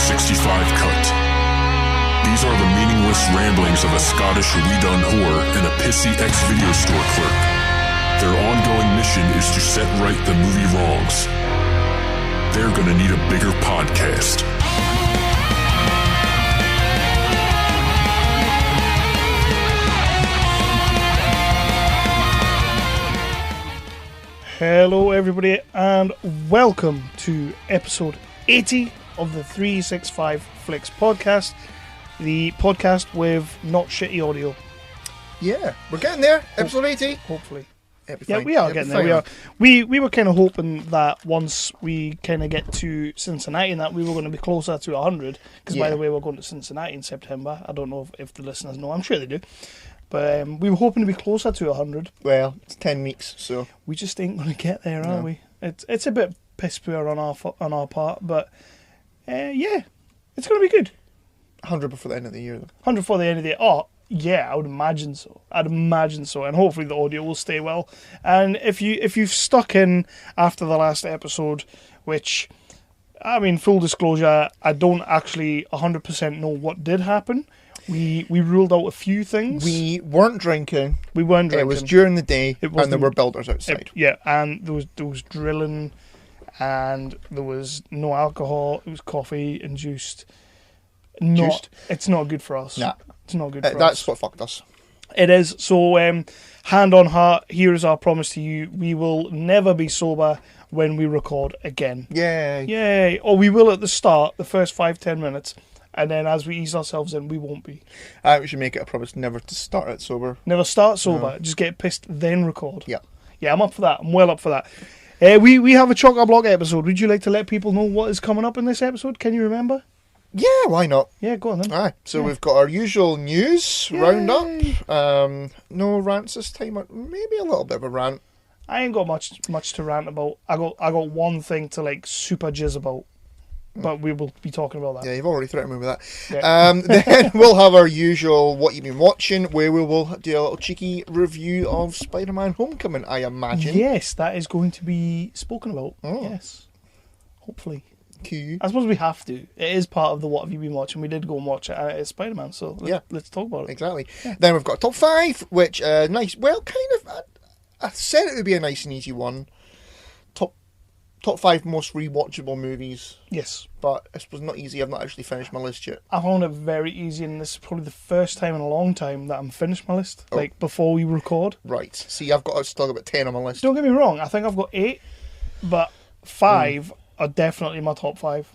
365 cut. These are the meaningless ramblings of a Scottish we-done whore and a pissy ex-video store clerk. Their ongoing mission is to set right the movie wrongs. They're gonna need a bigger podcast. Hello everybody and welcome to episode 80 of the 365 Flicks podcast, the podcast with not shitty audio. Yeah, we're getting there, episode 80. Hopefully. Yeah, we are getting there. We were kind of hoping that once we kind of get to Cincinnati and that we were going to be closer to 100, because by the way we're going to Cincinnati in September. I don't know if the listeners know, I'm sure they do. But we were hoping to be closer to 100. Well, it's 10 weeks, so we just ain't going to get there, are we? It's a bit piss poor on our part, but yeah, it's going to be good. 100 before the end of the year, though. 100 before the end of the year. Oh, yeah, I would imagine so. And hopefully the audio will stay well. And if you've stuck in after the last episode, which, I mean, full disclosure, I don't actually 100% know what did happen. We ruled out a few things. We weren't drinking. It was during the day, and there were builders outside. And there was drilling, and there was no alcohol. It was coffee induced. It's not good for us. Nah. It's not good for us. That's what fucked us. It is. So, hand on heart, here is our promise to you. We will never be sober when we record again. Yay. Yay. Or we will at the start, the first 5-10 minutes. And then as we ease ourselves in, we won't be. We should make it a promise never to start it sober. Never start sober. No. Just get pissed, then record. Yeah. Yeah, I'm up for that. I'm well up for that. We have a chock-a-block episode. Would you like to let people know what is coming up in this episode? Can you remember? Yeah, why not? Yeah, go on then. Alright, so we've got our usual news roundup. No rants this time. Maybe a little bit of a rant. I ain't got much to rant about. I got one thing to super jizz about. But we will be talking about that. Yeah, you've already threatened me with that. Yeah. Then we'll have our usual What You've Been Watching, where we will do a little cheeky review of SpiderMan Hmecoming, I imagine. Yes, that is going to be spoken about. Oh. Yes. Hopefully. Cute. I suppose we have to. It is part of the What Have You Been Watching. We did go and watch it at Spider-Man, so let's talk about it. Exactly. Yeah. Then we've got Top 5, which, nice. Well, kind of, I said it would be a nice and easy one. Top 5 most re-watchable movies. Yes. But I suppose not easy. I've not actually finished my list yet. I found it very easy, and this is probably the first time in a long time that I'm finished my list, before we record. Right. See, I've got still about 10 on my list. Don't get me wrong, I think I've got 8, but 5 are definitely my top 5.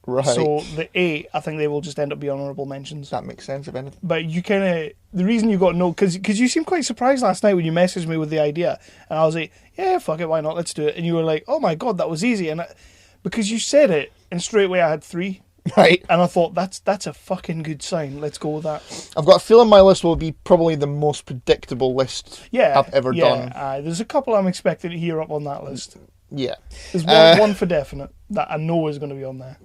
Right. So the 8, I think they will just end up being honourable mentions. That makes sense, if anything. But you kind of... The reason you got to know... Because you seemed quite surprised last night when you messaged me with the idea. And I was like, yeah, fuck it, why not? Let's do it. And you were like, oh my God, that was easy. And because you said it, and straight away I had 3. Right. And I thought, that's a fucking good sign. Let's go with that. I've got a feeling my list will be probably the most predictable list I've ever done. There's a couple I'm expecting to hear up on that list. Yeah. There's one for definite that I know is going to be on there.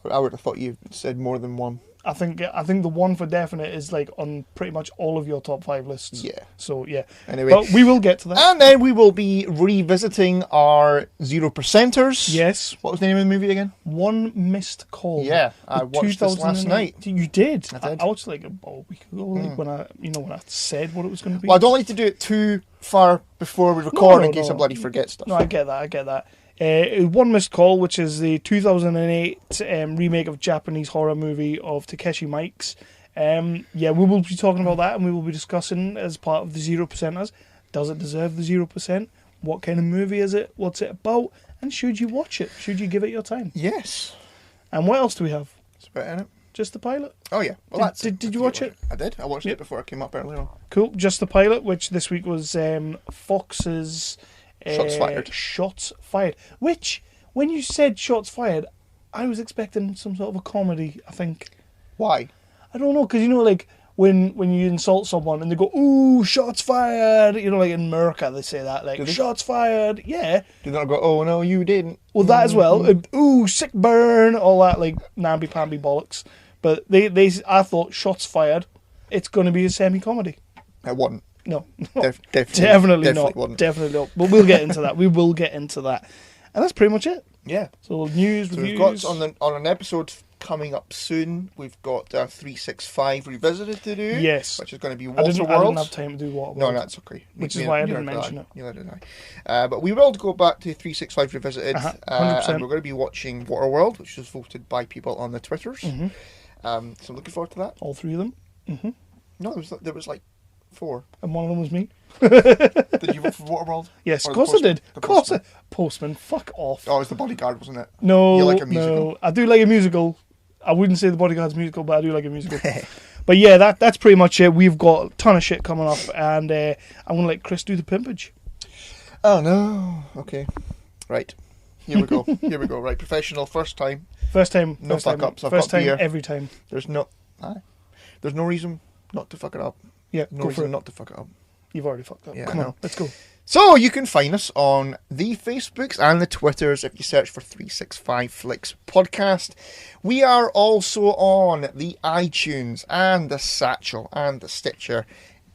I would have thought you said more than one. I think the one for definite is on pretty much all of your top 5 lists. Yeah. So yeah. Anyway, but we will get to that. And then we will be revisiting our 0%ers. Yes. What was the name of the movie again? One Missed Call. Yeah, I watched this last night. You did. I did. I watched it a week ago, when I said what it was going to be. Well, I don't like to do it too far before we record in case I bloody forget stuff. No, I get that. One Missed Call, which is the 2008 remake of Japanese horror movie of Takeshi Miike's. We will be talking about that, and we will be discussing as part of the 0%ers. Does it deserve the 0%? What kind of movie is it? What's it about? And should you watch it? Should you give it your time? Yes. And what else do we have? It's about in it. Just the pilot? Oh, yeah. Well, did you watch it? I did. I watched it before I came up earlier on. Cool. Just the pilot, which this week was Fox's... Shots Fired. Shots Fired. Which, when you said Shots Fired, I was expecting some sort of a comedy, I think. Why? I don't know, because when you insult someone and they go, ooh, shots fired, in America they say that, shots fired, yeah. Do they not go, oh no, you didn't? Well, that as well. Ooh, sick burn, all that, namby-pamby bollocks. But I thought, shots fired, it's going to be a semi-comedy. It wasn't. No. Definitely not. Wouldn't. Definitely not. But we'll get into that. We will get into that. And that's pretty much it. Yeah. So news, So reviews. we've got on an episode coming up soon. We've got 365 Revisited to do. Yes. Which is going to be I didn't Waterworld. have time to do Waterworld. No, that's okay. Which is why I didn't mention it. Neither did I. But we will go back to 365 Revisited. 100%. And we're going to be watching Waterworld, which was voted by people on the Twitters. Mm-hmm. So looking forward to that. All three of them. Mm-hmm. No, there was like 4. And one of them was me. Did you vote for Waterworld? Yes, Or of the course I Postman? did. The Of course Postman. Postman, fuck off. Oh, it was The Bodyguard, wasn't it? No, You like a musical? no. I do like a musical. I wouldn't say The Bodyguard's musical, but I do like a musical. But yeah, that's pretty much it. We've got a ton of shit coming up, and I'm going to let Chris do the pimpage. Oh, no. Okay. Right. Here we go. Here we go. Right. Professional. First time. First time. No first time, fuck-ups. I've First got time, beer. every time. There's no reason not to fuck it up. Yeah, No go reason for it. not to fuck it up. You've already fucked up. Yeah, Come I on, know. let's go. So you can find us on the Facebooks and the Twitters if you search for 365 Flicks Podcast. We are also on the iTunes and the Satchel and the Stitcher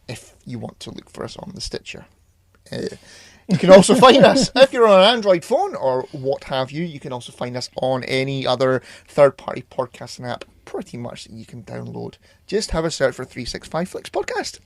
if you want to look for us on the Stitcher. You can also find us if you're on an Android phone or what have you. You can also find us on any other third-party podcasting app pretty much that you can download. Just have a search for 365 Flicks Podcast.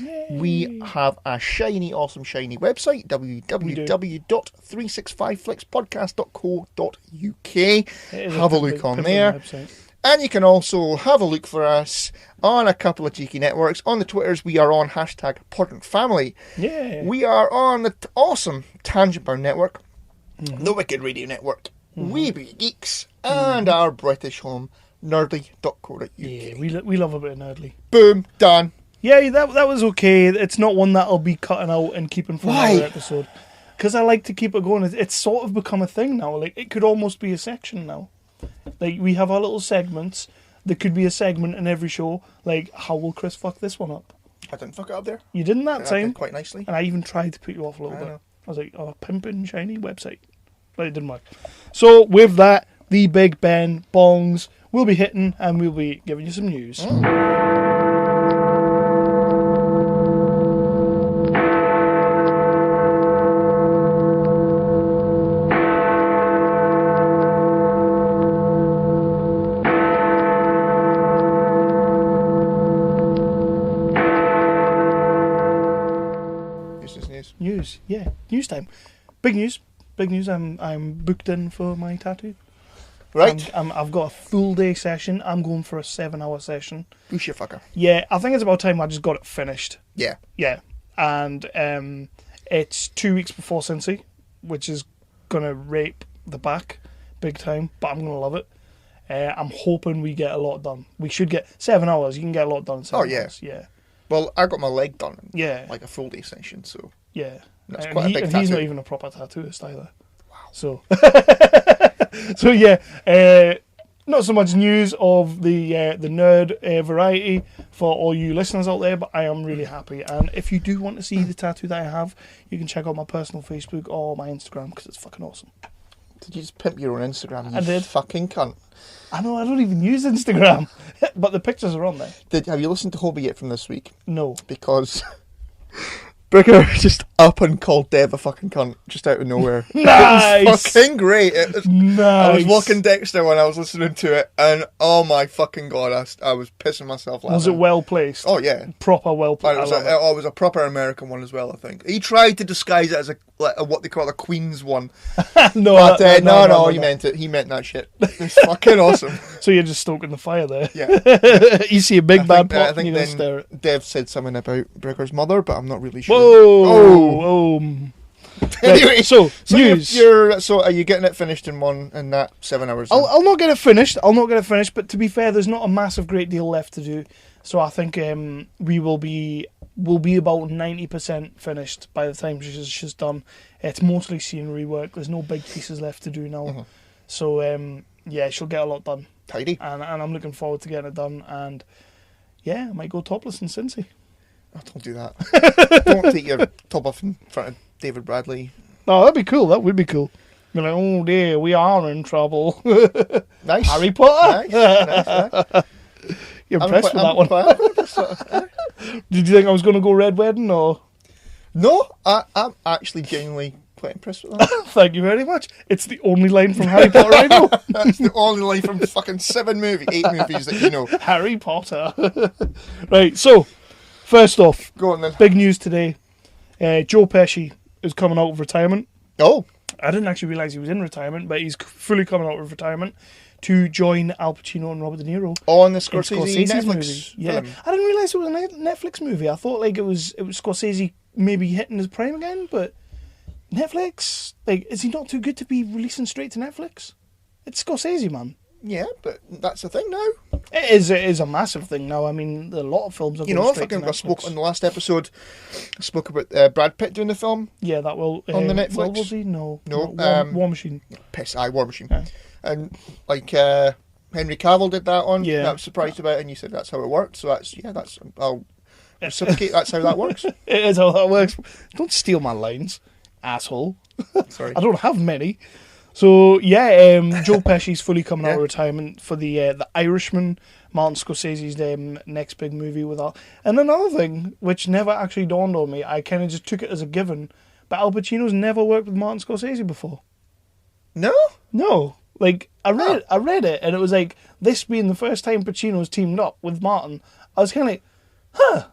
Yay. We have a shiny, awesome, shiny website, www.365flickspodcast.co.uk. Have a look on there. Website. And you can also have a look for us on a couple of cheeky networks. On the Twitters, we are on #PodcastFamily. Yeah. We are on the awesome Tangent Bound Network, the Wicked Radio Network, We Be Geeks, and our British home, nerdly.co.uk. Yeah, we love a bit of nerdly. Boom, done. Yeah, that was okay. It's not one that I'll be cutting out and keeping for Why? another episode. Because I like to keep it going. It's sort of become a thing now. Like, it could almost be a section now. Like, we have our little segments. There could be a segment in every show. Like, how will Chris fuck this one up? I didn't fuck it up there. You didn't that I time. did quite nicely. And I even tried to put you off a little I bit. know. I was like, oh, pimpin' shiny website. But it didn't work. So, with that, the Big Ben bongs will be hitting and we'll be giving you some news. News, yeah, news time. Big news. I'm booked in for my tattoo. Right. I've got a full day session. I'm going for a 7-hour session. Bush you fucker. Yeah, I think it's about time I just got it finished. Yeah. Yeah, and it's 2 weeks before Cincy, which is gonna rape the back big time, but I'm gonna love it. I'm hoping we get a lot done. We should get 7 hours. You can get a lot done in 7 hours. Yeah. Well, I got my leg done. Yeah. Like a full day session, so. Yeah. That's And quite a big and he's not tattoo. even a proper tattooist either. Wow. So, so yeah, not so much news of the nerd variety for all you listeners out there, but I am really happy. And if you do want to see the tattoo that I have, you can check out my personal Facebook or my Instagram because it's fucking awesome. Did you just pimp your own Instagram? You I did. Fucking cunt. I know I don't even use Instagram, but the pictures are on there. Have you listened to Hobie yet from this week? No. Because Brigger just up and called Dev a fucking cunt just out of nowhere. Nice. It was fucking great. Nice. I was walking Dexter when I was listening to it, and oh my fucking god, I was pissing myself laughing. Was it well placed? Oh yeah. Proper well But placed. it was a proper American one as well, I think. He tried to disguise it as what they call a Queen's one. No, But no, he meant it. He meant that shit. It's fucking awesome. So you're just stoking the fire there. Yeah. You see a big bad pot I and think you then just stare at it. Dev said something about Brigger's mother, but I'm not really sure. Whoa! Anyway, so news. So are you getting it finished in that 7 hours? I'll not get it finished. But to be fair, there's not a massive great deal left to do. So I think we'll be about 90% finished by the time she's done. It's mostly scenery work. There's no big pieces left to do now. Mm-hmm. So yeah, she'll get a lot done. Tidy. And I'm looking forward to getting it done. And yeah, I might go topless in Cincy. Oh, don't do that. Don't take your top off in front of David Bradley. Oh, that'd be cool. That would be cool. Be like, oh dear, we are in trouble. Nice. Harry Potter. Nice. You're impressed with that one. Did you think I was going to go Red Wedding or? No, I'm actually genuinely quite impressed with that. Thank you very much. It's the only line from Harry Potter I know. That's the only line from fucking 8 movies that you know. Harry Potter. Right, so, first off, Go on then. big news today. Joe Pesci is coming out of retirement. Oh, I didn't actually realise he was in retirement, but he's fully coming out of retirement to join Al Pacino and Robert De Niro. on the in Scorsese Netflix movie. Yeah, film. I didn't realise it was a Netflix movie. I thought like it was Scorsese maybe hitting his prime again, but Netflix, like, is he not too good to be releasing straight to Netflix? It's Scorsese, man. Yeah, but that's the thing now. It is a massive thing now. I mean, a lot of films are You going know, straight to I spoke Netflix. on the last episode. I spoke about Brad Pitt doing the film. Yeah, that will On the Well, Netflix? was he? No, No, War Machine. War Machine. Yeah. And like Henry Cavill did that on. Yeah. I was surprised about it, and you said that's how it worked. So I'll reciprocate. That's how that works. It is how that works. Don't steal my lines, asshole. Sorry. I don't have many. So yeah, Joe Pesci's fully coming out of Yeah. retirement for the Irishman, Martin Scorsese's next big movie with that. And another thing which never actually dawned on me, I kind of just took it as a given, but Al Pacino's never worked with Martin Scorsese before. No. No, like I read it, and it was like this being the first time Pacino's teamed up with Martin. I was kind of like, huh.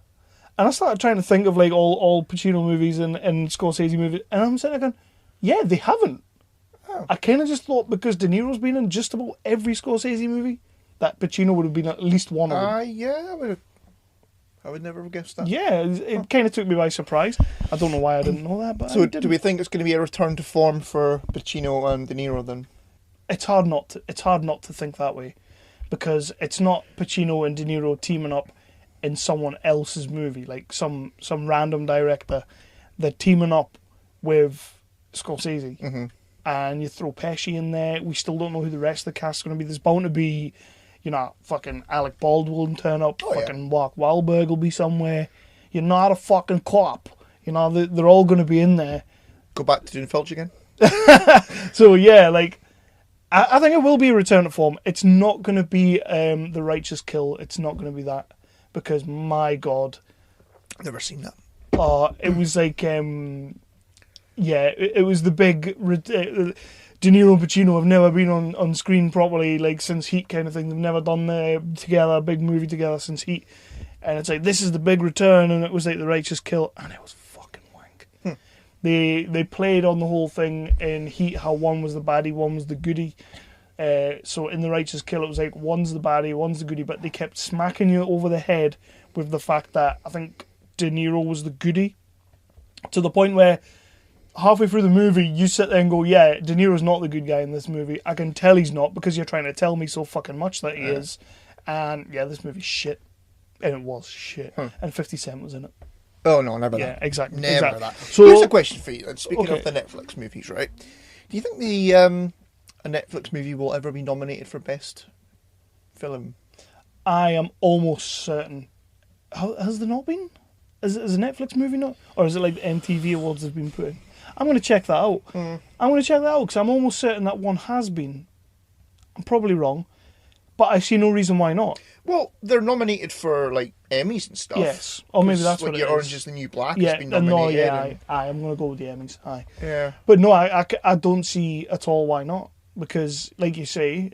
And I started trying to think of like all Pacino movies and Scorsese movies, and I'm sitting there going, yeah, they haven't. I kind of just thought because De Niro's been in just about every Scorsese movie, that Pacino would have been at least one of them. Yeah, I would never have guessed that. Yeah, it kind of took me by surprise. I don't know why I didn't know that, but I So didn't. do we think it's going to be a return to form for Pacino and De Niro then? It's hard not to think that way, because it's not Pacino and De Niro teaming up in someone else's movie, like some random director. They're teaming up with Scorsese. Mm-hmm. And you throw Pesci in there. We still don't know who the rest of the cast is going to be. There's bound to be, fucking Alec Baldwin turn up. Oh, yeah. Fucking Mark Wahlberg will be somewhere. You're not a fucking cop. They're all going to be in there. Go back to doing Filch again? So, yeah, like, I think it will be a return to form. It's not going to be The Righteous Kill. It's not going to be that. Because, my God. Never seen that. It was like... Yeah, it was the big... De Niro and Pacino have never been on screen properly, like, since Heat kind of thing. They've never done a big movie together since Heat. And it's like, this is the big return, and it was like The Righteous Kill, and it was fucking wank. They played on the whole thing in Heat, how one was the baddie, one was the goodie. So in The Righteous Kill, it was like, one's the baddie, one's the goodie, but they kept smacking you over the head with the fact that I think De Niro was the goodie, to the point where halfway through the movie, you sit there and go, yeah, De Niro's not the good guy in this movie. I can tell he's not because you're trying to tell me so fucking much that he is. And, yeah, this movie's shit. And it was shit. And 50 Cent was in it. Oh, no, never Yeah, that. exactly. Never exactly. that. So, Here's a question for you then. Speaking Okay. of the Netflix movies, right? Do you think a Netflix movie will ever be nominated for Best Film? I am almost certain. Has there not been? Is a Netflix movie not? Or is it like the MTV Awards have been put in? I'm going to check that out. I'm going to check that out because I'm almost certain that one has been. I'm probably wrong, but I see no reason why not. Well, they're nominated for, like, Emmys and stuff. Yes. Or maybe that's like what it your is. Orange is the New Black Yeah, has been nominated. no, yeah, and- I'm going to go with the Emmys. Aye. yeah. But no, I don't see at all why not. Because, like you say,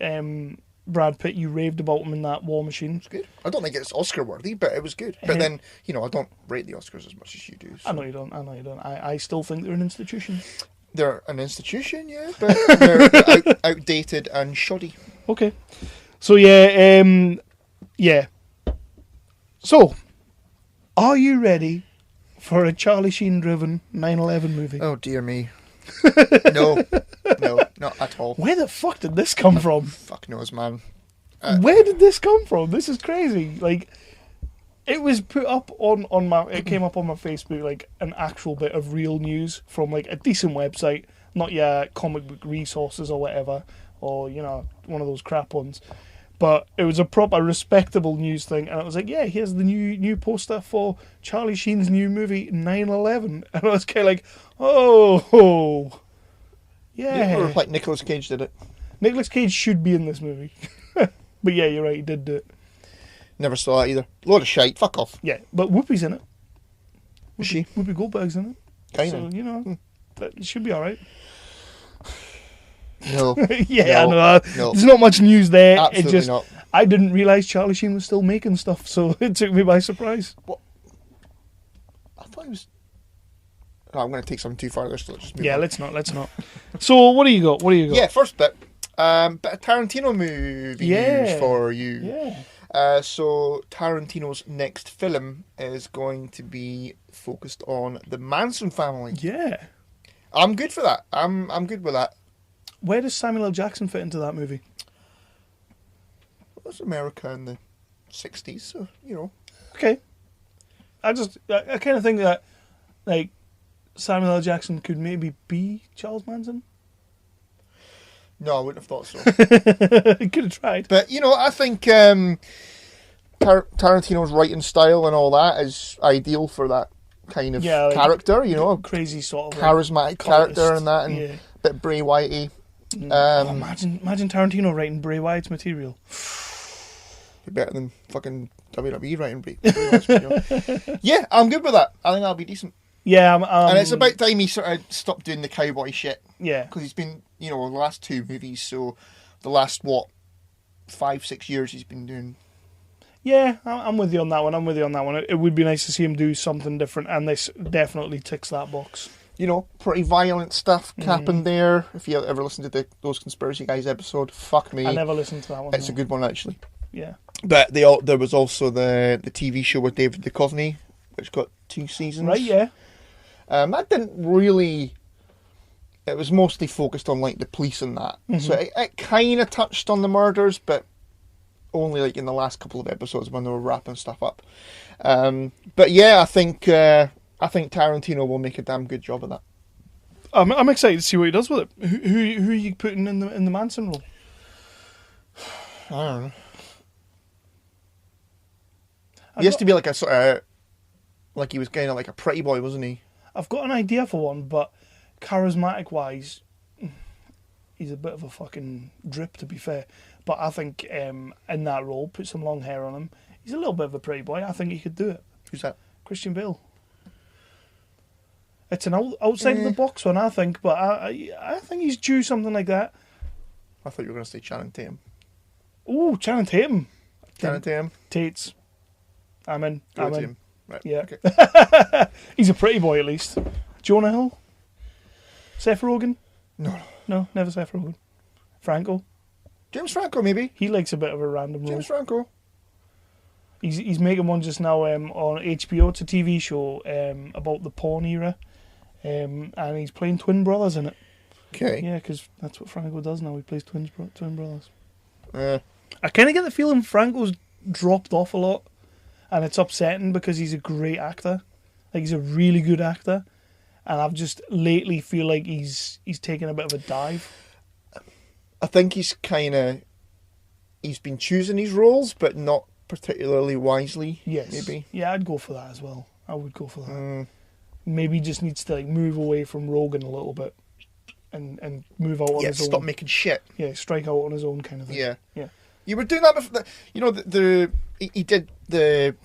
Brad Pitt, you raved about him in that War Machine. It's good. I don't think it's Oscar worthy, but it was good. But then, I don't rate the Oscars as much as you do. So. I know you don't. I still think they're an institution. They're an institution, yeah, but they're outdated and shoddy. Okay. So, yeah. So, are you ready for a Charlie Sheen-driven 9/11 movie? Oh, dear me. No, not at all. Where the fuck did this come from? Fuck knows, man. Where did this come from? This is crazy. Like, it was put up on my... It came up on my Facebook, like, an actual bit of real news from, like, a decent website. Not your comic book resources or whatever. Or, one of those crap ones. But it was a proper, respectable news thing. And I was like, yeah, here's the new poster for Charlie Sheen's new movie, 9/11. And I was kind of like, oh, yeah. Or like Nicolas Cage did it. Nicolas Cage should be in this movie. But yeah, you're right, he did do it. Never saw that either. Load of shite. Fuck off. Yeah, but Whoopi's in it. Is she? Whoopi Goldberg's in it. Kind So, of. It should be all right. No. Yeah, no, I know. no. There's not much news there. Absolutely not. I didn't realise Charlie Sheen was still making stuff, so it took me by surprise. What? I thought he was... Oh, I'm going to take something too far. Let's just move Yeah, on. let's not. So, what do you got? Yeah, first bit. Bit of Tarantino movie news for you. Yeah. So Tarantino's next film is going to be focused on the Manson family. Yeah. I'm good for that. I'm good with that. Where does Samuel L. Jackson fit into that movie? It was America in the 60s, so, you know. Okay. I kind of think that, like, Samuel L. Jackson could maybe be Charles Manson. No, I wouldn't have thought so. He could have tried. But, you know, I think Tarantino's writing style and all that is ideal for that kind of character, you know. Crazy sort of charismatic character and that, and a bit Bray Whitey. Imagine Tarantino writing Bray Wyatt's material. Be better than fucking WWE writing Bray Wyatt's material. Yeah, I'm good with that. I think that'll be decent. Yeah, and it's about time he sort of stopped doing the cowboy shit. Yeah. Because he's been, you know, the last 2 movies, so the last, 5-6 years he's been doing. Yeah, I'm with you on that one. It would be nice to see him do something different, and this definitely ticks that box. You know, pretty violent stuff happened there. If you ever listened to those Conspiracy Guys episode, fuck me. I never listened to that one. It's a good one, actually. Yeah. But there was also the TV show with David Duchovny, which got 2 seasons. Right, yeah. That didn't really... It was mostly focused on, like, the police and that. Mm-hmm. So it kind of touched on the murders, but only, like, in the last couple of episodes when they were wrapping stuff up. But, yeah, I think Tarantino will make a damn good job of that. I'm excited to see what he does with it. Who are you putting in the Manson role? I don't know. He has to be like a sort of... Like he was kind of like a pretty boy, wasn't he? I've got an idea for one, but charismatic-wise, he's a bit of a fucking drip, to be fair. But I think in that role, put some long hair on him. He's a little bit of a pretty boy. I think he could do it. Who's that? Christian Bale. It's an outside of the box one, I think, but I think he's due something like that. I thought you were going to say Channing Tatum. Ooh, Channing Tatum. Channing Tatum. Tates. I'm in. I'm in. Right. Yeah. Okay. He's a pretty boy, at least. Jonah Hill? Seth Rogen? No, never Seth Rogen. Franco? James Franco, maybe. He likes a bit of a random role. James Franco. He's making one just now on HBO. It's a TV show about the porn era. And he's playing twin brothers in it. Okay. Yeah, because that's what Franco does now. He plays twin brothers. I kind of get the feeling Franco's dropped off a lot. And it's upsetting because he's a great actor. Like, he's a really good actor. And I've just lately feel like he's taken a bit of a dive. I think he's been choosing his roles, but not particularly wisely. Yes. Maybe. Yeah, I'd go for that as well. I would go for that. Maybe he just needs to like move away from Rogan a little bit and move out on his own. Stop making shit. Yeah, strike out on his own kind of thing. Yeah. Yeah. You were doing that before. You know, he did the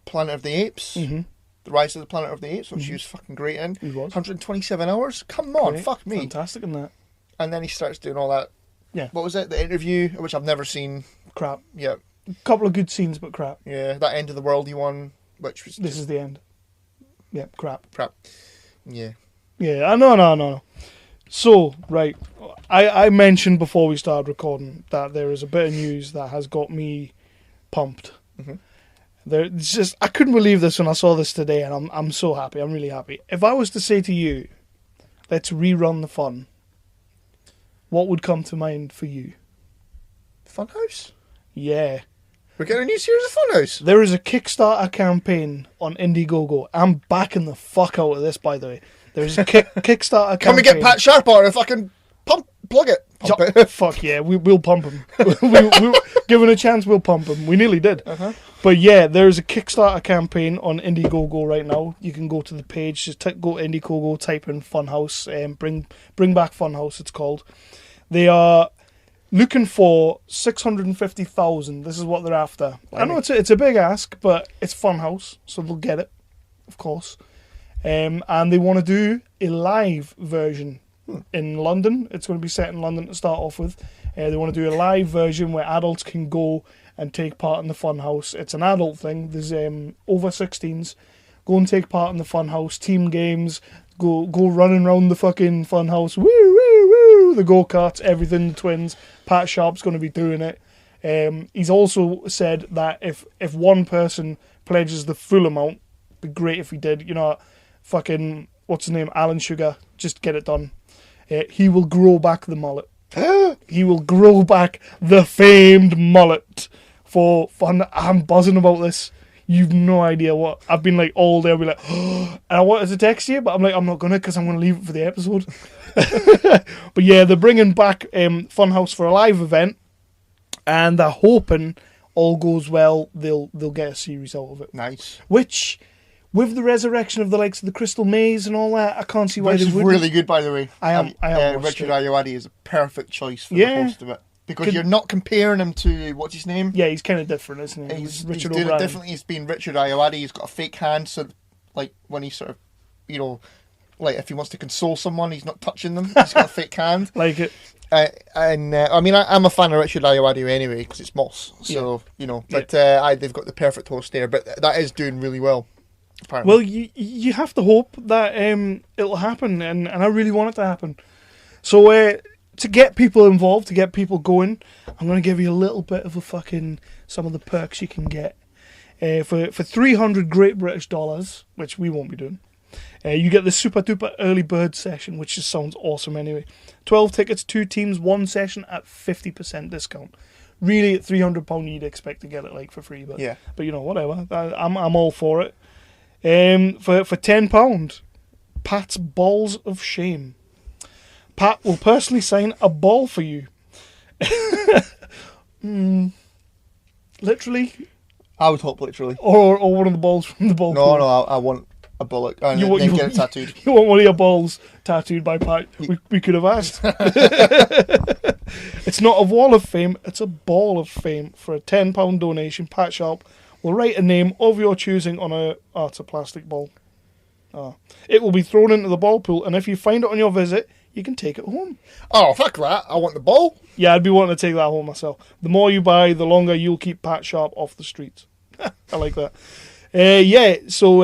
Planet of the Apes. Mm-hmm. The Rise of the Planet of the Apes, which he was fucking great in. He was. 127 hours? Come on, Great. fuck me. Fantastic in that. And then he starts doing all that. Yeah. What was it? The Interview, which I've never seen. Crap. Yeah. A couple of good scenes, but crap. Yeah, that End of the World one, which was This is the end. Yeah, crap. Yeah. Yeah, no. So, right, I mentioned before we started recording that there is a bit of news that has got me pumped. Mm-hmm. It's just, I couldn't believe this when I saw this today, and I'm so happy. I'm really happy. If I was to say to you, let's rerun the fun, what would come to mind for you? Funhouse? Yeah. We're getting a new series of Funhouse. There is a Kickstarter campaign on Indiegogo. I'm backing the fuck out of this, by the way. There's a Kickstarter campaign. Can we get Pat Sharp on and fucking plug it? Pump it. Fuck yeah, we'll pump him. Given a chance, we'll pump him. We nearly did. Uh-huh. But yeah, there's a Kickstarter campaign on Indiegogo right now. You can go to the page, just go to Indiegogo, type in Funhouse, and bring back Funhouse, it's called. They are looking for 650,000. This is what they're after. I know it's a big ask, but it's Funhouse, so they'll get it, of course. And they want to do a live version in London. It's going to be set in London to start off with. They want to do a live version where adults can go and take part in the Funhouse. It's an adult thing. There's over 16s. Go and take part in the Funhouse. Team games. Go running around the fucking Funhouse. Woo, woo, woo. The go-karts, everything, the twins. Pat Sharp's going to be doing it. He's also said that if one person pledges the full amount, it'd be great if he did. You know, fucking, what's his name? Alan Sugar. Just get it done. He will grow back the mullet. He will grow back the famed mullet for fun. I'm buzzing about this. You've no idea what. I've been like all day, I'll be like, and I wanted to text you, but I'm like, I'm not gonna, because I'm gonna leave it for the episode. But yeah, they're bringing back Funhouse for a live event, and they're hoping all goes well, they'll get a series out of it. Nice. Which, with the resurrection of the likes of the Crystal Maze and all that, I can't see why Which they is wouldn't. really good, by the way. I am watched Richard it. Ayoade is a perfect choice for the host of it. Because you're not comparing him to, what's his name? Yeah, he's kind of different, isn't he? He's Richard doing it O'Brien. differently. He's been Richard Ayoade. He's got a fake hand, so like when he sort of, you know, like if he wants to console someone, he's not touching them. He's got a fake hand. Like it. I mean, I'm a fan of Richard Ayoade anyway because it's Moss. So you know, but they've got the perfect host there. But that is doing really well. Apparently. Well, you have to hope that it'll happen, and I really want it to happen. So to get people involved, to get people going, I'm going to give you a little bit of some of the perks you can get. For 300 Great British dollars, which we won't be doing, you get the super duper early bird session, which just sounds awesome anyway. 12 tickets, 2 teams, 1 session at 50% discount. Really, at £300 you'd expect to get it like for free, but you know, whatever. I'm all for it. For £10, Pat's Balls of Shame. Pat will personally sign a ball for you. Literally? I would hope literally. Or one of the balls from the ball pool. No, I want a bullock. And then get it tattooed. You want one of your balls tattooed by Pat? We could have asked. It's not a wall of fame, it's a ball of fame. For a £10 donation, Pat Sharp will write a name of your choosing on it's a plastic ball. It will be thrown into the ball pool, and if you find it on your visit, you can take it home. Oh, fuck that. I want the ball. Yeah, I'd be wanting to take that home myself. The more you buy, the longer you'll keep Pat Sharp off the streets. I like that. So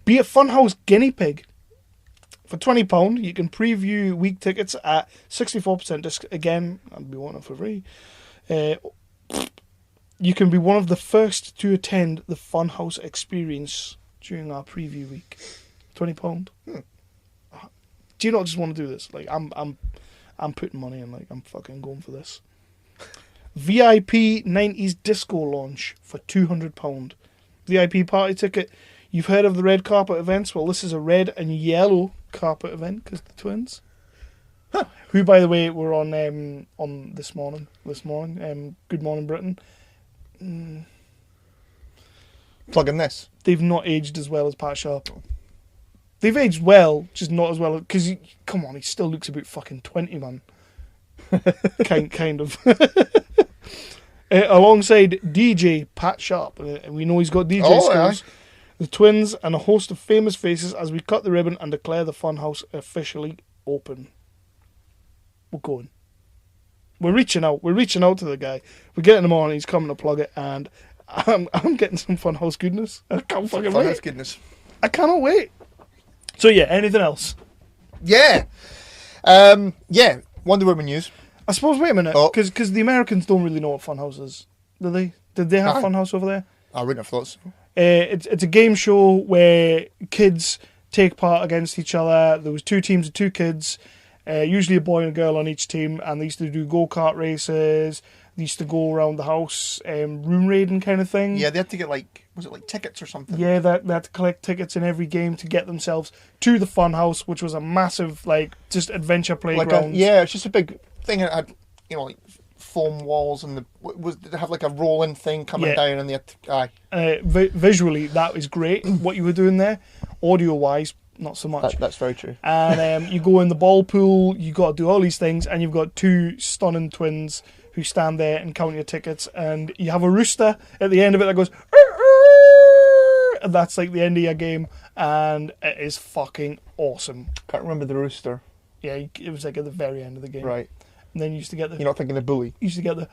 be a Funhouse guinea pig. For £20, you can preview week tickets at 64% discount. Again, I'd be wanting it for free. You can be one of the first to attend the Funhouse experience during our preview week. £20. Do you not just want to do this? Like, I'm putting money in. Like, I'm fucking going for this. VIP 90s disco launch for £200. VIP party ticket. You've heard of the red carpet events? Well, this is a red and yellow carpet event because the twins. Huh. Who, by the way, were on this morning. Good Morning Britain. Plugging this. They've not aged as well as Pat Sharp. They've aged well, just not as well. Because, come on, he still looks about fucking 20, man. kind of. Alongside DJ Pat Sharp. And we know he's got DJ skills. Yeah. The twins and a host of famous faces as we cut the ribbon and declare the Funhouse officially open. We're going. We're reaching out. We're reaching out to the guy. We're getting him on. He's coming to plug it. And I'm getting some Funhouse goodness. I can't fucking wait. Funhouse goodness. I cannot wait. So yeah, anything else? Yeah. Wonder Woman news. I suppose, wait a minute, because the Americans don't really know what Funhouse is. Do they? Did they have Funhouse over there? I wouldn't have thought so. It's a game show where kids take part against each other. There was 2 teams of 2 kids, usually a boy and a girl on each team, and they used to do go-kart races. They used to go around the house, room raiding kind of thing. Yeah, they had to get was it tickets or something? Yeah, they had to collect tickets in every game to get themselves to the Funhouse, which was a massive, just adventure playground. It's just a big thing. It had, foam walls and did it have a rolling thing coming down and visually that was great what you were doing there. Audio wise, not so much. That's very true. And you go in the ball pool, you got to do all these things, and you've got 2 stunning twins who stand there and count your tickets, and you have a rooster at the end of it that goes and that's like the end of your game, and it is fucking awesome. Can't remember the rooster. Yeah, it was like at the very end of the game. Right. And then you used to get the... You're not thinking of Bully? You used to get the...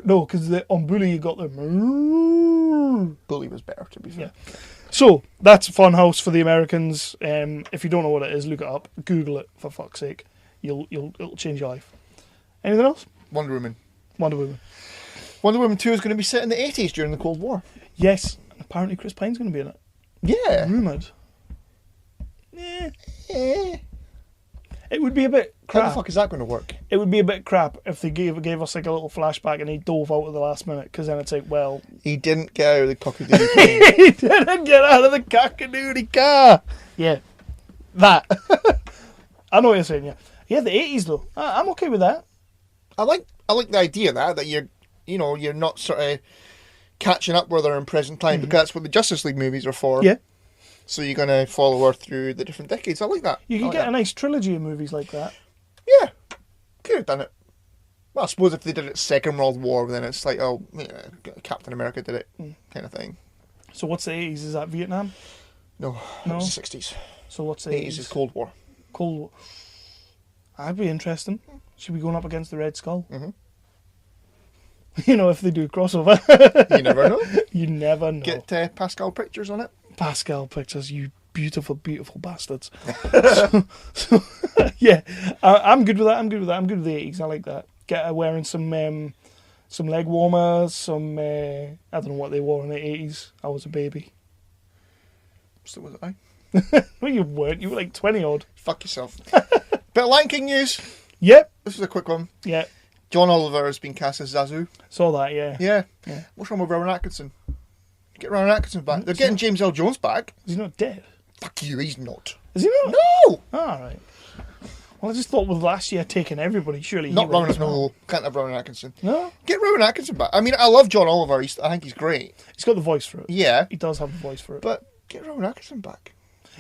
No, because on Bully you got the... Bully was better, to be fair. Yeah. So, that's Funhouse for the Americans. If you don't know what it is, look it up. Google it, for fuck's sake. It'll change your life. Anything else? Wonder Woman. Wonder Woman. Wonder Woman 2 is going to be set in the 80s during the Cold War. Yes. And apparently Chris Pine's going to be in it. Yeah. Rumoured. It would be a bit How crap. the fuck is that going to work? It would be a bit crap if they gave us like a little flashback and he dove out at the last minute, because then it's like, well... He didn't get out of the cockadoo plane. He didn't get out of the cock-a-doodle car! Yeah. That. I know what you're saying, yeah. Yeah, the 80s though. I'm okay with that. I like the idea of that you're not sort of catching up with her in present time, because that's what the Justice League movies are for. Yeah. So you're going to follow her through the different decades. I like that. You can like get that. a nice trilogy of movies like that. Yeah. Could have done it. Well, I suppose if they did it Second World War, then it's like, oh, yeah, Captain America did it, kind of thing. So what's the 80s? Is that Vietnam? No, No? it was the 60s. So what's the 80s is Cold War. Cold War. That'd be interesting. Should be going up against the Red Skull. Mhm. You know, if they do crossover. You never know. You never know. Get Pascal Pictures on it. Pascal Pictures, you beautiful, beautiful bastards. so, yeah, I'm good with that. I'm good with the 80s. I like that. Get her wearing some leg warmers, some I don't know what they wore in the 80s. I was a baby. So was I. No, you weren't. You were like 20 odd. Fuck yourself. Bit of Lion King news. Yep. This is a quick one. Yeah. John Oliver has been cast as Zazu. Saw that. Yeah. Yeah. Yeah. What's wrong with Rowan Atkinson? Get Rowan Atkinson back. They're getting James L. Jones back. Is he not dead? Fuck you, he's not. Is he not? No! All right. Well, I just thought with last year taking everybody, surely Not he Rowan, would as well. no. Can't have Rowan Atkinson. No, Get Rowan Atkinson back. I mean, I love John Oliver. I think he's great. he's got the voice for it. Yeah. He does have the voice for it. But get Rowan Atkinson back.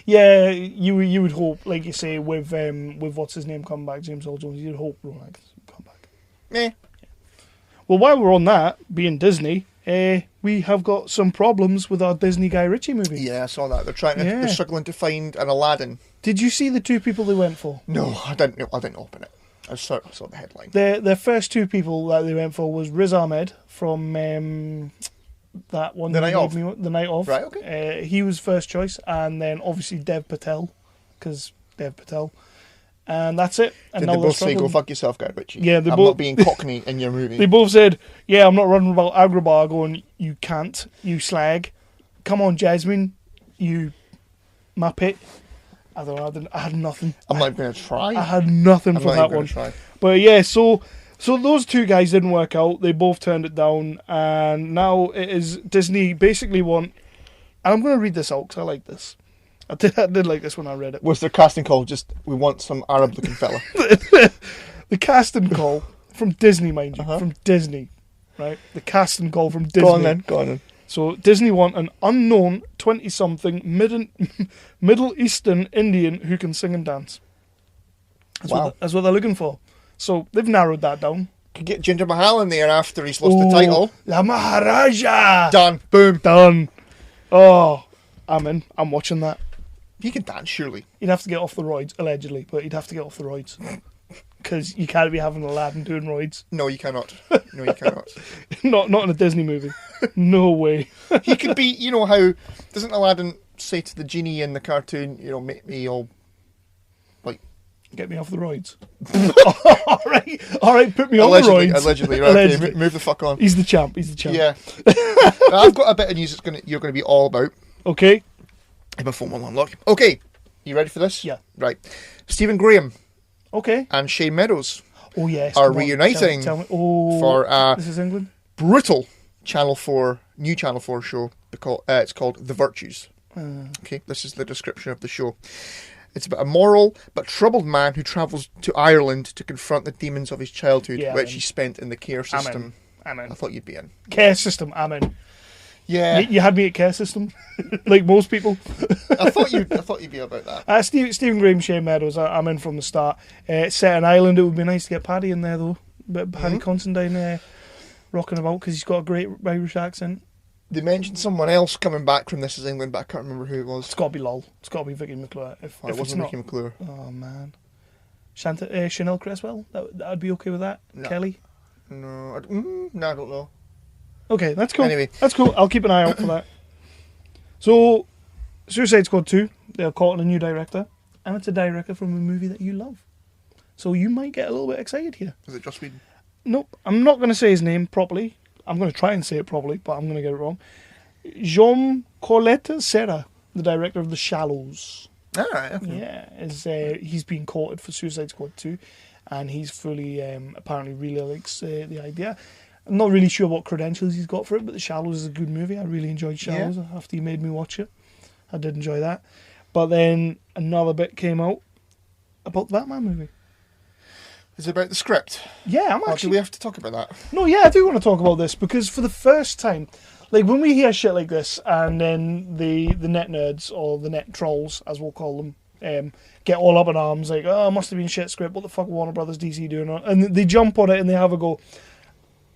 Yeah, you would hope, like you say, with what's his name come back, James Earl Jones, you'd hope Rowan Atkinson would come back. Eh. Well, while we're on that, being Disney, we have got some problems with our Disney Guy Ritchie movie. Yeah, I saw that. They're struggling to find an Aladdin. Did you see the two people they went for? No, I didn't open it. I saw the headline. Their first two people that they went for was Riz Ahmed from that one. The Night Of. The Night Of. Right, okay. He was first choice, and then obviously Dev Patel, because Dev Patel. And that's it. And Did now they they're both say, go struggling. fuck yourself, Guy Ritchie? Yeah, they I'm both- not being cockney in your movie. They both said, yeah, I'm not running about Agrabah going, you can't, you slag. Come on, Jasmine, you muppet. I don't know, I had nothing. I'm not going to try. I had nothing I'm for not that even one. gonna try. But yeah, so those two guys didn't work out. They both turned it down. And now it is Disney basically want... And I'm going to read this out because I like this. I did like this when I read it. Was their casting call just, we want some Arab-looking fella? The casting call from Disney, mind you. Uh-huh. From Disney, right? The casting call from Disney. Go on then. So Disney want an unknown 20-something Middle Eastern Indian who can sing and dance. That's what they're looking for. So they've narrowed that down. Could get Ginger Mahal in there after he's lost the title. La Maharaja! Done. Boom. Done. Oh, I'm in. I'm watching that. He can dance, surely. He'd have to get off the roids, allegedly, but he'd have to get off the roids. Because you can't be having Aladdin doing roids. No, you cannot. No, you cannot. Not in a Disney movie. No way. He could be, you know how, doesn't Aladdin say to the genie in the cartoon, you know, make me all, like... Get me off the roids. All right, put me on the roids. Allegedly, right, Allegedly. okay, move the fuck on. He's the champ. Yeah. Now, I've got a bit of news you're going to be all about. Okay. If my phone will unlock. Okay, you ready for this? Yeah. Right. Stephen Graham Okay. and Shane Meadows Oh, yes. are come on, reuniting tell me. Oh, for this is England? brutal new Channel 4 show. It's called The Virtues. Okay, this is the description of the show. It's about a moral but troubled man who travels to Ireland to confront the demons of his childhood, Yeah, which I'm he spent in the care system. I'm in. I thought you'd be in. Care system, I'm in. Yeah, You had me at care system, like most people. I thought you'd be about that. Stephen Graham, Shane Meadows, I'm in from the start. It's set in Ireland. It would be nice to get Paddy in there, though. But Paddy Considine rocking about because he's got a great Irish accent. They mentioned someone else coming back from This Is England, but I can't remember who it was. It's got to be Lol. It's got to be Vicky McClure. If It it's wasn't not, Vicky McClure. oh man, Chanel Cresswell. That'd be okay with that. No. Kelly. No, I don't know. Okay, that's cool. Anyway. That's cool. I'll keep an eye out for that. So, Suicide Squad 2, they're calling a new director, and it's a director from a movie that you love. So you might get a little bit excited here. Is it Joss Whedon? Nope, I'm not going to say his name properly. I'm going to try and say it properly, but I'm going to get it wrong. Jean Colette Serra, the director of The Shallows. Alright, okay. Yeah, he's been courted for Suicide Squad 2, and he's fully, apparently really likes the idea. I'm not really sure what credentials he's got for it, but The Shallows is a good movie. I really enjoyed Shallows after he made me watch it. I did enjoy that. But then another bit came out about the Batman movie. Is it about the script? Yeah, I'm Or do actually... we have to talk about that? No, yeah, I do want to talk about this, because for the first time, like when we hear shit like this, and then the net nerds, or the net trolls, as we'll call them, get all up in arms, like, oh, it must have been shit script, what the fuck Warner Brothers DC doing? And they jump on it and they have a go.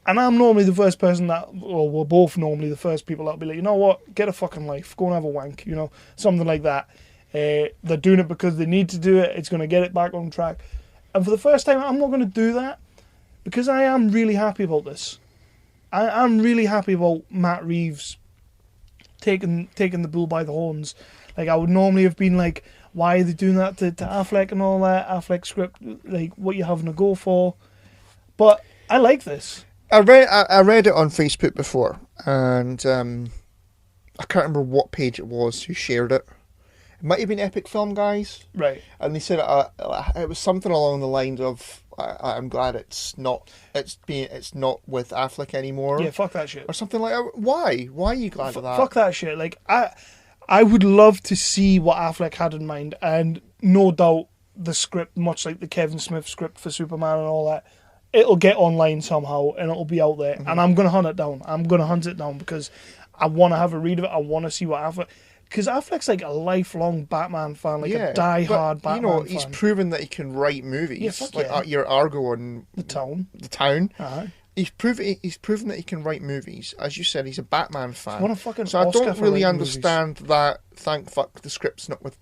And I'm normally the first person that, well, we're both normally the first people that'll be like, you know what, get a fucking life, go and have a wank, you know, something like that. They're doing it because they need to do it, it's going to get it back on track. And for the first time, I'm not going to do that, because I am really happy about this. I'm really happy about Matt Reeves taking the bull by the horns. Like, I would normally have been like, why are they doing that to Affleck and all that? Affleck script, like, what you having to go for? But I like this. I read it on Facebook before, and I can't remember what page it was who shared it. It might have been Epic Film Guys. Right. And they said it was something along the lines of, I'm glad it's not with Affleck anymore. Yeah, fuck that shit. Or something like that. Why? Why are you glad of that? Fuck that shit. Like, I would love to see what Affleck had in mind, and no doubt the script, much like the Kevin Smith script for Superman and all that, it'll get online somehow and it'll be out there. Mm-hmm. And I'm going to hunt it down. I'm going to hunt it down because I want to have a read of it. I want to see what Affleck... Because Affleck's like a lifelong Batman fan, like a die-hard Batman fan. He's proven that he can write movies. Yeah, fuck like your Argo and The Town. Uh-huh. He's proven that he can write movies. As you said, he's a Batman fan. What a fucking so Oscar I don't for really writing understand movies. that. Thank fuck the script's not with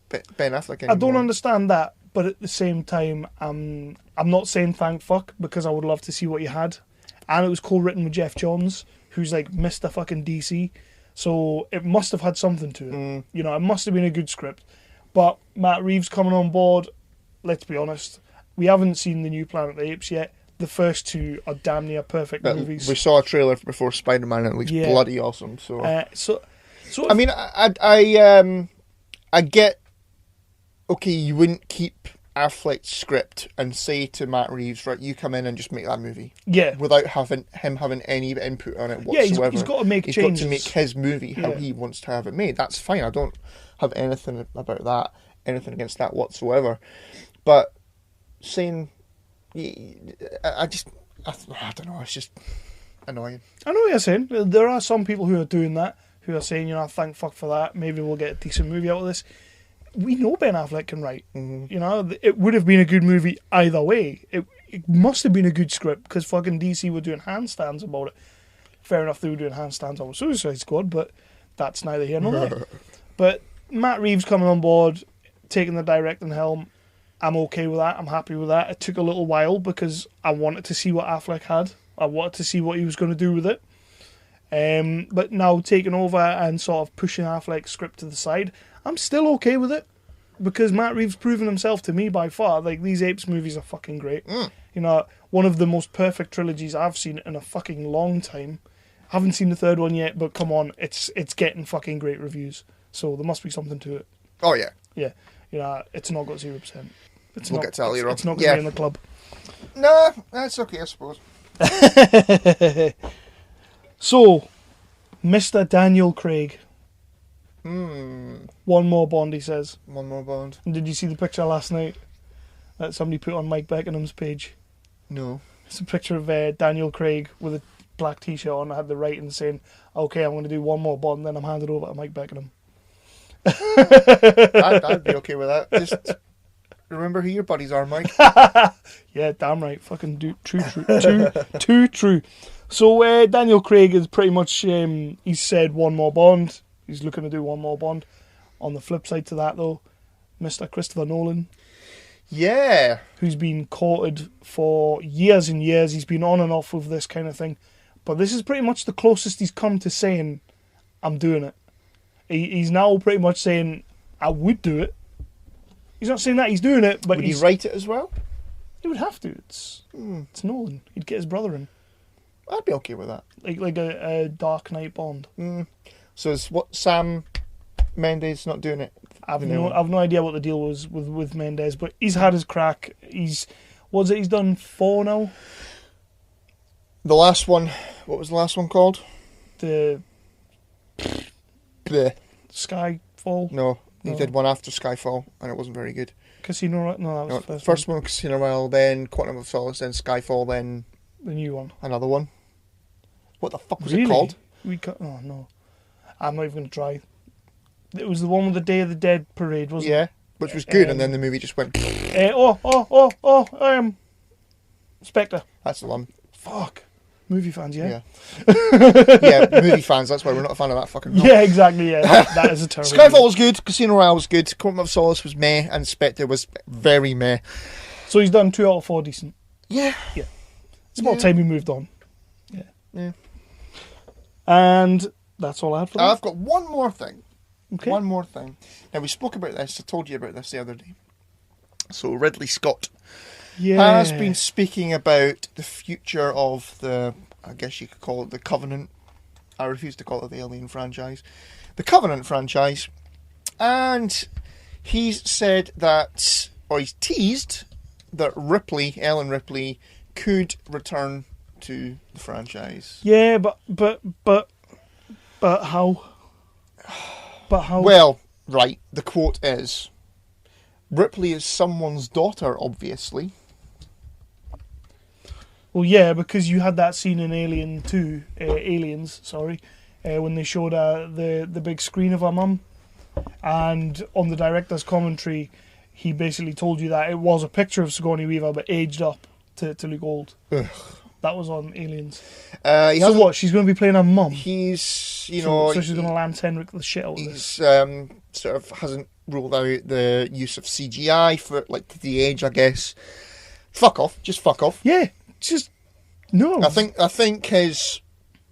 Ben Affleck anymore. I don't understand that, but at the same time, I'm not saying thank fuck, because I would love to see what you had. And it was co-written with Jeff Johns, who's like Mr. fucking DC. So it must have had something to it. You know, it must have been a good script. But Matt Reeves coming on board, let's be honest, we haven't seen the new Planet of the Apes yet. The first two are damn near perfect movies. We saw a trailer before SpiderMan and it looks bloody awesome. So I mean, I get, okay, you wouldn't keep Affleck's script and say to Matt Reeves, right, you come in and just make that movie. Yeah. Without him having any input on it whatsoever. Yeah, he's got to make changes. He's got to make his movie how he wants to have it made. That's fine. I don't have anything about that, anything against that whatsoever. But saying, I don't know, it's just annoying. I know what you're saying. There are some people who are doing that, who are saying, you know, thank fuck for that. Maybe we'll get a decent movie out of this. We know Ben Affleck can write. Mm-hmm. You know, it would have been a good movie either way. It must have been a good script, because fucking DC were doing handstands about it. Fair enough, they were doing handstands on Suicide Squad, but that's neither here nor there. But Matt Reeves coming on board, taking the directing helm, I'm okay with that. I'm happy with that. It took a little while because I wanted to see what Affleck had. I wanted to see what he was going to do with it. But now taking over and sort of pushing Affleck's script to the side, I'm still okay with it, because Matt Reeves proven himself to me by far. Like, these Apes movies are fucking great. You know, one of the most perfect trilogies I've seen in a fucking long time. Haven't seen the third one yet, but come on, it's getting fucking great reviews. So there must be something to it. Oh yeah, yeah. You know, it's not got 0%. We'll get to that later on. It's not going to be in the club. Nah, that's okay, I suppose. So, Mr. Daniel Craig. One more Bond, he says. One more Bond. And did you see the picture last night that somebody put on Mike Beckham's page? No. It's a picture of Daniel Craig with a black t-shirt on. I had the writing saying, okay, I'm going to do one more Bond, then I'm handed over to Mike Beckham. I'd be okay with that. Just remember who your buddies are, Mike. Yeah, damn right. Fucking too true. So Daniel Craig is pretty much, he's said one more Bond. He's looking to do one more Bond. On the flip side to that, though, Mr. Christopher Nolan, Yeah. who's been courted for years and years. He's been on and off with this kind of thing. But this is pretty much the closest he's come to saying, I'm doing it. He's now pretty much saying, I would do it. He's not saying that he's doing it, but Would he write it as well? He would have to. It's Nolan. He'd get his brother in. I'd be okay with that. Like a Dark Knight Bond. So is what Sam Mendes not doing it? I've no idea what the deal was with Mendes, but he's had his crack. He's done 4 now? The last one, what was the last one called? The Bleh. Skyfall? No, he did one after Skyfall, and it wasn't very good. Casino? No, that was the First one, Casino Royale, then Quantum of Solace, then Skyfall, then the new one. another one. What the fuck was Really? it called? Oh, no. I'm not even going to try. It was the one with the Day of the Dead parade, wasn't it? Yeah, which was good, and then the movie just went... Spectre. That's the one. Fuck. Movie fans, yeah? Yeah, movie fans, that's why we're not a fan of that fucking film. Yeah, exactly, yeah. That is a terrible Skyfall movie. was good, Casino Royale was good, Quantum of Solace was meh, and Spectre was very meh. So he's done 2 out of 4 decent. Yeah. It's about time he moved on. Yeah. And that's all I had for that. I've got one more thing. Okay. One more thing. Now, we spoke about this, I told you about this the other day. So, Ridley Scott has been speaking about the future of the, I guess you could call it the Covenant. I refuse to call it the Alien franchise. The Covenant franchise. And he's said that, or he's teased that Ellen Ripley, could return to the franchise. Yeah, but how? But how? Well, right, the quote is, Ripley is someone's daughter, obviously. Well, yeah, because you had that scene in Aliens, when they showed the big screen of her mum, and on the director's commentary, he basically told you that it was a picture of Sigourney Weaver, but aged up to look old. Ugh. That was on Aliens. So what? She's going to be playing her mum? He's, So she's going to Lance Henrik the shit out of this. He's sort of hasn't ruled out the use of CGI for like the age, I guess. Fuck off. Just fuck off. Yeah, just no. I think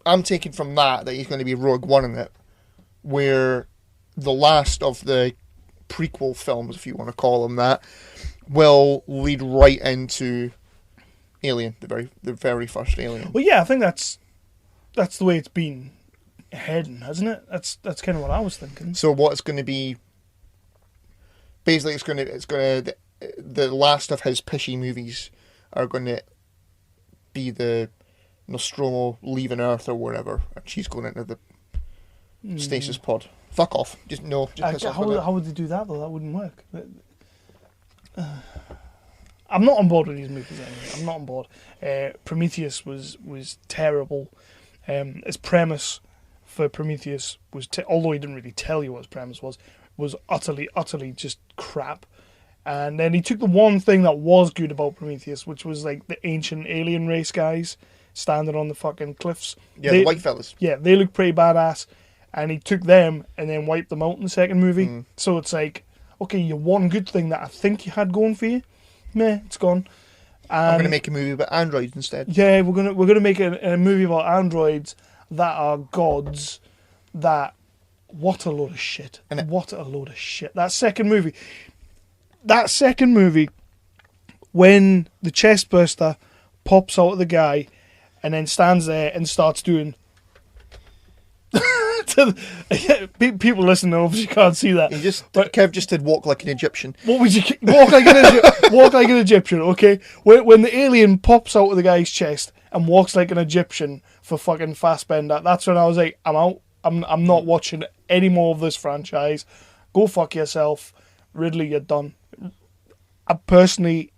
I'm taking from that he's going to be Rogue One in it, where the last of the prequel films, if you want to call them that, will lead right into Alien, the very first Alien. Well, yeah, I think that's the way it's been heading, hasn't it? That's kind of what I was thinking. So what it's going to be? Basically, it's going to the last of his Pesci movies are going to be the Nostromo leaving Earth or whatever, and she's going into the stasis pod. Fuck off! Just piss off. How would they do that though? That wouldn't work. I'm not on board with these movies anyway. I'm not on board. Prometheus was terrible. His premise for Prometheus was, although he didn't really tell you what his premise was utterly just crap. And then he took the one thing that was good about Prometheus, which was like the ancient alien race guys standing on the fucking cliffs. Yeah, the white fellas. Yeah, they look pretty badass. And he took them and then wiped them out in the second movie. So it's like, okay, your one good thing that I think you had going for you, meh, it's gone. I'm going to make a movie about androids instead. Yeah, we're gonna make a movie about androids that are gods. What a load of shit! What a load of shit! That second movie, when the chest burster pops out of the guy, and then stands there and starts doing. People listening obviously can't see that. Kev just did walk like an Egyptian. What would you walk like an Egyptian? Okay, when the alien pops out of the guy's chest and walks like an Egyptian for fucking Fassbender, that's when I was like, I'm out. I'm not watching any more of this franchise. Go fuck yourself, Ridley. You're done. Personally,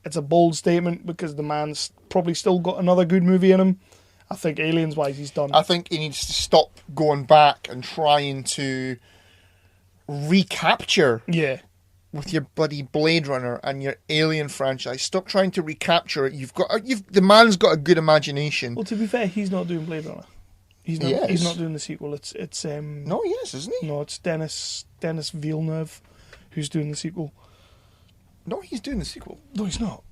it's a bold statement because the man's probably still got another good movie in him. I think aliens-wise, he's done. I think he needs to stop going back and trying to recapture with your bloody Blade Runner and your Alien franchise. Stop trying to recapture it. The man's got a good imagination. Well, to be fair, he's not doing Blade Runner. He's not doing the sequel. It's No, he is, isn't he? No, it's Denis Villeneuve who's doing the sequel. No, he's doing the sequel. No, he's not.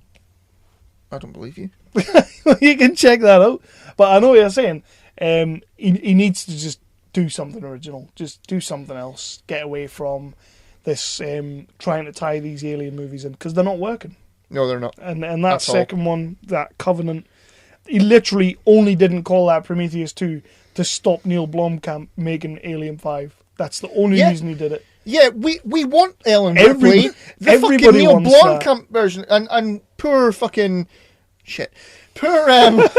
I don't believe you. You can check that out. But I know what you're saying. He needs to just do something original. Just do something else. Get away from this trying to tie these Alien movies in, because they're not working. No, they're not. And that second one, that Covenant, he literally only didn't call that Prometheus 2 to stop Neil Blomkamp making Alien 5. That's the only reason he did it. Yeah, we want Ellen Ripley. The fucking Neil Blomkamp version. And poor fucking... Shit. Poor Neil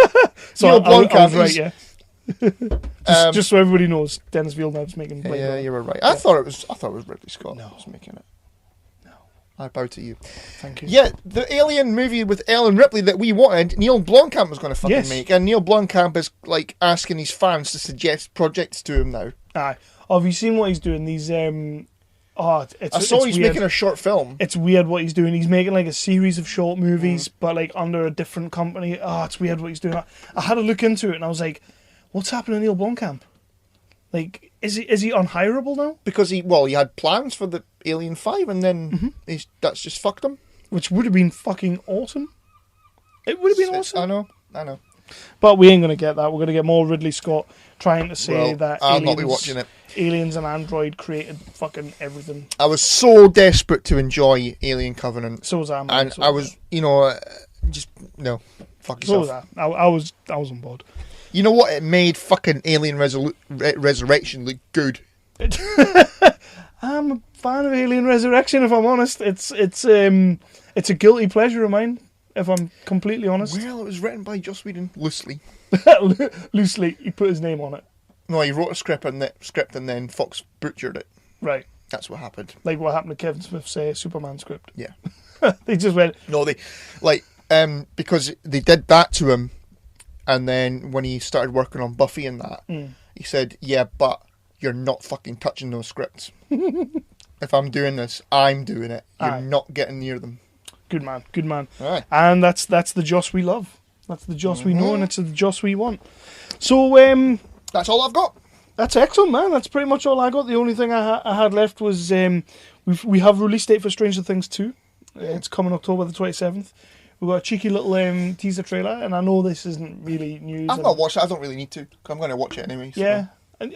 Blomkamp. I was right, yeah. just so everybody knows, Denis Villeneuve's making Blade Runner. Yeah, you were right. I thought it was Ridley Scott who was making it. No. I bow to you. Thank you. Yeah, the Alien movie with Ellen Ripley that we wanted, Neil Blomkamp was going to fucking make. And Neil Blomkamp is like asking his fans to suggest projects to him now. Aye. Oh, have you seen what he's doing? These I saw he's making a short film. It's weird what he's doing. He's making like a series of short movies, but like under a different company. Oh, it's weird what he's doing. I had to look into it, and I was like, what's happening to Neil Blomkamp? Like, is he unhireable now? Because he had plans for the Alien 5, and then that's just fucked him. Which would have been fucking awesome. It would have been awesome. I know. But we ain't going to get that. We're going to get more Ridley Scott trying to say that I'll not be watching it. Aliens and Android created fucking everything. I was so desperate to enjoy Alien Covenant. So was I, man. And I was, just, no, fuck yourself. So was I. I was on board. You know what? It made fucking Alien Resurrection look good. I'm a fan of Alien Resurrection, if I'm honest. It's a guilty pleasure of mine, if I'm completely honest. Well, it was written by Joss Whedon loosely. Loosely, he put his name on it. No, he wrote a script and then Fox butchered it. Right. That's what happened. Like what happened to Kevin Smith's Superman script. Yeah. They just went... No, because they did that to him, and then when he started working on Buffy and that, he said, yeah, but you're not fucking touching those scripts. If I'm doing this, I'm doing it. You're not getting near them. Good man. Aye. And that's the Joss we love. That's the Joss we know, and it's the Joss we want. So, that's all I've got. That's excellent, man. That's pretty much all I got. The only thing I had left was we have release date for Stranger Things 2. It's coming October the 27th. We've got a cheeky little teaser trailer, and I know this isn't really news. I've not watched it. I don't really need to. I'm going to watch it anyway. So. Yeah, and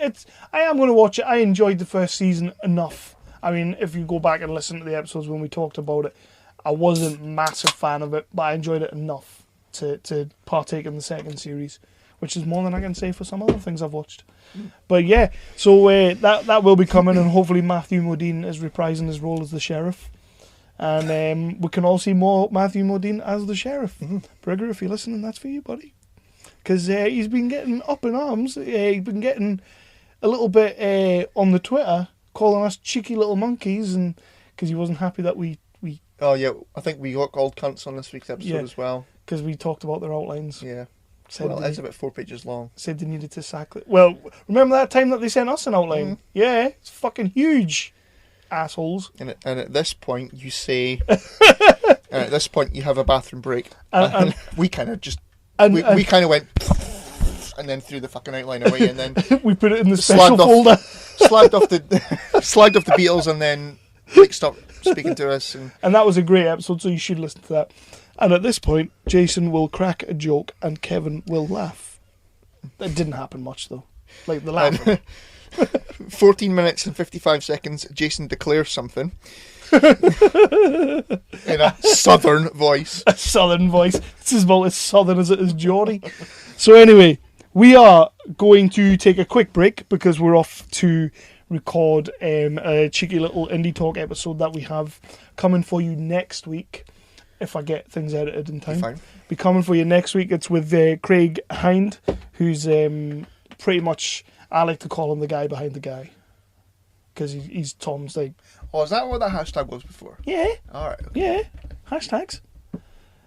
I am going to watch it. I enjoyed the first season enough. I mean, if you go back and listen to the episodes when we talked about it, I wasn't a massive fan of it, but I enjoyed it enough to partake in the second series, which is more than I can say for some other things I've watched. But yeah, so that will be coming, and hopefully Matthew Modine is reprising his role as the sheriff. And we can all see more Matthew Modine as the sheriff. Brigger, if you're listening, that's for you, buddy. Because he's been getting up in arms. He's been getting a little bit on the Twitter, calling us cheeky little monkeys, and because he wasn't happy that we... Oh, yeah, I think we got called cunts on this week's episode as well. Because we talked about their outlines. Yeah. It's about 4 pages long. Said they needed to sack it. Well, remember that time that they sent us an outline? Yeah, it's fucking huge. Assholes. And at this point, you say... and at this point, you have a bathroom break. And we kind of just... We kind of went... And then threw the fucking outline away, and then... we put it in the special folder. Slagged off the Beatles, and then Blake stopped speaking to us. And that was a great episode, so you should listen to that. And at this point, Jason will crack a joke and Kevin will laugh. That didn't happen much, though. Like the laugh. 14 minutes and 55 seconds, Jason declares something. In a southern voice. A southern voice. It's about as southern as it is Geordie. So anyway, we are going to take a quick break because we're off to record a cheeky little Indie Talk episode that we have coming for you next week. If I get things edited in time. Fine. Be coming for you next week. It's with Craig Hind, who's pretty much, I like to call him the guy behind the guy. Because he's Tom's like... Oh, is that what that hashtag was before? Yeah. Alright. Okay. Yeah. Hashtags.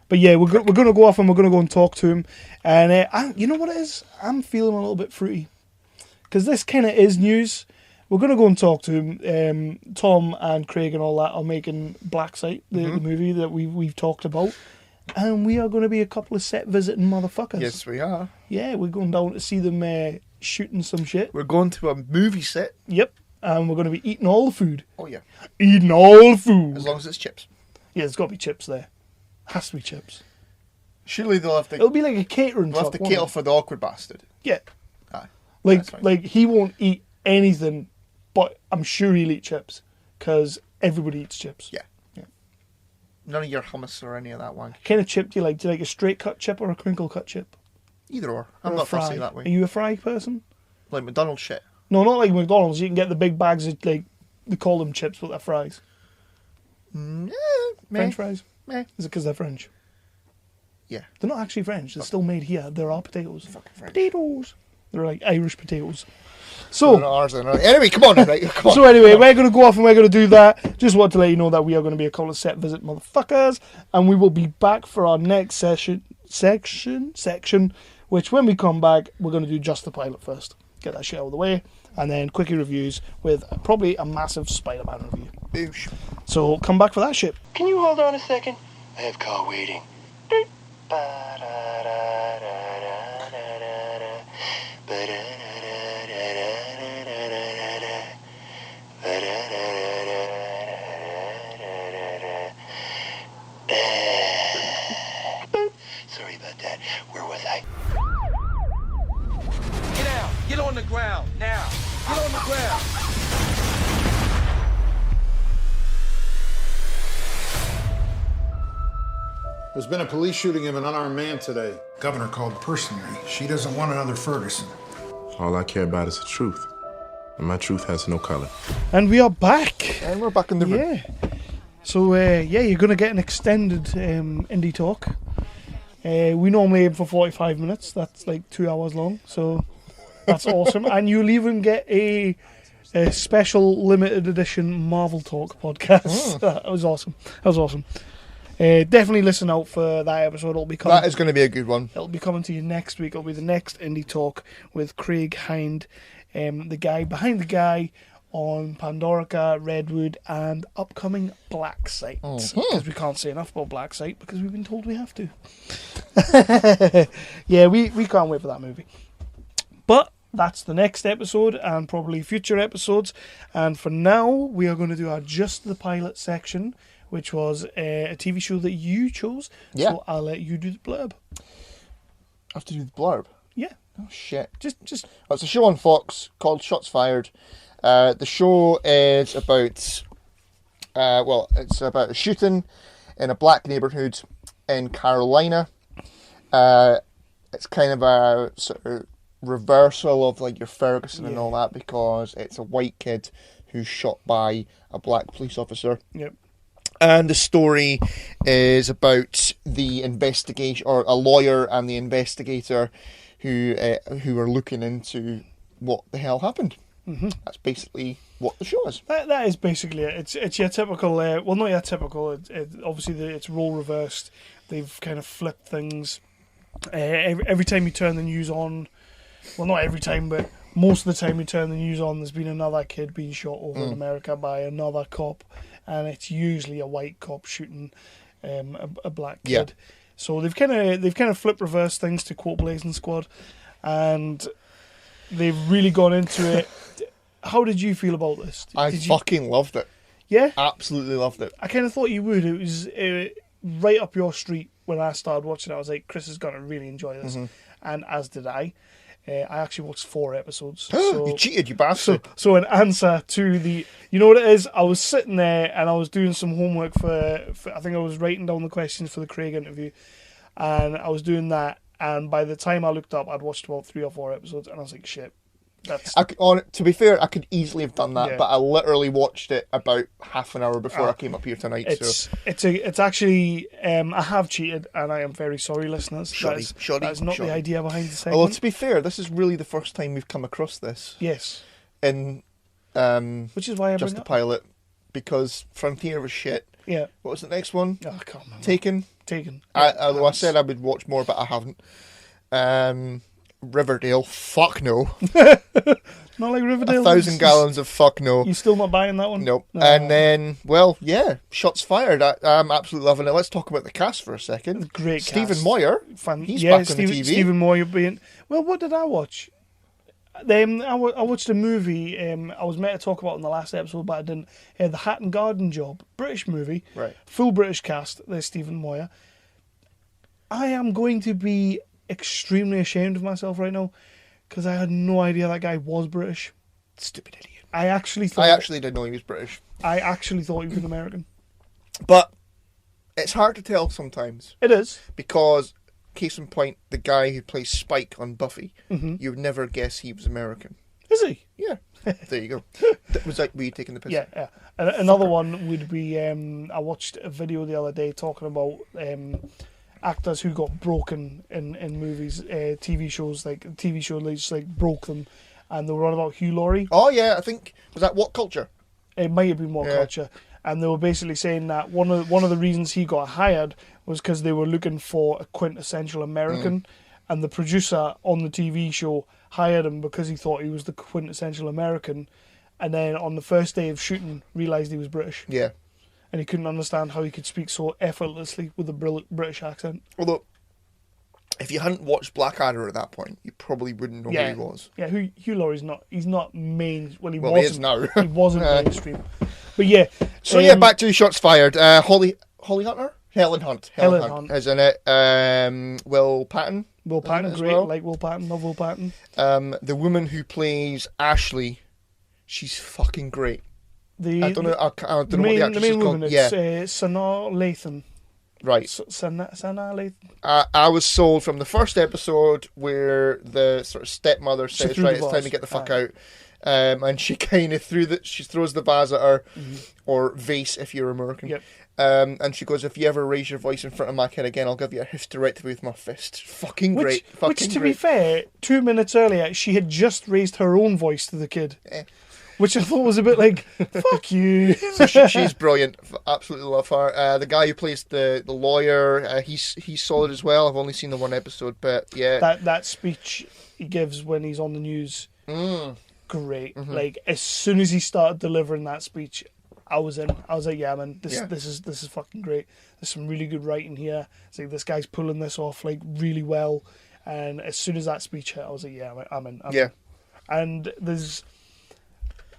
But yeah, we're going to go off and we're going to go and talk to him. And you know what it is? I'm feeling a little bit fruity. Because this kind of is news. we're going to go and talk to him. Tom and Craig and all that are making Black Site, the movie that we've talked about. And we are going to be a couple of set visiting motherfuckers. Yes, we are. Yeah, we're going down to see them shooting some shit. We're going to a movie set. Yep. And we're going to be eating all the food. Oh, yeah. Eating all the food. As long as it's chips. Yeah, there's got to be chips there. Has to be chips. Surely they'll have to... It'll be like a catering They'll truck, have to cater for the awkward bastard. Yeah. Aye. That's fine. Like he won't eat anything, but I'm sure he'll eat chips. Because everybody eats chips. Yeah. None of your hummus or any of that one. What kind of chip do you like? Do you like a straight cut chip or a crinkle cut chip? Either or. I'm Or a not fry? fussy that way. Are you a fry person? Like McDonald's shit. No, not like McDonald's. You can get the big bags of, like, they call them chips, but they're fries. French fries? Meh. Is it because they're French? Yeah. They're not actually French. They're still made here. There are potatoes. Fucking French. Potatoes. They're like Irish potatoes. They're So, not ours, they're not. Anyway, come on, right? Come on. so anyway, we're going to go off and we're going to do that. Just want to let you know that we are going to be a couple of set visit motherfuckers, and we will be back for our next section, which when we come back, we're going to do just the pilot first. Get that shit out of the way, and then quickie reviews with probably a massive Spider-Man review. Boosh. So come back for that shit. Can you hold on a second? I have car waiting. Sorry about that. Where was I? Get out! Get on the ground now! Get on the ground! There's been a police shooting of an unarmed man today. Governor called personally. She doesn't want another Ferguson. All I care about is the truth. And my truth has no color. And we are back. And we're back in the room. Yeah. So, you're going to get an extended indie talk. We normally aim for 45 minutes. That's like 2 hours long. So, that's awesome. And you'll even get a special limited edition Marvel Talk podcast. That was awesome. Definitely listen out for that episode. It'll be coming. That is going to be a good one. It'll be coming to you next week. It'll be the next indie talk with Craig Hind, the guy behind the guy on Pandorica, Redwood, and upcoming Black Site. Because we can't say enough about Black Site because we've been told we have to. Yeah, we can't wait for that movie. But that's the next episode and probably future episodes. And for now, we are going to do our Just the Pilot section, which was a TV show that you chose. Yeah. So I'll let you do the blurb. I have to do the blurb. Yeah. Oh, shit. Just Oh, it's a show on Fox called Shots Fired. The show is about, it's about a shooting in a black neighborhood in Carolina. It's kind of a sort of reversal of like your Ferguson and all that, because it's a white kid who's shot by a black police officer. Yep. And the story is about the investigation, or a lawyer and the investigator who are looking into what the hell happened. Mm-hmm. That's basically what the show is. That is basically it. It's your typical, well, not your typical. Obviously, it's role reversed. They've kind of flipped things. Every time you turn the news on, well, not every time, but most of the time you turn the news on, there's been another kid being shot over in America by another cop, and it's usually a white cop shooting a black kid. Yeah. So they've kind of flip reverse things, to quote Blazing Squad, and they've really gone into it. How did you feel about this? I fucking loved it. Yeah? Absolutely loved it. I kind of thought you would. It was right up your street when I started watching it. I was like, Chris is going to really enjoy this. Mm-hmm. And as did I. I actually watched 4 episodes. So, you cheated, you bastard. So in answer to the... You know what it is? I was sitting there and I was doing some homework for... I think I was writing down the questions for the Craig interview. And I was doing that. And by the time I looked up, I'd watched about 3 or 4 episodes. And I was like, shit. To be fair, I could easily have done that, Yeah. but I literally watched it about half an hour before I came up here tonight. It's actually I have cheated, and I am very sorry, listeners. That's not the idea behind the segment. Although to be fair, this is really the first time we've come across this. Yes. In which is why I Just the Pilot, because Frontier was shit. Yeah. What was the next one? Oh, I can't remember. Taken. Taken. Although I said I would watch more, but I haven't. Riverdale, fuck no. Not like Riverdale. 1,000 gallons of fuck no. You still not buying that one? Nope. No. And then, well, yeah, shots fired. I'm absolutely loving it. Let's talk about the cast for a second. Great Stephen cast. Moyer. He's back on the TV. Stephen Moyer being... Well, what did I watch? I watched a movie I was meant to talk about in the last episode, but I didn't. The Hat and Garden Job. British movie. Right. Full British cast. There's Stephen Moyer. I am going to be extremely ashamed of myself right now because I had no idea that guy was British. Stupid idiot. I actually didn't know he was British. I actually thought he was an American. But it's hard to tell sometimes. It is. Because, case in point, the guy who plays Spike on Buffy, you would never guess he was American. Is he? Yeah. There you go. Were you taking the piss? Yeah. Another one would be, I watched a video the other day talking about actors who got broken in movies, TV shows, like TV show they just like broke them, and they were on about Hugh Laurie. Oh yeah, I think, was that What Culture? It might have been What Culture, and they were basically saying that one of the reasons he got hired was because they were looking for a quintessential American, and the producer on the TV show hired him because he thought he was the quintessential American, and then on the first day of shooting realised he was British. Yeah. And he couldn't understand how he could speak so effortlessly with a British accent. Although, if you hadn't watched Blackadder at that point, you probably wouldn't know who he was. Yeah, Hugh Laurie's not. He's not main. Well, he he wasn't. is now. He wasn't mainstream. But yeah. So back to shots fired. Holly Hunter? Helen Hunt. Helen Hunt is in it. Will Patton. Will Patton, great. Well. Like Will Patton. Love Will Patton. The woman who plays Ashley, she's fucking great. I don't know what the actress is called. It's Sanaa Lathan. Right. Sanaa Lathan. I was sold from the first episode where the sort of stepmother says, right, it's time to get the fuck out. And she kind of throws the vase at her, or vase if you're American. Yep. And she goes, if you ever raise your voice in front of my kid again, I'll give you a hysterectomy with my fist. Fucking great. Which, to be fair, 2 minutes earlier, she had just raised her own voice to the kid. Which I thought was a bit like, fuck you. So she's brilliant. Absolutely love her. The guy who plays the lawyer, he's solid as well. I've only seen the one episode, but yeah. That speech he gives when he's on the news, great. Like, as soon as he started delivering that speech, I was in. I was like, yeah, man, this is fucking great. There's some really good writing here. It's like, this guy's pulling this off, like, really well. And as soon as that speech hit, I was like, yeah, I'm in. I'm in. And there's...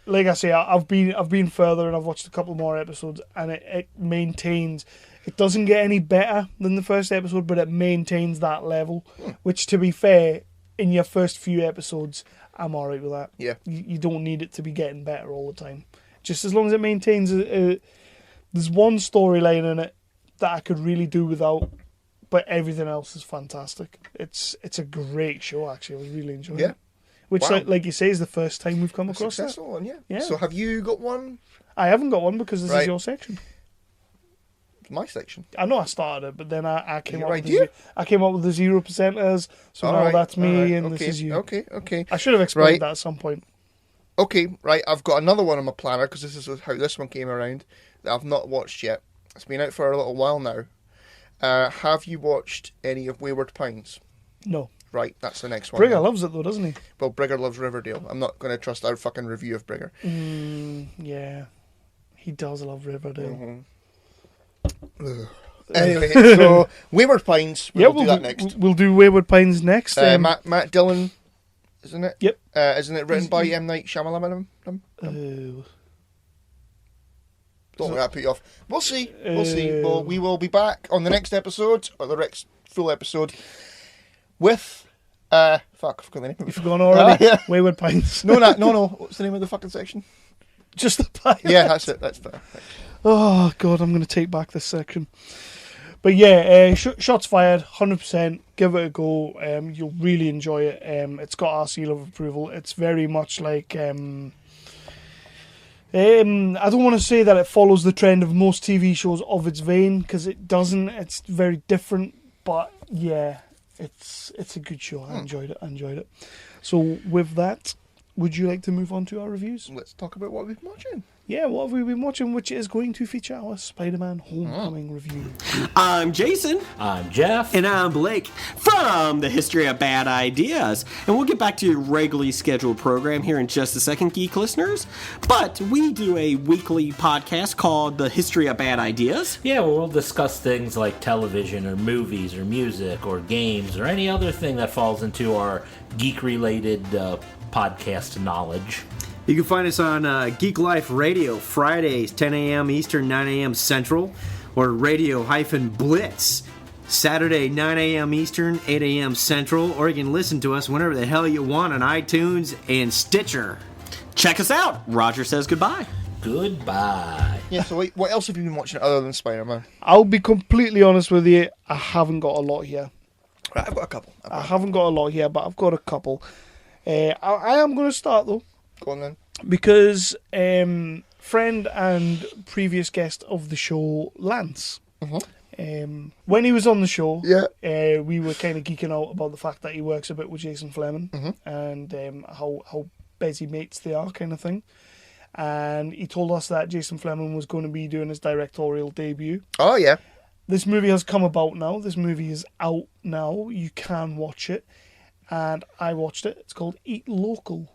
Like I say, I've been further and I've watched a couple more episodes, and it maintains. It doesn't get any better than the first episode, but it maintains that level. Which, to be fair, in your first few episodes, I'm alright with that. Yeah, you don't need it to be getting better all the time. Just as long as it maintains. There's one storyline in it that I could really do without, but everything else is fantastic. It's a great show. Actually, I was really enjoying it. Which, like you say, is the first time we've come across that. Successful one, yeah. So have you got one? I haven't got one because this is your section. My section. I know I started it, but then I came up with the 0%ers. So now that's me and this is you. Okay. I should have explained that at some point. Okay, right. I've got another one on my planner because this is how this one came around that I've not watched yet. It's been out for a little while now. Have you watched any of Wayward Pines? No. Right, that's the next one. Brigger loves it though, doesn't he? Well, Brigger loves Riverdale. I'm not going to trust our fucking review of Brigger. Yeah. He does love Riverdale. Anyway, so Wayward Pines, we'll do that next. We'll do Wayward Pines next. Matt Dillon, isn't it? Yep. Isn't it written by M. Night Shyamalan? Oh. Don't let that put you off. We'll see. Well, we will be back on the next episode, or the next full episode, with... fuck, I've forgotten the name. You've forgotten already? Wayward Pines. No. What's the name of the fucking section? Just the pilot. Yeah, that's it. That's fair. Oh, God, I'm going to take back this section. But yeah, shots fired, 100%. Give it a go. You'll really enjoy it. It's got our seal of approval. It's very much like... I don't want to say that it follows the trend of most TV shows of its vein, because it doesn't. It's very different. But yeah, it's a good show. I enjoyed it. So with that, would you like to move on to our reviews? Let's talk about what we've been watching. Yeah, what have we been watching, which is going to feature our SpiderMan Hmecoming review. I'm Jason. I'm Jeff. And I'm Blake from the History of Bad Ideas. And we'll get back to your regularly scheduled program here in just a second, geek listeners. But we do a weekly podcast called The History of Bad Ideas. Yeah, well, we'll discuss things like television or movies or music or games or any other thing that falls into our geek-related podcast knowledge. You can find us on Geek Life Radio, Fridays, 10 a.m. Eastern, 9 a.m. Central, or Radio-Blitz, Saturday, 9 a.m. Eastern, 8 a.m. Central, or you can listen to us whenever the hell you want on iTunes and Stitcher. Check us out. Roger says goodbye. Goodbye. Yeah, so what else have you been watching other than Spider-Man? I'll be completely honest with you, I haven't got a lot here. Right, I've got a couple. I haven't got a lot here, but I've got a couple. I am going to start, though. Go on then. Because friend and previous guest of the show, Lance, when he was on the show, we were kind of geeking out about the fact that he works a bit with Jason Fleming and how busy mates they are, kind of thing. And he told us that Jason Fleming was going to be doing his directorial debut. Oh, yeah. This movie has come about now. This movie is out now. You can watch it. And I watched it. It's called Eat Local.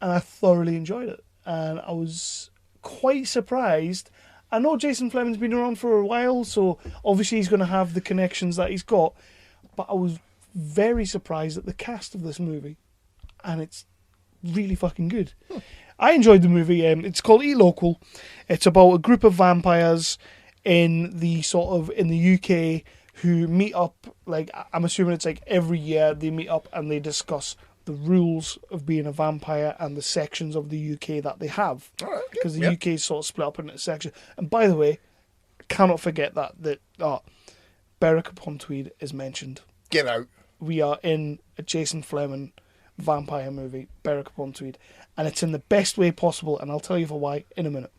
And I thoroughly enjoyed it. And I was quite surprised. I know Jason Fleming's been around for a while, so obviously he's going to have the connections that he's got. But I was very surprised at the cast of this movie. And it's really fucking good. I enjoyed the movie. It's called Eat Local. It's about a group of vampires in the UK who meet up, like, I'm assuming it's like every year they meet up and they discuss the rules of being a vampire and the sections of the UK that they have. Because the UK is sort of split up into sections. And by the way, I cannot forget that Berwick upon Tweed is mentioned. Get out. We are in a Jason Fleming vampire movie, Berwick upon Tweed. And it's in the best way possible, and I'll tell you for why in a minute.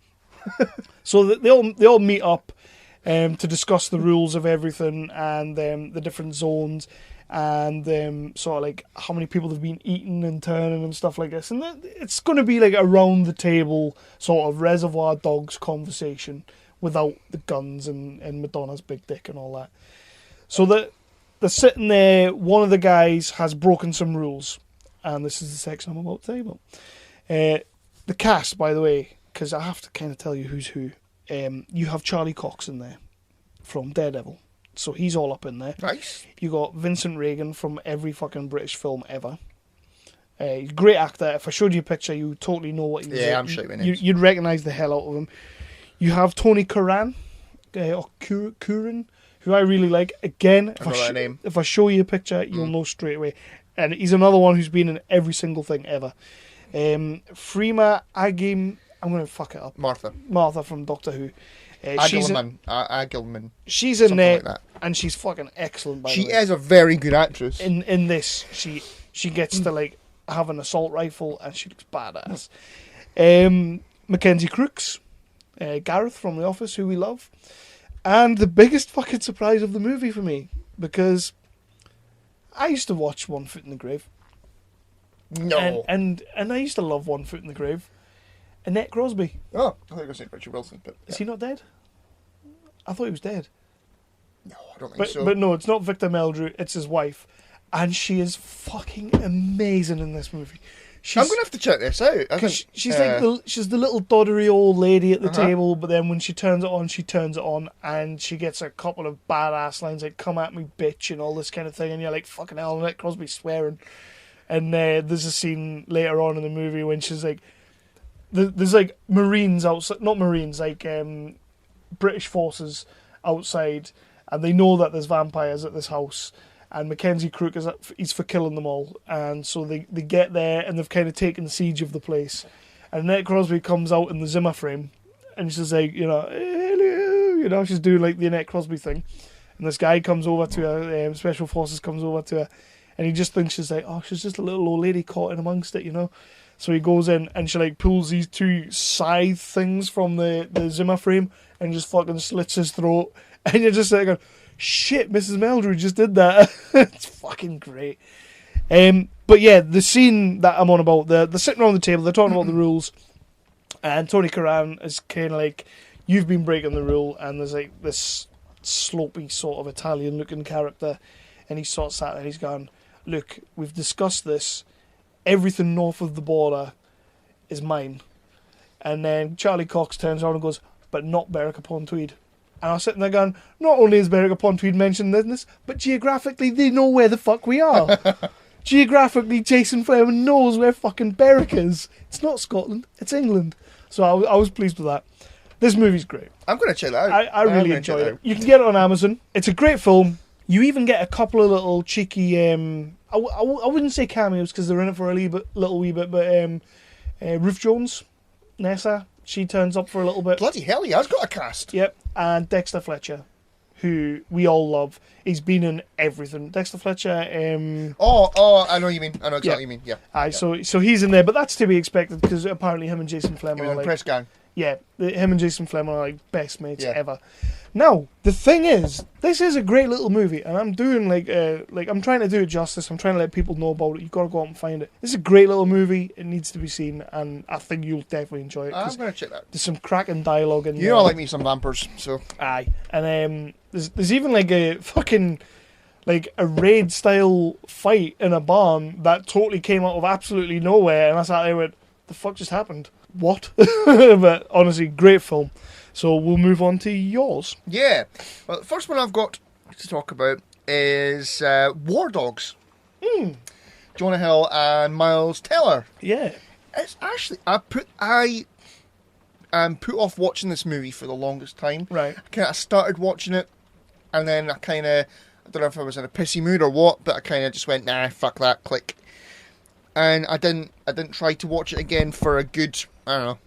So they all meet up to discuss the rules of everything and the different zones and sort of like how many people have been eaten and turning and stuff like this. And it's going to be like a round the table sort of Reservoir Dogs conversation without the guns and Madonna's big dick and all that. So they're sitting there. One of the guys has broken some rules, and this is the section I'm about to tell you about. The cast, by the way, because I have to kind of tell you who's who. You have Charlie Cox in there from Daredevil. So he's all up in there. Nice. You got Vincent Regan from every fucking British film ever. Great actor. If I showed you a picture, you would totally know what he was. Yeah, I'm sure you'd recognise the hell out of him. You have Tony Curran, or Curran, who I really like. Again, if I show you a picture, you'll know straight away. And he's another one who's been in every single thing ever. Freema Agim, I'm going to fuck it up. Martha from Doctor Who. Agelman. She's in there, like and she's fucking excellent. By the way, she is a very good actress. In this, she gets to like have an assault rifle, and she looks badass. Mackenzie Crooks, Gareth from The Office, who we love, and the biggest fucking surprise of the movie for me, because I used to watch One Foot in the Grave. No. And I used to love One Foot in the Grave. Annette Crosby. Oh, I thought you were going to say Richard Wilson. But Is he not dead? I thought he was dead. No, I don't think so. But no, it's not Victor Meldrew, it's his wife. And she is fucking amazing in this movie. I'm going to have to check this out. She's the little doddery old lady at the table, but then when she turns it on, and she gets a couple of badass lines like, "Come at me, bitch," and all this kind of thing, and you're like, fucking hell, Annette Crosby's swearing. And there's a scene later on in the movie when she's like, there's like Marines outside, not Marines, like British forces outside, and they know that there's vampires at this house, and Mackenzie Crook he's for killing them all, and so they get there and they've kind of taken siege of the place, and Annette Crosby comes out in the Zimmer frame, and she's like, hello, she's doing like the Annette Crosby thing, and this guy comes over to her, Special Forces comes over to her, and he just thinks she's like, oh, she's just a little old lady caught in amongst it, So he goes in and she like pulls these two scythe things from the Zimmer frame and just fucking slits his throat. And you're just like, going, shit, Mrs. Meldrew just did that. It's fucking great. But But yeah, the scene that I'm on about, they're sitting around the table, they're talking about the rules, and Tony Curran is kind of like, you've been breaking the rule, and there's like this slopey sort of Italian-looking character, and he sort of sat there and he's gone, look, we've discussed this, everything north of the border is mine. And then Charlie Cox turns around and goes, but not Berwick-upon-Tweed. And I was sitting there going, not only is Berwick-upon-Tweed mentioned in this, but geographically they know where the fuck we are. Geographically, Jason Fleming knows where fucking Berwick is. It's not Scotland, it's England. So I was pleased with that. This movie's great. I'm going to check that out. I really enjoyed it. You can get it on Amazon. It's a great film. You even get a couple of little cheeky, I wouldn't say cameos because they're in it for a little wee bit, but Ruth Jones, Nessa, she turns up for a little bit. Bloody hell, he has got a cast. Yep, and Dexter Fletcher, who we all love. He's been in everything. Dexter Fletcher. I know what you mean. I know exactly what you mean. Yeah. Aye, so he's in there, but that's to be expected because apparently him and Jason Fleming are like press gang. Yeah, him and Jason Fleming are like best mates ever. Now, the thing is, this is a great little movie, and I'm doing I'm trying to do it justice. I'm trying to let people know about it. You've got to go out and find it. This is a great little movie. It needs to be seen, and I think you'll definitely enjoy it. I'm going to check that. There's some cracking dialogue in there. You know I like me some vampires, so... Aye. And there's even like a fucking... like a raid-style fight in a barn that totally came out of absolutely nowhere, and I sat there and went, the fuck just happened? What? But honestly, great film. So we'll move on to yours. Yeah. Well, the first one I've got to talk about is War Dogs. Jonah Hill and Miles Teller. Yeah. It's actually... I put off watching this movie for the longest time. Right. I started watching it, and then I don't know if I was in a pissy mood or what, but I kind of just went, nah, fuck that, click. And I didn't try to watch it again for a good, I don't know,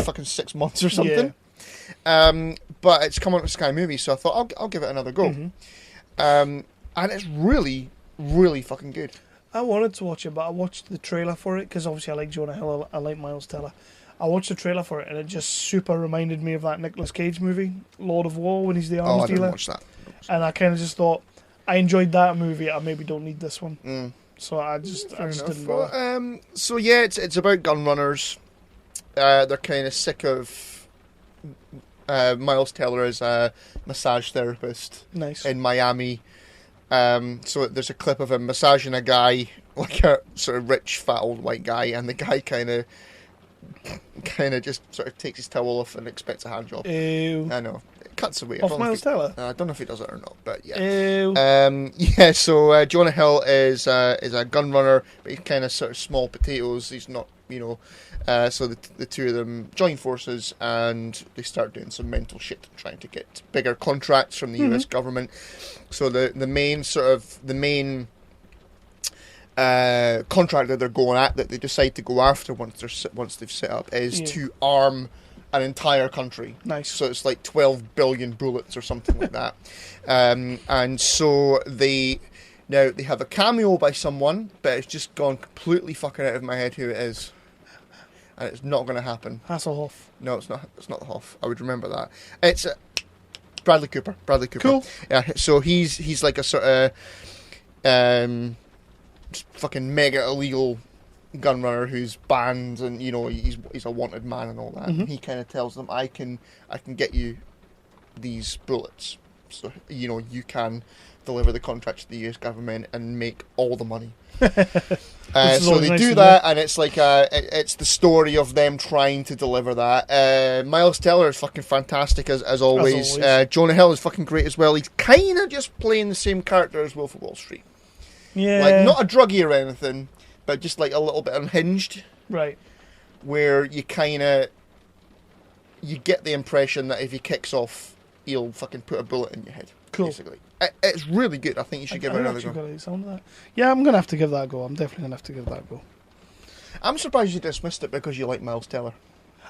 fucking 6 months or something. Yeah. But it's come on to Sky Movies, so I thought I'll give it another go. Mm-hmm. And it's really, really fucking good. I wanted to watch it, but I watched the trailer for it because obviously I like Jonah Hill, I like Miles Teller. I watched the trailer for it, and it just super reminded me of that Nicolas Cage movie, Lord of War, when he's the arms dealer. I didn't watch that. And I kind of just thought, I enjoyed that movie, I maybe don't need this one. So I just didn't bother. So yeah, it's about gun runners. They're kind of sick of Miles Teller as a massage therapist in Miami. So there's a clip of him massaging a guy, like a sort of rich, fat old white guy, and the guy kind of just sort of takes his towel off and expects a hand job. Ew. I know. It cuts away. Off Miles Teller? I don't know if he does it or not, but yeah. Ew. Yeah, so Jonah Hill is a gun runner, but he's kind of sort of small potatoes. He's not, so the two of them join forces and they start doing some mental shit, trying to get bigger contracts from the US government. So the main contract that they're going at, that they decide to go after once they've set up, is to arm an entire country. Nice. So it's like 12 billion bullets or something like that. And so they have a cameo by someone, but it's just gone completely fucking out of my head who it is. And it's not going to happen. Hasselhoff. No, it's not. It's not the Hoff. I would remember that. It's Bradley Cooper. Cool. Yeah. So he's like a sort of fucking mega illegal gun runner who's banned, and he's a wanted man and all that. And he kind of tells them, I can get you these bullets, so you can deliver the contract to the US government and make all the money. So they do that, and it's like it's the story of them trying to deliver that. Miles Teller is fucking fantastic as always. Jonah Hill is fucking great as well. He's kind of just playing the same character as Wolf of Wall Street. Yeah, like not a druggie or anything, but just like a little bit unhinged. Right. Where you get the impression that if he kicks off, he'll fucking put a bullet in your head. Cool. Basically. It's really good. I think you should give it another go. Yeah, I'm going to have to give that a go. I'm definitely going to have to give that a go. I'm surprised you dismissed it because you like Miles Teller.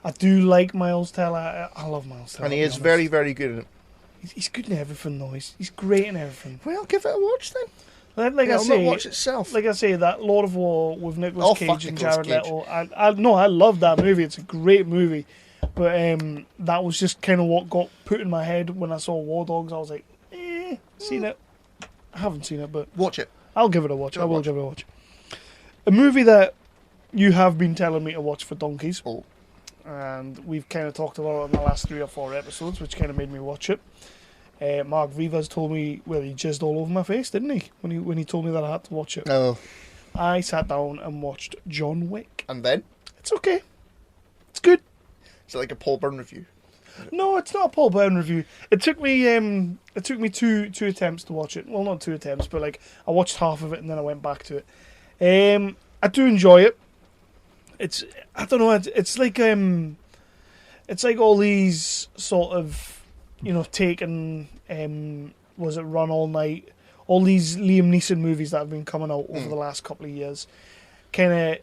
I do like Miles Teller. I love Miles Teller. And he is very, very good in it. He's good in everything, though. He's great in everything. Well, give it a watch then. It'll not watch itself. Like I say, that Lord of War with Nicolas Cage and Jared Leto. I love that movie. It's a great movie. But that was just kind of what got put in my head when I saw War Dogs. I was like, seen it. I haven't seen it, but watch it. I'll give it a watch. I will give it a watch. a movie that you have been telling me to watch for donkeys. Oh. And we've kind of talked about it in the last 3 or 4 episodes, which kind of made me watch it. Mark Vivas told me, well, he jizzed all over my face, didn't he? When he told me that I had to watch it. No. I sat down and watched John Wick. And then? It's okay. It's good. Is it like a Paul Byrne review? No, it's not a Paul Byrne review. It took me two attempts to watch it. Well, not 2 attempts, but like I watched half of it and then I went back to it. I do enjoy it. I don't know. It's like all these sort of, Taken. Was it Run All Night? All these Liam Neeson movies that have been coming out over the last couple of years. Kind of,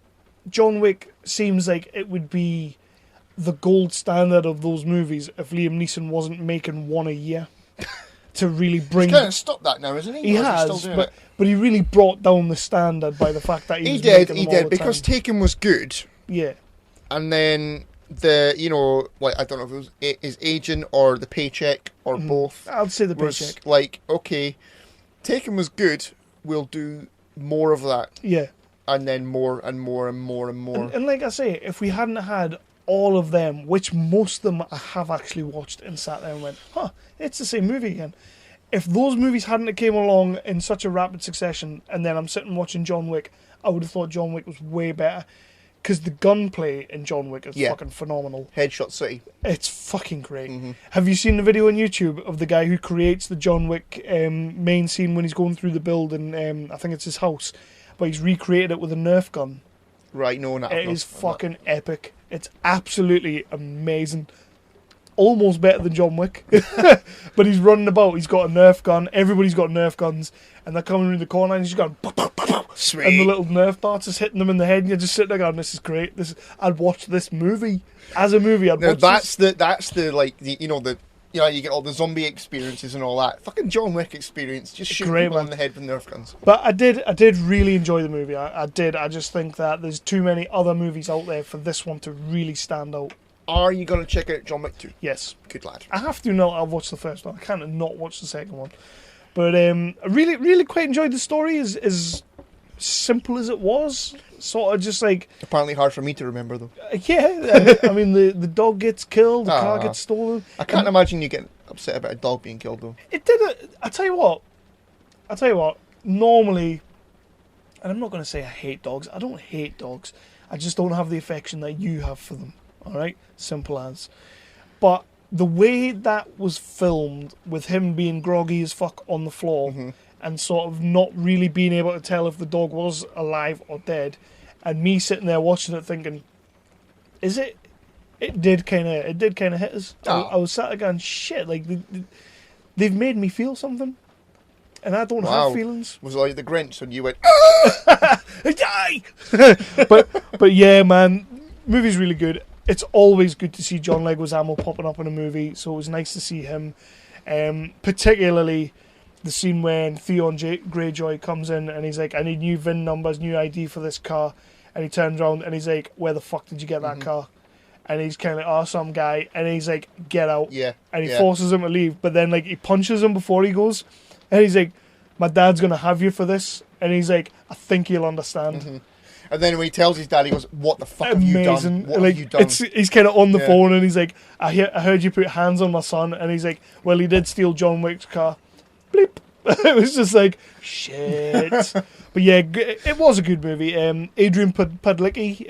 John Wick seems like it would be the gold standard of those movies if Liam Neeson wasn't making one a year to really bring. He's kind of stopped that now, isn't he? He has, but he really brought down the standard by the fact that he did because Taken was good. Yeah. And then I don't know if it was his agent or the paycheck or both. I'd say the paycheck. Like, okay, Taken was good. We'll do more of that. Yeah. And then more and more and more and more. And like I say, if we hadn't had all of them, which most of them I have actually watched and sat there and went, it's the same movie again. If those movies hadn't came along in such a rapid succession, and then I'm sitting watching John Wick, I would have thought John Wick was way better. Because the gunplay in John Wick is fucking phenomenal. Headshot City. It's fucking great. Mm-hmm. Have you seen the video on YouTube of the guy who creates the John Wick main scene when he's going through the building? I think it's his house. But he's recreated it with a Nerf gun. Right, no, not. It is fucking epic. It's absolutely amazing. Almost better than John Wick. But he's running about. He's got a Nerf gun. Everybody's got Nerf guns. And they're coming around the corner and he's going... Sweet. And the little Nerf darts is hitting them in the head and you're just sitting there going, this is great. I'd watch this movie. As a movie, I'd watch this. That's the you get all the zombie experiences and all that. Fucking John Wick experience. Just shooting people in the head with Nerf guns. But I did really enjoy the movie. I did. I just think that there's too many other movies out there for this one to really stand out. Are you going to check out John Wick 2? Yes. Good lad. I have to know. I've watched the first one. I can't not watch the second one. But I really, really quite enjoyed the story. As simple as it was. Sort of just like... Apparently hard for me to remember, though. Yeah. I mean, the dog gets killed. The car gets stolen. I can't imagine you getting upset about a dog being killed, though. It did. I tell you what. Normally... And I'm not going to say I hate dogs. I don't hate dogs. I just don't have the affection that you have for them. Alright? Simple as. But the way that was filmed, with him being groggy as fuck on the floor, and sort of not really being able to tell if the dog was alive or dead, and me sitting there watching it thinking, is it? It did kind of hit us. I was sat there going, shit, like, they've made me feel something. And I don't have feelings. Was it like the Grinch when you went, die? but yeah, man, movie's really good. It's always good to see John Leguizamo popping up in a movie, so it was nice to see him. Particularly the scene when Theon Greyjoy comes in and he's like, I need new VIN numbers, new ID for this car. And he turns around and he's like, where the fuck did you get that car? And he's kind of like, some guy. And he's like, get out. Yeah. And he forces him to leave. But then like he punches him before he goes. And he's like, my dad's going to have you for this. And he's like, I think you'll understand. And then when he tells his dad, he goes, what the fuck have you done? What have you done? He's kind of on the phone and he's like, I heard you put hands on my son. And he's like, well, he did steal John Wick's car. Bleep. It was just like, shit. But yeah, it was a good movie. Adrian Padlicki,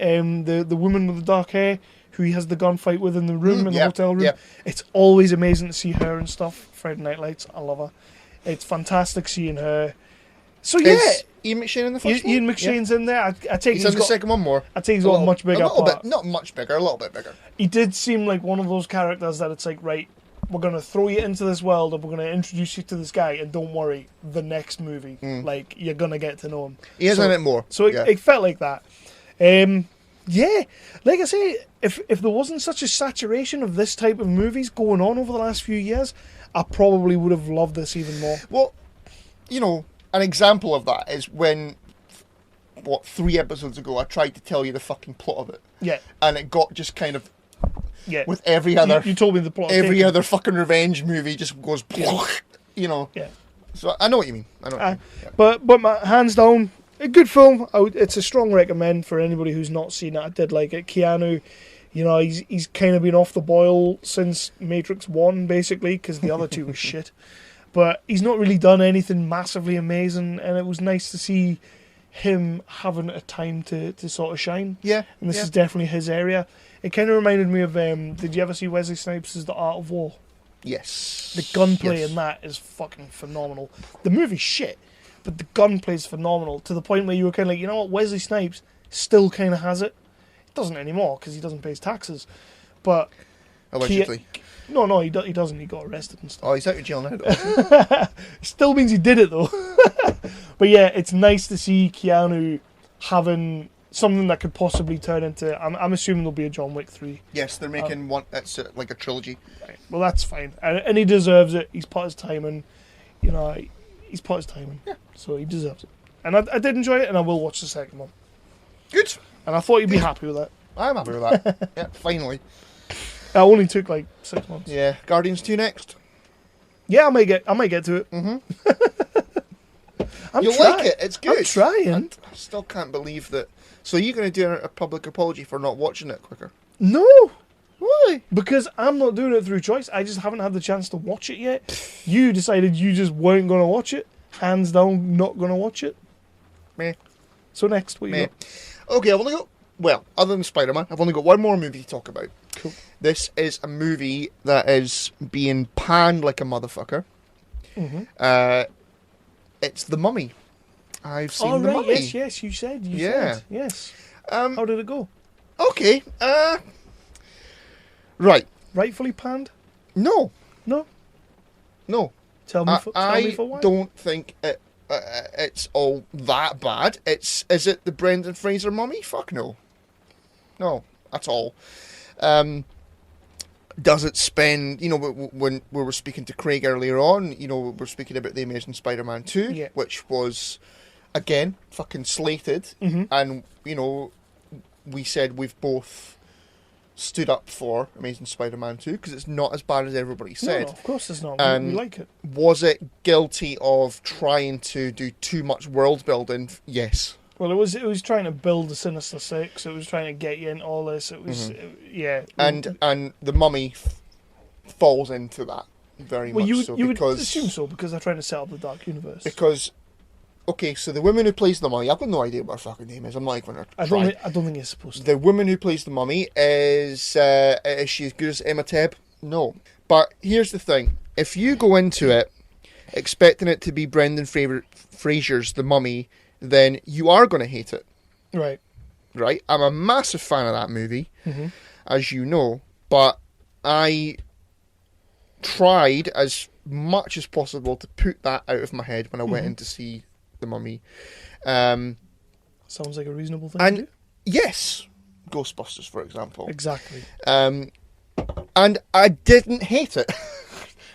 the woman with the dark hair, who he has the gunfight with in the room, in the hotel room. Yeah. It's always amazing to see her and stuff. Friday Night Lights, I love her. It's fantastic seeing her. So yeah. Is Ian McShane in the first one? Ian McShane's in there. I take he's in the second one more. I think he's got a much bigger part. Not much bigger, a little bit bigger. He did seem like one of those characters that it's like, right, we're going to throw you into this world and we're going to introduce you to this guy, and don't worry, the next movie, like, you're going to get to know him. He is in it more. So it felt like that. Yeah, like I say, if there wasn't such a saturation of this type of movies going on over the last few years, I probably would have loved this even more. Well, an example of that is when, 3 episodes ago, I tried to tell you the fucking plot of it. Yeah. And it got just kind of... Yeah. With every other... You told me the plot. Every other fucking revenge movie just goes... Yeah. Yeah. So I know what you mean. Yeah. But my hands down, A good film. It's a strong recommend for anybody who's not seen it. I did like it. Keanu, he's kind of been off the boil since Matrix 1, basically, because the other two were shit. But he's not really done anything massively amazing, and it was nice to see him having a time to sort of shine. Yeah. And this is definitely his area. It kind of reminded me of, did you ever see Wesley Snipes' The Art of War? Yes. The gunplay in that is fucking phenomenal. The movie's shit, but the gunplay is phenomenal, to the point where you were kind of like, you know what, Wesley Snipes still kind of has it. He doesn't anymore, because he doesn't pay his taxes. But... Allegedly. No, he doesn't. He got arrested and stuff. Oh, he's out of jail now, though. Still means he did it, though. But yeah, it's nice to see Keanu having something that could possibly turn into... I'm assuming there'll be a John Wick 3. Yes, they're making one that's like a trilogy. Right. Well, that's fine. And he deserves it. He's put his time in. He's put his time in. Yeah. So he deserves it. And I did enjoy it, and I will watch the second one. Good. And I thought you'd be happy with that. I'm happy with that. Yeah, finally. It only took like 6 months. Yeah, Guardians 2 next. Yeah, I might get to it. Mm-hmm. You'll like it. It's good. I'm trying. I still can't believe that. So you're going to do a public apology for not watching it quicker? No. Why? Because I'm not doing it through choice. I just haven't had the chance to watch it yet. You decided you just weren't going to watch it. Hands down, not going to watch it. Meh. So next, what you got? Okay, I've only got... Well, other than Spider-Man, I've only got one more movie to talk about. Cool. This is a movie that is being panned like a motherfucker. Mm-hmm. It's The Mummy. I've seen The Mummy. Yes, you said. Yes. How did it go? Okay. Right. Rightfully panned? No. No? Tell me for why. I don't think it's all that bad. Is it the Brendan Fraser Mummy? Fuck no. No, at all. Does it spend, when we were speaking to Craig earlier on, we're speaking about The Amazing Spider-Man 2, which was, again, fucking slated. Mm-hmm. And, we said we've both stood up for Amazing Spider-Man 2 because it's not as bad as everybody said. No, of course it's not. And we like it. Was it guilty of trying to do too much world building? Yes. Well, it was trying to build the Sinister Six. It was trying to get you into all this. It was, And The Mummy falls into that very much so. You would assume so, because they're trying to set up the Dark Universe. Because, okay, so the woman who plays the Mummy, I've got no idea what her fucking name is. I'm not even going to try. I don't think it's supposed to. The woman who plays the Mummy is she as good as Emma Tebb? No. But here's the thing. If you go into it expecting it to be Brendan Fraser's The Mummy, then you are going to hate it. Right. Right? I'm a massive fan of that movie, mm-hmm. as you know, but I tried as much as possible to put that out of my head when I went in to see The Mummy. Sounds like a reasonable thing to do. Yes, Ghostbusters, for example. Exactly. And I didn't hate it.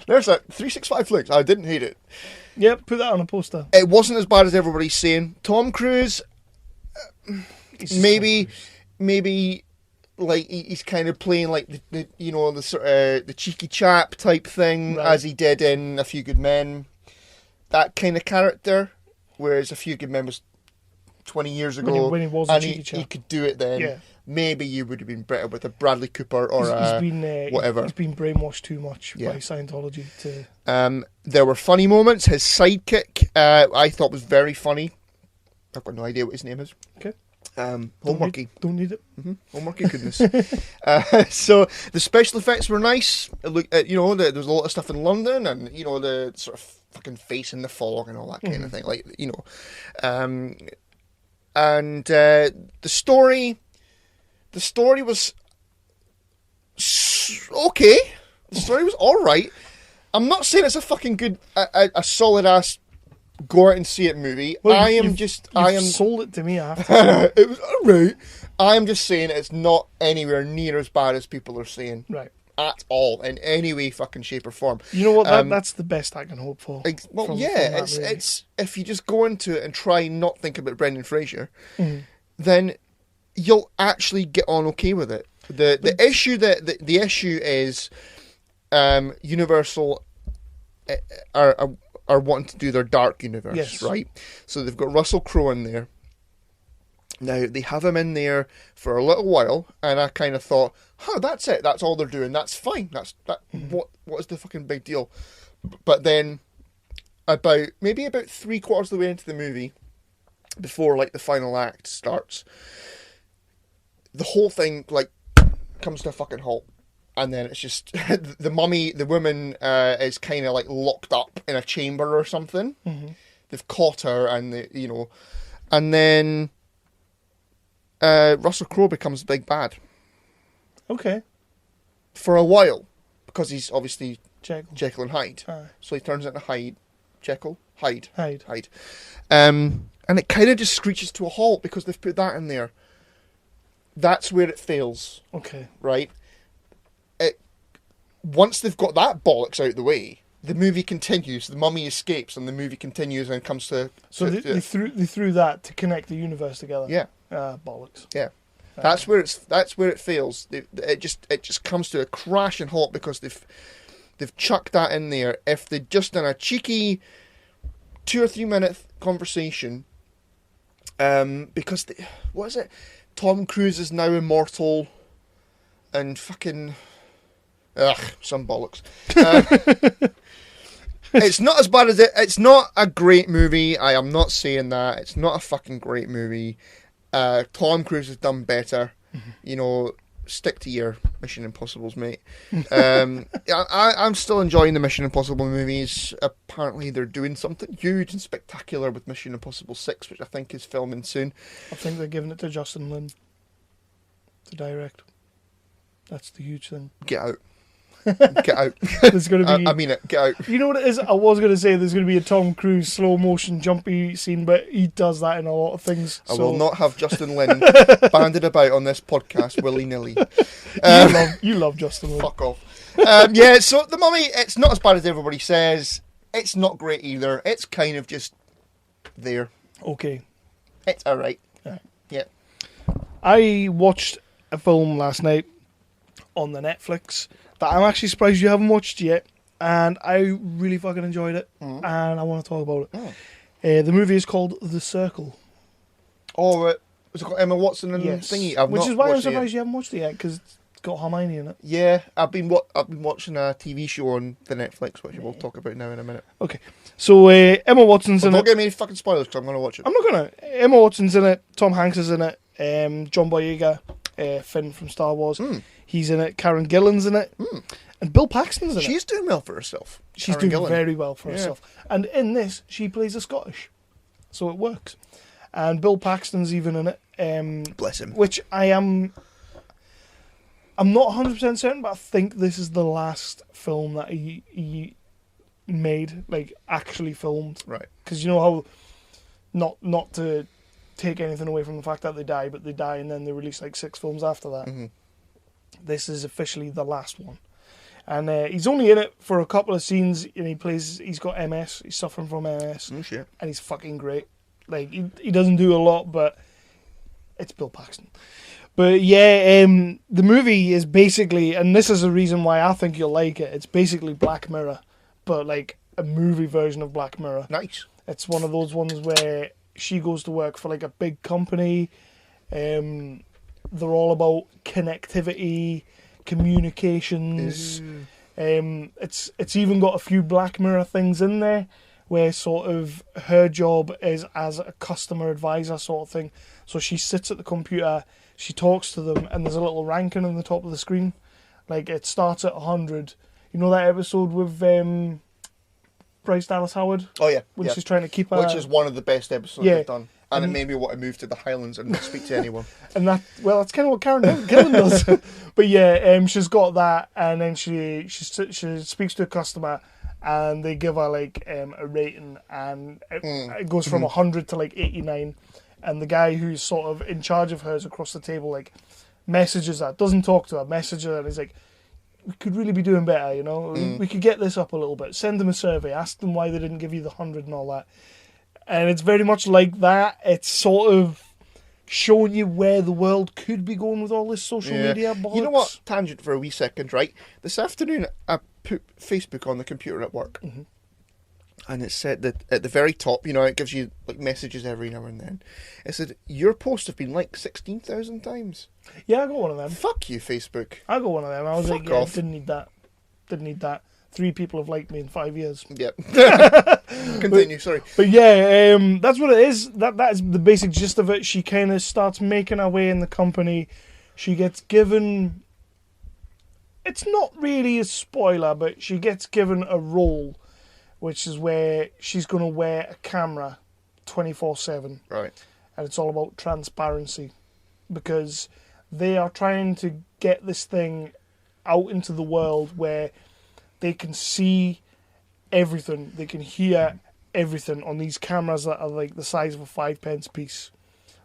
There's a 365 Flicks. I didn't hate it. Yep, put that on a poster. It wasn't as bad as everybody's saying. Tom Cruise, maybe, like he's kind of playing like the sort of the cheeky chap type thing, right, as he did in A Few Good Men. That kind of character. Whereas A Few Good Men was 20 years ago, when he was and a cheeky chap. He could do it then. Yeah. Maybe you would have been better with a Bradley Cooper or whatever. He's been brainwashed too much by Scientology. There were funny moments. His sidekick, I thought was very funny. I've got no idea what his name is. Okay. Homeworky. Don't need it. Mm-hmm. Homeworky goodness. So the special effects were nice. Look, there was a lot of stuff in London, and the sort of fucking face in the fog and all that kind of thing. Like and the story. The story was okay. The story was all right. I'm not saying it's a fucking good, a solid ass go out and see it movie. Well, I am sold it to me after. It was all right. I am just saying it's not anywhere near as bad as people are saying. Right. At all, in any way, fucking shape or form. You know what? That's the best I can hope for. It's if you just go into it and try not think about Brendan Fraser, then you'll actually get on okay with it. The issue is Universal are wanting to do their Dark Universe, right? So they've got Russell Crowe in there, Now, they have him in there for a little while, and I kind of thought, that's it. That's all they're doing. That's fine. What is the fucking big deal? But then, maybe about 3/4 of the way into the movie, before, like, the final act starts, the whole thing, like, comes to a fucking halt. And then it's just, the woman is kind of, like, locked up in a chamber or something. Mm-hmm. They've caught her, and, and then... Russell Crowe becomes the big bad. Okay. For a while. Because he's obviously Jekyll and Hyde. So he turns into Hyde. Jekyll? Hyde. Hyde. And it kind of just screeches to a halt because they've put that in there. That's where it fails. Okay. Right? Once they've got that bollocks out of the way, the movie continues. The mummy escapes and the movie continues and comes to... So they threw that to connect the universe together. Yeah. Bollocks. Yeah, that's where it fails. It just comes to a crash and halt because they've chucked that in there. If they'd just done a cheeky 2 or 3 minute conversation, because what is it? Tom Cruise is now immortal, and fucking some bollocks. It's not as bad as it. It's not a great movie. I am not saying that. It's not a fucking great movie. Tom Cruise has done better. Mm-hmm. Stick to your Mission Impossibles, mate. I'm still enjoying the Mission Impossible movies. Apparently they're doing something huge and spectacular with Mission Impossible 6, which I think is filming soon. I think they're giving it to Justin Lin to direct. That's the huge thing. Get out. Get out. There's going to be... I mean it. Get out. You know what it is? I was going to say there's going to be a Tom Cruise slow motion jumpy scene, but he does that in a lot of things. I will not have Justin Lin banded about on this podcast willy-nilly. You love Justin Lin. Fuck off. Yeah, so The Mummy, it's not as bad as everybody says. It's not great either. It's kind of just there. Okay. It's alright. Yeah. I watched a film last night on the Netflix that I'm actually surprised you haven't watched yet, and I really fucking enjoyed it, and I want to talk about it. The movie is called The Circle. Oh, was it got Emma Watson and thingy? Which is why I'm surprised you haven't watched it yet, because it's got Hermione in it. Yeah, I've been watching a TV show on the Netflix, which we'll talk about now in a minute. Okay, so Emma Watson's in it. Don't give me any fucking spoilers, because I'm going to watch it. I'm not going to. Emma Watson's in it, Tom Hanks is in it, John Boyega, Finn from Star Wars. He's in it. Karen Gillan's in it. And Bill Paxton's in it. She's doing well for herself. She's doing very well for herself. And in this, she plays a Scottish. So it works. And Bill Paxton's even in it. Bless him. Which I'm not 100% certain, but I think this is the last film that he made, like, actually filmed. Right. Because you know how, not to take anything away from the fact that they die, but they die and then they release like 6 films after that. Mm-hmm. This is officially the last one. And he's only in it for a couple of scenes, and he's got MS, he's suffering from MS. Oh, shit. And he's fucking great. Like, he doesn't do a lot, but it's Bill Paxton. But yeah, the movie is basically, and this is the reason why I think you'll like it, it's basically Black Mirror, but like a movie version of Black Mirror. Nice. It's one of those ones where she goes to work for like a big company. They're all about connectivity, communications. It's even got a few Black Mirror things in there, where sort of her job is as a customer advisor sort of thing. So she sits at the computer, she talks to them, and there's a little ranking on the top of the screen. Like, it starts at 100. You know that episode with Bryce Dallas Howard? Oh, yeah. When she's trying to keep her... Which is one of the best episodes they've done. And it made me want to move to the Highlands and not speak to anyone. And that's kind of what Karen Gillan does. But yeah, she's got that, and then she speaks to a customer, and they give her like a rating, and it goes from 100 to like 89. And the guy who's sort of in charge of hers across the table like messages her, doesn't talk to her, messages her, and he's like, we could really be doing better, you know. We could get this up a little bit. Send them a survey, ask them why they didn't give you the 100 and all that. And it's very much like that. It's sort of showing you where the world could be going with all this social media bollocks. You know what? Tangent for a wee second, right? This afternoon, I put Facebook on the computer at work. Mm-hmm. and it said that at the very top, you know, it gives you like messages every now and then. It said your posts have been liked 16,000 times. Yeah, I got one of them. Fuck you, Facebook. I got one of them. I was Fuck like, yeah, off. didn't need that. Didn't need that. 3 people have liked me in 5 years. Yep. Continue. Sorry. But yeah, that's what it is. That is the basic gist of it. She kind of starts making her way in the company. She gets given. It's not really a spoiler, but she gets given a role, which is where she's going to wear a camera 24/7. Right. And it's all about transparency, because they are trying to get this thing out into the world where they can see everything, they can hear everything on these cameras that are like the size of a 5-pence piece,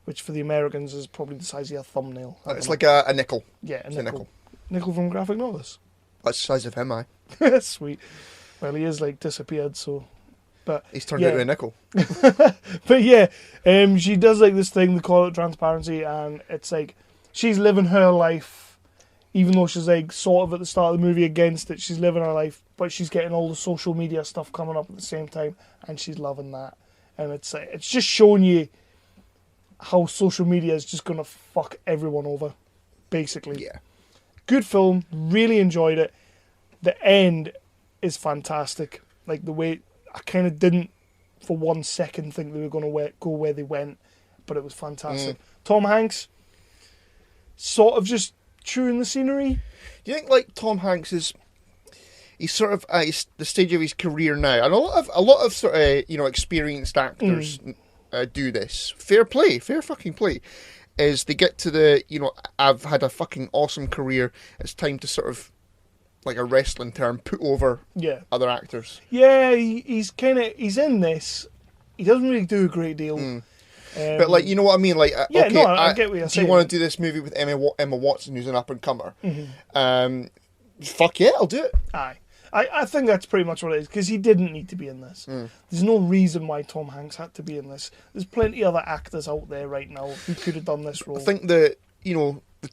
which for the Americans is probably the size of your thumbnail. It's like a nickel. Yeah, It's a nickel. Nickel from graphic novels. That's the size of him, aye. Sweet. Well, he is like disappeared, so. But he's turned into a nickel. But yeah, she does like this thing, they call it transparency, and it's like she's living her life, even though she's like sort of at the start of the movie against it. She's living her life, but she's getting all the social media stuff coming up at the same time, and she's loving that. And it's just showing you how social media is just gonna fuck everyone over, basically. Yeah. Good film, really enjoyed it. The end is fantastic. Like the way I kind of didn't for 1 second think they were going to go where they went, but it was fantastic. Tom Hanks, sort of just chewing the scenery. Do you think like Tom Hanks he's sort of at the stage of his career now, and a lot of sort of experienced actors do this. Fair play, fair fucking play. Is they get to the I've had a fucking awesome career. It's time to sort of, like a wrestling term, put over other actors. Yeah, he's in this. He doesn't really do a great deal. But like, you know what I mean? Like, I okay, get what you're do saying. you want to do this movie with Emma Watson, who's an up and comer? Fuck yeah, I'll do it. Aye. I think that's pretty much what it is, because he didn't need to be in this. There's no reason why Tom Hanks had to be in this. There's plenty of other actors out there right now who could have done this role. I think the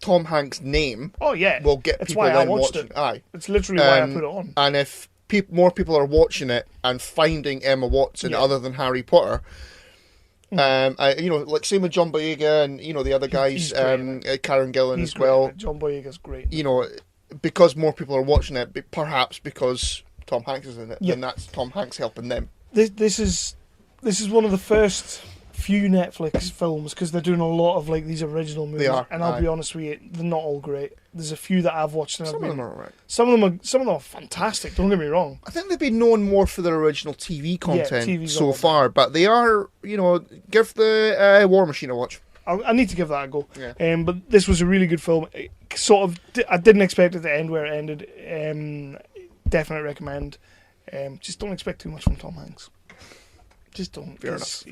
Tom Hanks name will get that's people why I then watched watching. it. Aye. It's literally why I put it on. And if more people are watching it and finding Emma Watson other than Harry Potter, like same with John Boyega and the other guys, Karen Gillan as well. John Boyega's great. Because more people are watching it, perhaps because Tom Hanks is in it, then that's Tom Hanks helping them. This is one of the first few Netflix films, because they're doing a lot of like these original movies. They are, and I'll be honest with you, they're not all great. There's a few that I've watched and Some of them are alright. Some of them are fantastic. Don't get me wrong. I think they've been known more for their original TV content TV's so all far, but they are, give the War Machine a watch. I need to give that a go. Yeah. But this was a really good film. I didn't expect it to end where it ended. Definitely recommend. Just don't expect too much from Tom Hanks. Just don't. Fair enough.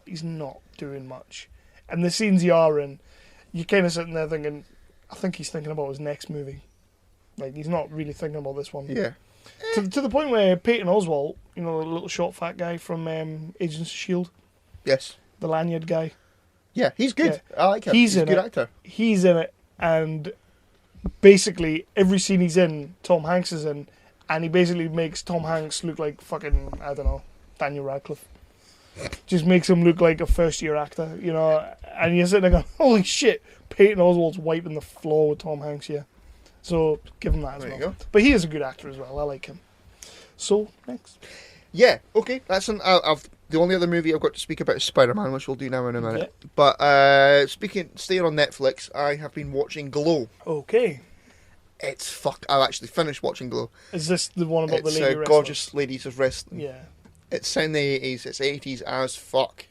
He's not doing much. And the scenes you are in, you're kind of sitting there thinking, I think he's thinking about his next movie. Like, he's not really thinking about this one. Yeah. To the point where Peyton Oswalt, the little short fat guy from Agents of S.H.I.E.L.D. Yes. The lanyard guy. Yeah, he's good. Yeah. I like him. He's a good actor. He's in it, and basically every scene he's in, Tom Hanks is in, and he basically makes Tom Hanks look like fucking, I don't know, Daniel Radcliffe. Just makes him look like a first-year actor, and you're sitting there going, holy shit, Peyton Oswalt's wiping the floor with Tom Hanks here. So, give him that as well. There you go. But he is a good actor as well, I like him. So, next. Yeah, okay. That's the only other movie I've got to speak about is SpiderMan, which we'll do now in a minute. Yeah. But staying on Netflix, I have been watching Glow. Okay. I've actually finished watching Glow. Is this the one about the lady wrestlers? Gorgeous Ladies of Wrestling. Yeah. It's set in the 80s. It's 80s as fuck.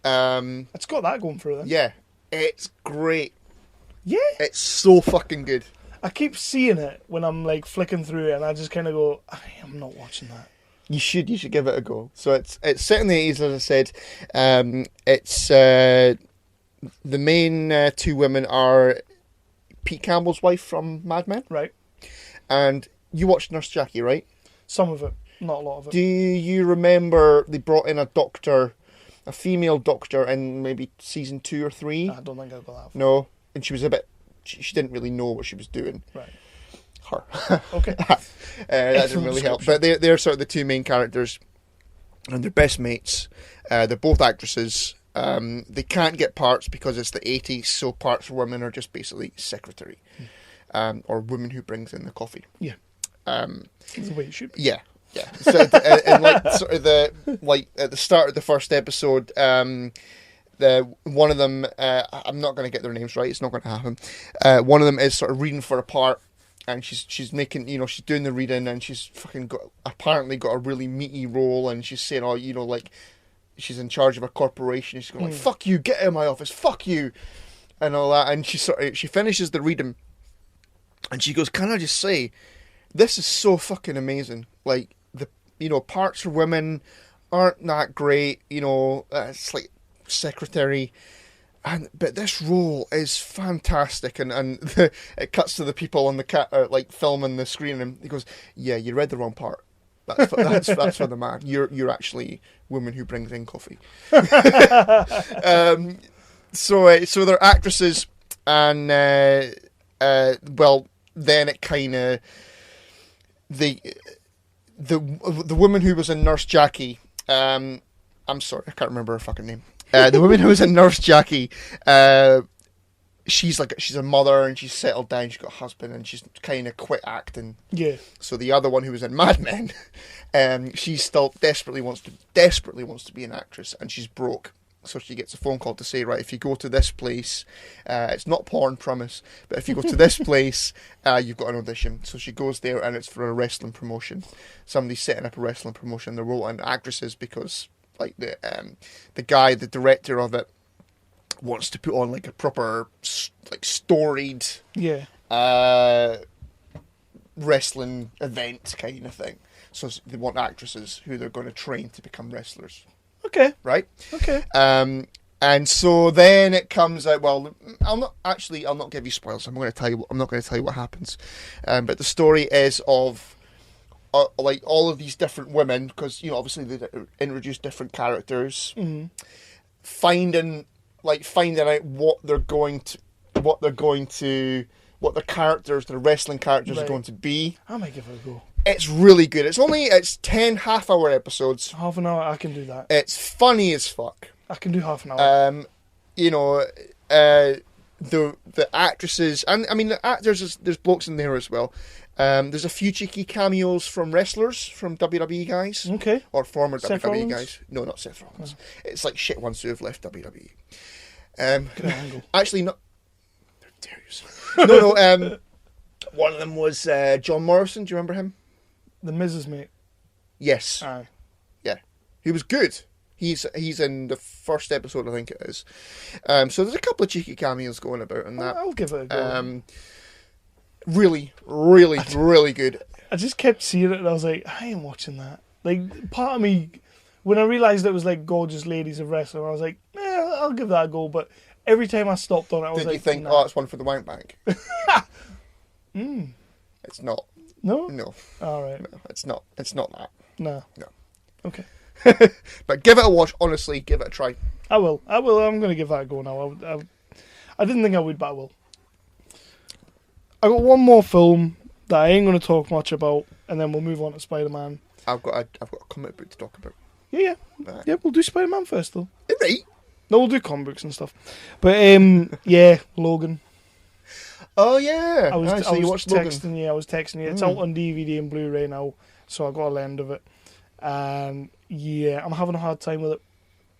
It's got that going for it then. Yeah. It's great. Yeah. It's so fucking good. I keep seeing it when I'm like flicking through it, and I just kind of go, I'm not watching that. You should give it a go. So it's set in the 80s, as I said. It's the main two women are Pete Campbell's wife from Mad Men. Right. And you watched Nurse Jackie, right? Some of it, not a lot of it. Do you remember they brought in a female doctor in maybe season 2 or 3? I don't think I got that far. No. And she was she didn't really know what she was doing. Right. Her. Okay. That didn't really help. But they're sort of the two main characters. and they're best mates. They're both actresses. They can't get parts because it's the 80s, so parts for women are just basically secretary, or woman who brings in the coffee. Yeah. That's the way it should be. Yeah. Yeah. So, and like sort of at the start of the first episode, one of them, I'm not going to get their names right. It's not going to happen. One of them is sort of reading for a part, and she's making, she's doing the reading, and she's apparently got a really meaty role, and she's saying, like she's in charge of a corporation. She's going like, "Fuck you, get out of my office, fuck you," and all that. And she finishes the reading, and she goes, "Can I just say, this is so fucking amazing. Like parts for women aren't that great. It's like secretary." But this role is fantastic, and it cuts to the people on the like filming the screen, and he goes, "Yeah, you read the wrong part. That's for the man. You're actually woman who brings in coffee." So they're actresses, and then it kind of the woman who was in Nurse Jackie. I'm sorry, I can't remember her fucking name. The woman who was in Nurse Jackie, she's a mother, and she's settled down. She's got a husband, and she's kind of quit acting. Yeah. So the other one who was in Mad Men, she still desperately wants to be an actress, and she's broke. So she gets a phone call to say, right, if you go to this place, it's not porn, promise, but if you go to this place, you've got an audition. So she goes there, and it's for a wrestling promotion. Somebody's setting up a wrestling promotion. They're rolling actresses because, like, the guy, the director of it, wants to put on like a proper, like, storied, wrestling event kind of thing. So they want actresses who they're going to train to become wrestlers. Okay. Right? Okay. And so then it comes out. Well, I'll not give you spoilers. I'm not going to tell you what happens. But the story is of like all of these different women, because obviously they introduce different characters, finding out what the characters, the wrestling characters, are going to be. I might give it a go. It's really good. It's 10 half-hour episodes. Half an hour, I can do that. It's funny as fuck. I can do half an hour. The actresses, and I mean the actors, there's blokes in there as well. There's a few cheeky cameos from wrestlers, from WWE guys. Okay. Or former Seth WWE Rollins? guys. No, not Seth Rollins. Oh. It's like shit ones who have left WWE. Good angle. Actually, not. How dare you? No. One of them was John Morrison. Do you remember him? The Mrs. Mate. Yes. Aye. Yeah. He was good. He's in the first episode, I think it is. So there's a couple of cheeky cameos going about in that. I'll give it a go. Really, really, really good. I just kept seeing it, and I was like, I ain't watching that. Like, part of me, when I realised it was like gorgeous ladies of wrestling, I was like, I'll give that a go. But every time I stopped on it, I was Did like, you think, nah. it's one for the wank bank? It's not. No? No. All right. No, it's not. It's not that. No. No. Okay. But give it a watch. Honestly, give it a try. I will. I'm going to give that a go now. I didn't think I would, but I will. I got one more film that I ain't going to talk much about, and then we'll move on to Spider-Man. I've got a comic book to talk about. Yeah. Yeah, we'll do Spider-Man first, though. Right. No, we'll do comic books and stuff. But, Logan. Oh, yeah. I was texting you. It's out on DVD and Blu-ray now, so I got a lend of it. And, yeah, I'm having a hard time with it.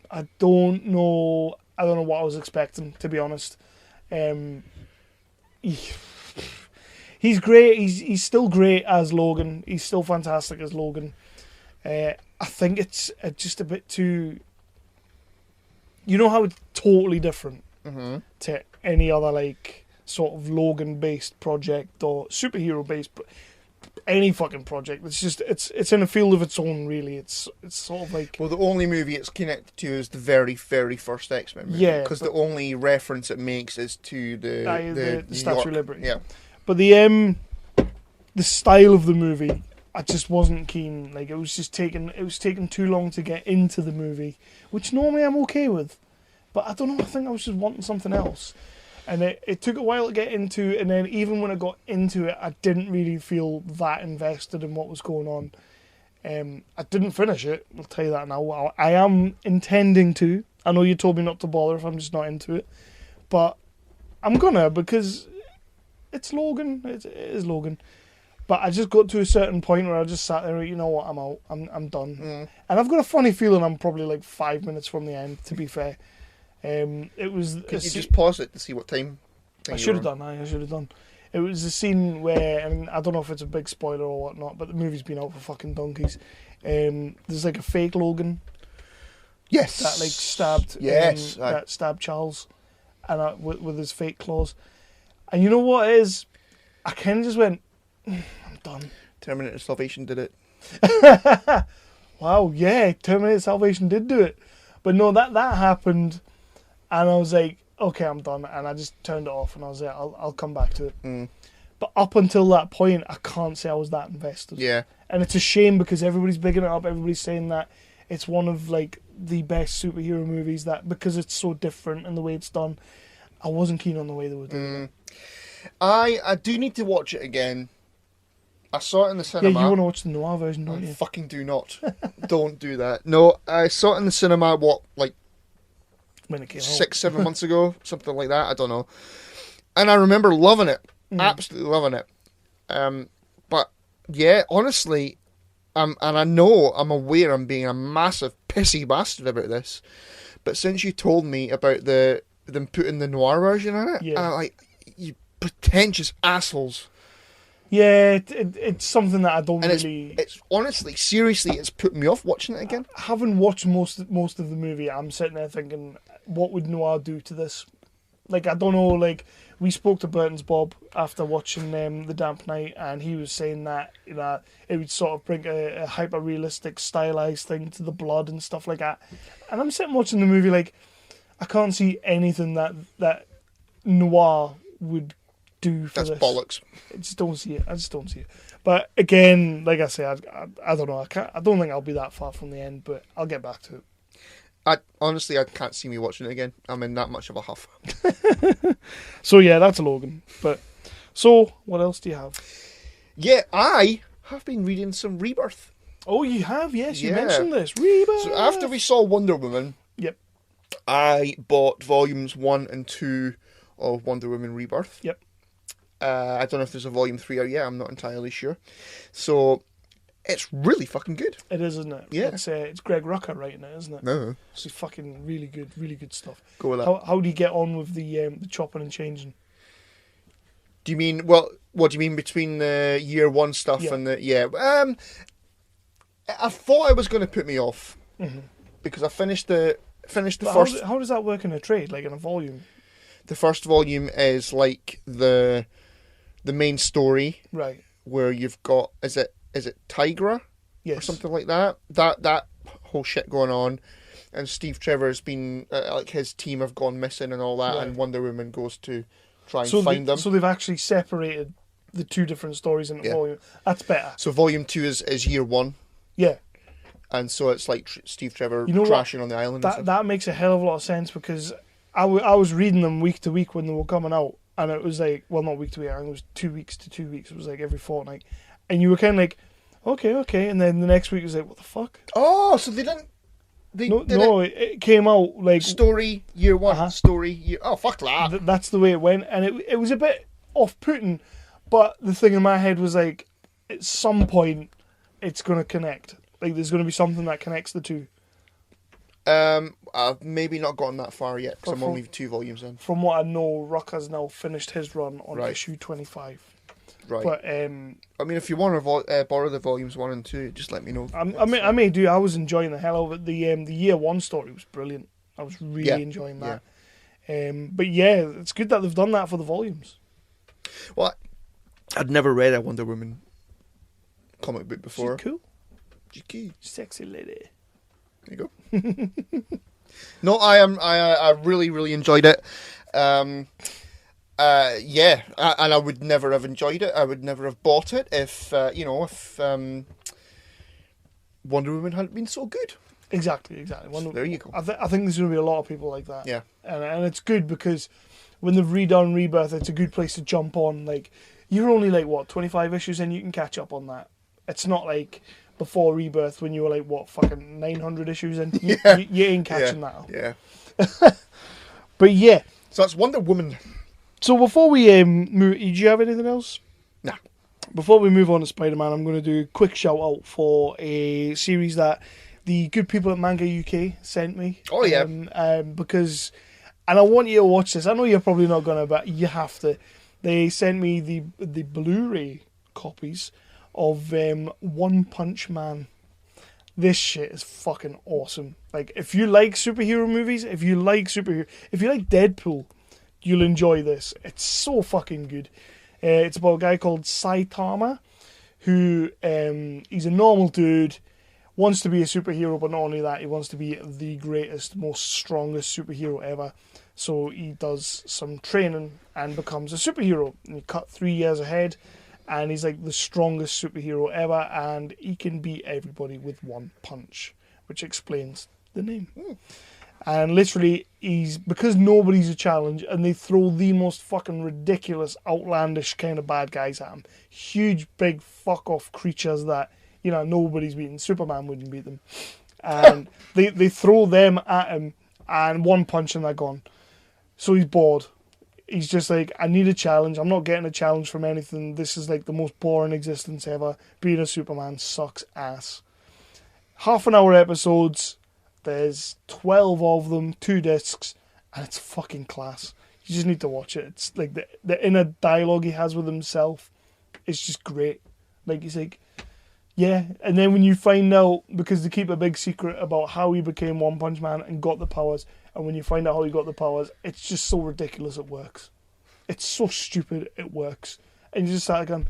I don't know what I was expecting, to be honest. He's great. He's still great as Logan. He's still fantastic as Logan. I think it's just a bit too... You know how it's totally different to any other, like, sort of Logan-based project or superhero-based, any fucking project. It's just it's in a field of its own, really. It's sort of like... Well, the only movie it's connected to is the very, very first X-Men movie. Yeah. Because the only reference it makes is to the Statue of Liberty. Yeah. But the style of the movie, I just wasn't keen. Like, it was taking too long to get into the movie, which normally I'm okay with. But I don't know, I think I was just wanting something else. And it took a while to get into, and then even when I got into it, I didn't really feel that invested in what was going on. I didn't finish it, I'll tell you that now. I am intending to. I know you told me not to bother if I'm just not into it. But I'm gonna, because it's Logan. It is Logan. But I just got to a certain point where I just sat there, you know what, I'm out. I'm done. And I've got a funny feeling I'm probably like 5 minutes from the end, to be fair. It was. Could you just pause it to see what time? I should have done. I should have done. It was a scene where, and I don't know if it's a big spoiler or whatnot, but the movie's been out for fucking donkeys. There's like a fake Logan. Yes. That like stabbed. Yes. That stabbed Charles, and with his fake claws. And you know what it is? I kind of just went, I'm done. Terminator Salvation did it. Wow, yeah, Terminator Salvation did do it. But no, that happened, and I was like, okay, I'm done. And I just turned it off, and I was like, I'll come back to it. But up until that point, I can't say I was that invested. Yeah. And it's a shame because everybody's bigging it up. Everybody's saying that it's one of like the best superhero movies, that because it's so different in the way it's done. I wasn't keen on the way they were doing it. I do need to watch it again. I saw it in the cinema. Yeah, you want to watch the noir version, don't you? Fucking do not. Don't do that. No, I saw it in the cinema, when it came 6-7 months ago, something like that. I don't know. And I remember loving it. Absolutely loving it. But, yeah, honestly, and I know, I'm aware I'm being a massive pissy bastard about this, but since you told me about them putting the noir version in it, I'm like, you pretentious assholes. Yeah, it's something that I don't and really... It's honestly, seriously, it's put me off watching it again. Having watched most of the movie, I'm sitting there thinking, what would noir do to this? Like, I don't know, like, we spoke to Burton's Bob after watching The Damp Night, and he was saying that, you know, it would sort of bring a hyper-realistic, stylized thing to the blood and stuff like that. And I'm sitting watching the movie like, I can't see anything that noir would do for this. That's bollocks. I just don't see it. But again, like I say, I don't know. I don't think I'll be that far from the end, but I'll get back to it. I can't see me watching it again. I'm in that much of a huff. So yeah, that's Logan. But so what else do you have? Yeah, I have been reading some Rebirth. Oh, you have? Yes, you mentioned this. Rebirth. So after we saw Wonder Woman, yep, I bought volumes 1 and 2 of Wonder Woman Rebirth. Yep. I don't know if there's a volume 3 out yet. I'm not entirely sure. So it's really fucking good. It is, isn't it? Yeah. It's Greg Rucka writing it, isn't it? No. It's fucking really good stuff. Go with that. How do you get on with the chopping and changing? Do you mean, what do you mean between the year 1 stuff and the... Yeah. I thought it was going to put me off. Mm-hmm. Because I finished the first... How does that work in a trade, like in a volume? The first volume is like the main story. Right. Where you've got... Is it Tigra? Yes. Or something like that. That whole shit going on. And Steve Trevor's been... like his team have gone missing and all that. Right. And Wonder Woman goes to try and find them. So they've actually separated the two different stories into volume. That's better. So volume 2 is year 1. Yeah. And so it's like Steve Trevor crashing on the island. That makes a hell of a lot of sense, because I was reading them week to week when they were coming out, and it was like, well, not week to week, I think it was 2 weeks to 2 weeks. It was like every fortnight. And you were kind of like, okay. And then the next week was like, what the fuck? Oh, so they didn't... It came out like... Story, year 1, story, year... Oh, fuck that. That's the way it went. And it was a bit off-putting, but the thing in my head was like, at some point, it's going to connect. Like, there's going to be something that connects the two. I've maybe not gotten that far yet, because I'm only 2 volumes in. From what I know, Rucka's now finished his run on issue 25. Right. But I mean, if you want to borrow the volumes 1 and 2, just let me know. I may do. I was enjoying the hell of it. The year 1 story was brilliant. I was really enjoying that. Yeah. But yeah, it's good that they've done that for the volumes. Well, I'd never read a Wonder Woman comic book before. She's cool. She's cute. Sexy lady. There you go. No, I really, really enjoyed it. And I would never have enjoyed it. I would never have bought it if Wonder Woman hadn't been so good. Exactly. So there you go. I think there's going to be a lot of people like that. Yeah. And it's good, because when they've redone Rebirth, it's a good place to jump on. Like, you're only like, 25 issues in, you can catch up on that. It's not like before Rebirth when you were like, what, fucking 900 issues in? Yeah. You ain't catching that. Yeah. But yeah. So that's Wonder Woman. So before we move, do you have anything else? Nah. Before we move on to Spider-Man, I'm going to do a quick shout out for a series that the good people at Manga UK sent me. Oh, yeah. Because, and I want you to watch this. I know you're probably not going to, but you have to. They sent me the Blu-ray copies of One Punch Man. This shit is fucking awesome. Like, if you like superhero movies, if you like Deadpool, you'll enjoy this. It's so fucking good. It's about a guy called Saitama, who he's a normal dude, wants to be a superhero, but not only that, he wants to be the greatest, most strongest superhero ever. So he does some training and becomes a superhero. And he cut 3 years ahead, and he's like the strongest superhero ever, and he can beat everybody with one punch, which explains the name. And literally, because nobody's a challenge, and they throw the most fucking ridiculous, outlandish kind of bad guys at him. Huge, big, fuck-off creatures that, nobody's beaten. Superman wouldn't beat them. And they throw them at him, and one punch and they're gone. So he's bored. He's just like, I need a challenge. I'm not getting a challenge from anything. This is like the most boring existence ever. Being a Superman sucks ass. Half-an-hour episodes. There's 12 of them, 2 discs, and it's fucking class. You just need to watch it. It's like the inner dialogue he has with himself. It's just great. Like, he's like, yeah. And then when you find out, because they keep a big secret about how he became One Punch Man and got the powers, and when you find out how he got the powers, it's just so ridiculous it works. It's so stupid it works. And you just start going,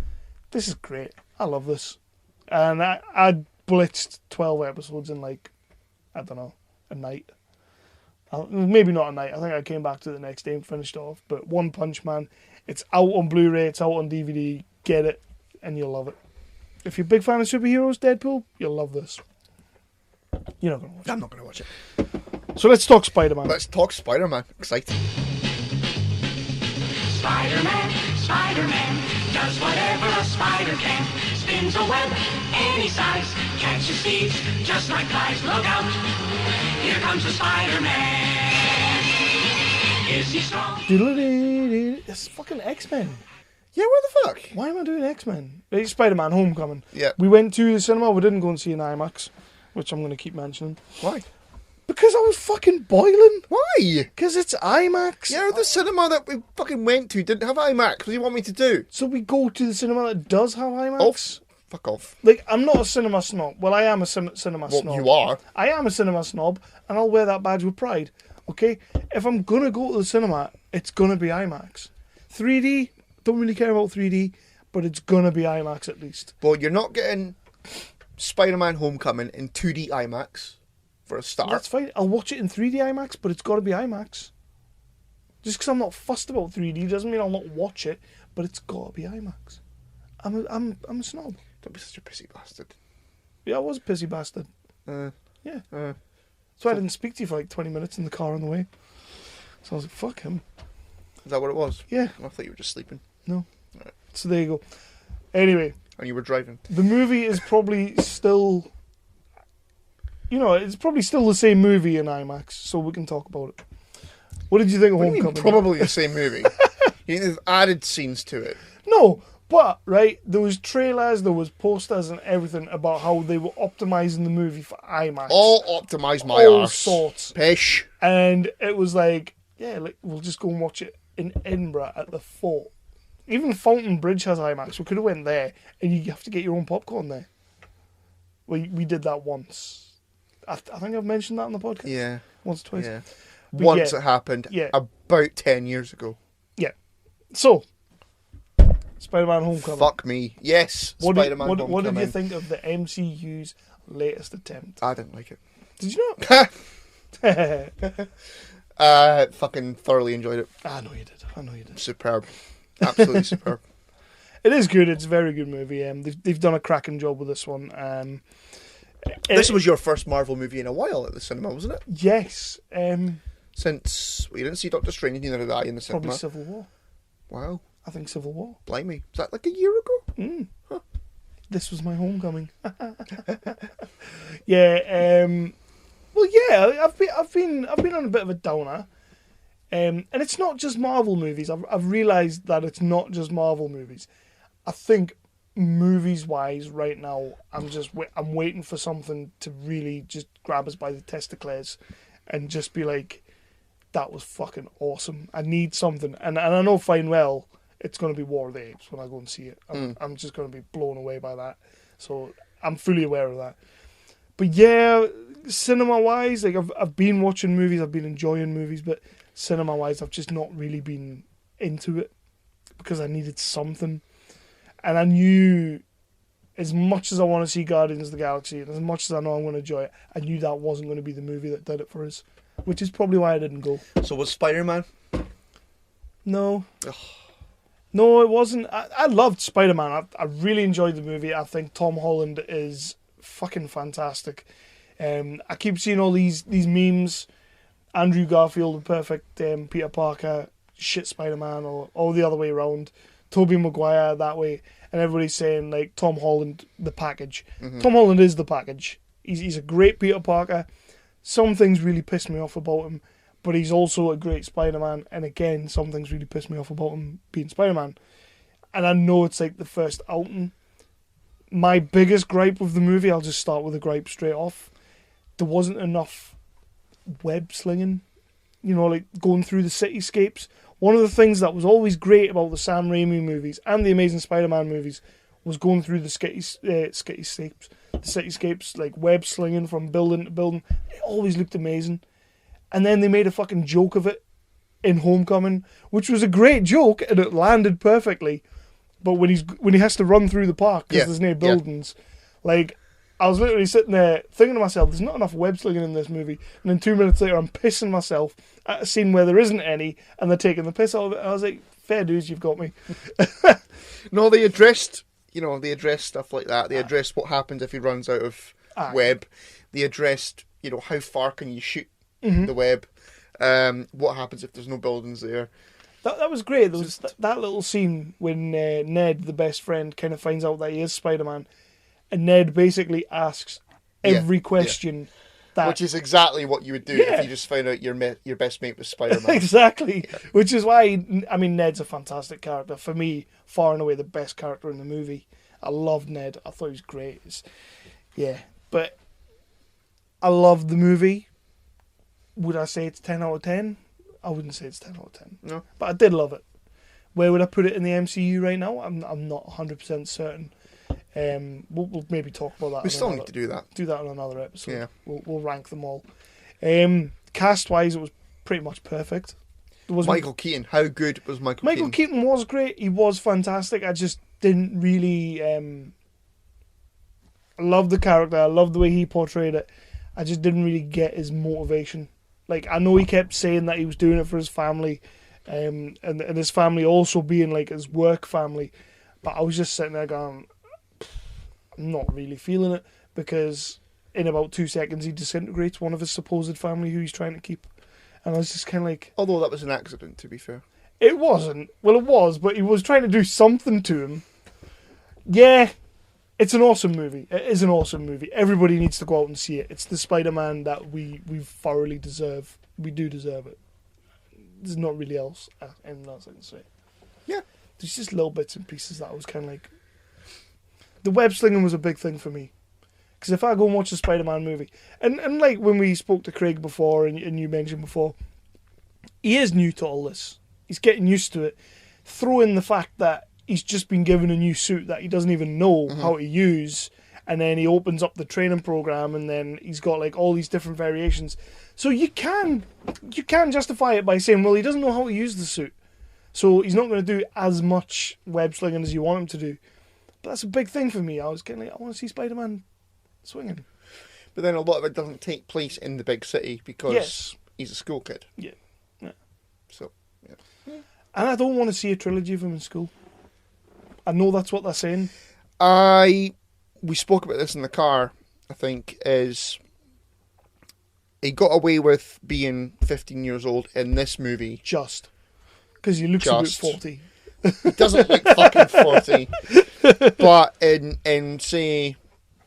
this is great. I love this. And I blitzed 12 episodes in like, I don't know, a night. Maybe not a night. I think I came back to the next day and finished off. But One Punch Man, it's out on Blu-ray, it's out on DVD. Get it, and you'll love it. If you're a big fan of superheroes, Deadpool, you'll love this. You're not going to watch it. I'm not going to watch it. So let's talk Spider-Man. Let's talk Spider-Man. Exciting. Spider-Man does whatever a spider can. Spins a web any size, catches thieves just like flies. Look out, here comes the Spider-Man. Is he strong? It's fucking X-Men. Yeah, what the fuck? Why am I doing X-Men? It's Spider-Man Homecoming. Yeah. We went to the cinema, we didn't go and see an IMAX, which I'm going to keep mentioning. Why? Because I was fucking boiling. Why? Because it's IMAX. Yeah, the cinema that we fucking went to didn't have IMAX. What do you want me to do? So we go to the cinema that does have IMAX? Oh, fuck off. Like, I'm not a cinema snob. Well, I am a cinema snob. You are. I am a cinema snob, and I'll wear that badge with pride. Okay? If I'm going to go to the cinema, it's going to be IMAX. 3D, don't really care about 3D, but it's going to be IMAX at least. Well, you're not getting Spider-Man Homecoming in 2D IMAX for a start. That's fine. I'll watch it in 3D IMAX, but it's got to be IMAX. Just because I'm not fussed about 3D doesn't mean I'll not watch it, but it's got to be IMAX. I'm a snob. Don't be such a pissy bastard. Yeah, I was a pissy bastard. Yeah. So I didn't speak to you for like 20 minutes in the car on the way. So I was like, fuck him. Is that what it was? Yeah. I thought you were just sleeping. No. Right. So there you go. Anyway. And you were driving. The movie is probably still... it's probably still the same movie in IMAX, so we can talk about it. What did you think of Homecoming? Probably the same movie. You've added scenes to it. No, but, right, there was trailers, there was posters and everything about how they were optimising the movie for IMAX. All optimised my All arse. sorts. Pish. And it was like, yeah, like we'll just go and watch it in Edinburgh at the Fort. Even Fountain Bridge has IMAX. We could have went there, and you have to get your own popcorn there. We did that once. I think I've mentioned that on the podcast. Yeah. Once or twice. Yeah. But Once yeah, it happened. Yeah. About 10 years ago. Yeah. So, Spider-Man Homecoming. Fuck me. Yes. Spider-Man Homecoming. What did you think of the MCU's latest attempt? I didn't like it. Did you not? Fucking thoroughly enjoyed it. I know you did. Superb. Absolutely superb. It is good. It's a very good movie. They've done a cracking job with this one. This was your first Marvel movie in a while at the cinema, wasn't it? Yes. Since we didn't see Doctor Strange, neither did I in the cinema. Probably Civil War. Wow. I think Civil War. Blimey. Was that like a year ago? Mm. Huh. this was my homecoming. Yeah. Well, yeah. I've been on a bit of a downer. And it's not just Marvel movies. I've realised that it's not just Marvel movies. I think movies-wise, right now, I'm waiting for something to really just grab us by the testicles and just be like, that was fucking awesome. I need something. And I know fine well it's going to be War of the Apes when I go and see it. I'm just going to be blown away by that. So I'm fully aware of that. But yeah, cinema-wise, like I've been watching movies, I've been enjoying movies, but cinema-wise, I've just not really been into it because I needed something. And I knew, as much as I want to see Guardians of the Galaxy, and as much as I know I'm going to enjoy it, I knew that wasn't going to be the movie that did it for us, which is probably why I didn't go. So was Spider-Man? No. No, it wasn't. I loved Spider-Man. I really enjoyed the movie. I think Tom Holland is fucking fantastic. I keep seeing all these memes. Andrew Garfield, the perfect Peter Parker, shit Spider-Man, or the other way around. Tobey Maguire that way. And everybody's saying, like, Tom Holland, the package. Mm-hmm. Tom Holland is the package. He's a great Peter Parker. Some things really piss me off about him, but he's also a great Spider-Man. And again, some things really piss me off about him being Spider-Man. And I know it's like the first outing. My biggest gripe with the movie, I'll just start with a gripe straight off. There wasn't enough web slinging, like going through the cityscapes. One of the things that was always great about the Sam Raimi movies and the Amazing Spider-Man movies was going through the cityscapes, like web slinging from building to building. It always looked amazing. And then they made a fucking joke of it in Homecoming, which was a great joke and it landed perfectly. But when he has to run through the park because there's no buildings, like, I was literally sitting there thinking to myself, there's not enough web slinging in this movie. And then 2 minutes later, I'm pissing myself at a scene where there isn't any, and they're taking the piss out of it. I was like, fair dues, you've got me. No, they addressed stuff like that. They addressed what happens if he runs out of web. They addressed, how far can you shoot the web. What happens if there's no buildings there. That was great. There was that little scene when Ned, the best friend, kind of finds out that he is Spider-Man. And Ned basically asks every question. Which is exactly what you would do if you just found out your best mate was Spider-Man. Exactly. Yeah. Which is why, Ned's a fantastic character. For me, far and away the best character in the movie. I loved Ned. I thought he was great. But I loved the movie. Would I say it's 10 out of 10? I wouldn't say it's 10 out of 10. No. But I did love it. Where would I put it in the MCU right now? I'm not 100% certain. We'll maybe talk about that. We still need to do that. Do that on another episode. Yeah. We'll rank them all. Cast-wise, it was pretty much perfect. Michael Keaton. How good was Michael Keaton? Michael Keaton was great. He was fantastic. I just didn't really... I loved the character. I loved the way he portrayed it. I just didn't really get his motivation. Like, I know he kept saying that he was doing it for his family, and his family also being like his work family. But I was just sitting there going, I'm not really feeling it, because in about 2 seconds he disintegrates one of his supposed family who he's trying to keep. And I was just kind of like... Although that was an accident, to be fair. It wasn't. Well, it was, but he was trying to do something to him. Yeah, it's an awesome movie. It is an awesome movie. Everybody needs to go out and see it. It's the Spider-Man that we thoroughly deserve. We do deserve it. There's not really anything else I can say. Yeah. There's just little bits and pieces that I was kind of like... The web slinging was a big thing for me. Because if I go and watch a Spider-Man movie... And like when we spoke to Craig before, and you mentioned before, he is new to all this. He's getting used to it. Throw in the fact that he's just been given a new suit that he doesn't even know how to use, and then he opens up the training program, and then he's got like all these different variations. So you can justify it by saying, well, he doesn't know how to use the suit, so he's not going to do as much web slinging as you want him to do. But that's a big thing for me. I was getting like, I want to see Spider-Man swinging. But then a lot of it doesn't take place in the big city because he's a school kid. Yeah. So, yeah. And I don't want to see a trilogy of him in school. I know that's what they're saying. We spoke about this in the car, I think, is he got away with being 15 years old in this movie. Just. Because he looks about 40. He doesn't look fucking 40. But in say,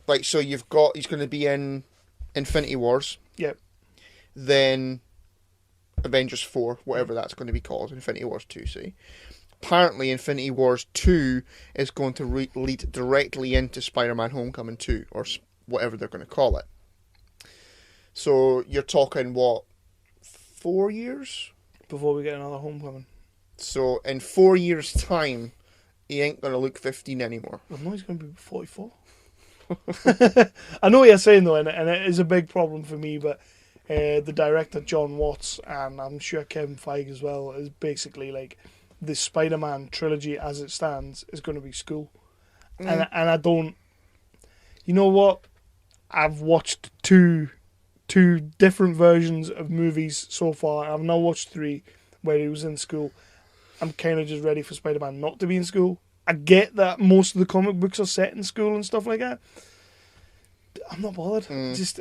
like, so he's going to be in Infinity Wars. Yep. Then Avengers 4, whatever that's going to be called, Infinity Wars 2, say. Apparently, Infinity Wars 2 is going to lead directly into Spider-Man Homecoming 2, or whatever they're going to call it. So, you're talking, 4 years? Before we get another Homecoming. So, in 4 years' time, he ain't going to look 15 anymore. I know he's going to be 44. I know what you're saying, though, and it is a big problem for me, but the director, John Watts, and I'm sure Kevin Feige as well, is basically like, the Spider-Man trilogy as it stands is going to be school. And I don't... You know what? I've watched two different versions of movies so far. I've now watched 3 where he was in school. I'm kind of just ready for Spider-Man not to be in school. I get that most of the comic books are set in school and stuff like that. I'm not bothered. Just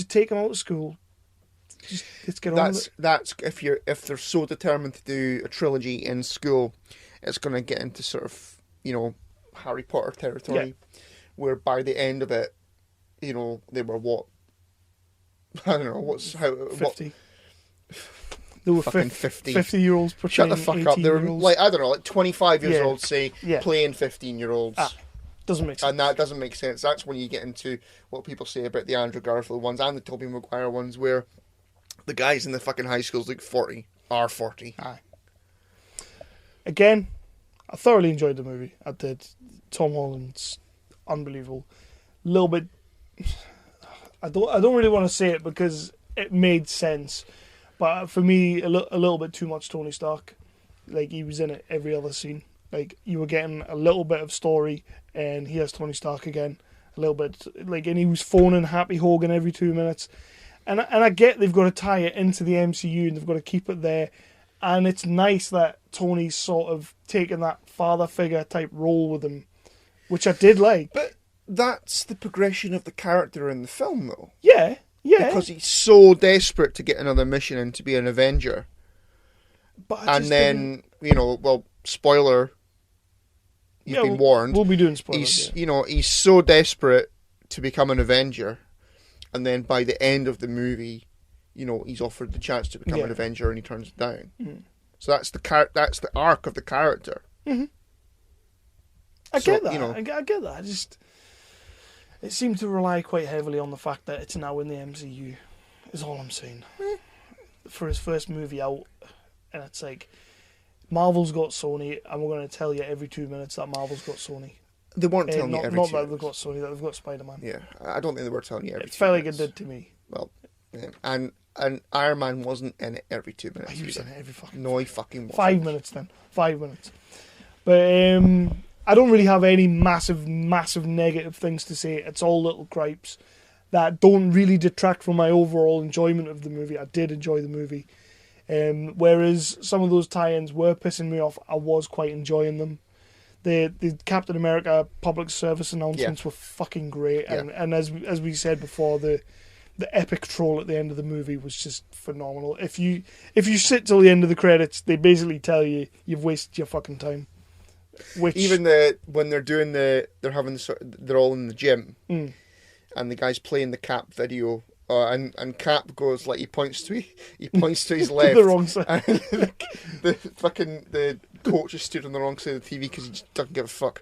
take him out of school. Just let's get on with it. That's if they're so determined to do a trilogy in school, it's going to get into sort of, Harry Potter territory, where by the end of it, they were what? I don't know 50. There were fucking 50. 50-year-olds Shut the fuck up. They were like, I don't know, like 25 years old, say, Yeah. playing 15-year-olds. Doesn't make sense. And that doesn't make sense. That's when you get into what people say about the Andrew Garfield ones and the Tobey Maguire ones, where the guys in the fucking high schools look 40. Are 40. Aye. Again, I thoroughly enjoyed the movie. I did. Tom Holland's unbelievable. A little bit... I don't really want to say it because it made sense. But for me, a little bit too much Tony Stark. Like, he was in it every other scene. Like, you were getting a little bit of story, and here's Tony Stark again. A little bit, like, and he was phoning Happy Hogan every 2 minutes. And I get they've got to tie it into the MCU, and they've got to keep it there. And it's nice that Tony's sort of taken that father figure type role with him, which I did like. But that's the progression of the character in the film, though. Yeah. Because he's so desperate to get another mission and to be an Avenger. But spoiler. You've been warned. We'll be doing spoilers. He's so desperate to become an Avenger, and then by the end of the movie, he's offered the chance to become an Avenger, and he turns it down. So that's the arc of the character. Mm-hmm. I get that. It seemed to rely quite heavily on the fact that it's now in the MCU. Is all I'm saying. For his first movie out, and it's like, Marvel's got Sony, and we're going to tell you every 2 minutes that Marvel's got Sony. They weren't telling you every 2 minutes. Not that they've got Sony, that they've got Spider-Man. Yeah, I don't think they were telling you every 2 minutes. It felt like it did to me. Well, yeah. And Iron Man wasn't in it every 2 minutes. He was in it every fucking... No, he fucking wasn't. 5 minutes then. 5 minutes. But I don't really have any massive negative things to say. It's all little gripes that don't really detract from my overall enjoyment of the movie. I did enjoy the movie. Whereas some of those tie-ins were pissing me off, I was quite enjoying them. The Captain America public service announcements were fucking great, and as we said before, the epic troll at the end of the movie was just phenomenal. If you sit till the end of the credits, they basically tell you you've wasted your fucking time. Which even when they're doing they're all in the gym, and the guy's playing the Cap video. And Cap goes, like, he points to his left. the wrong side. And the coach is stood on the wrong side of the TV because he just doesn't give a fuck.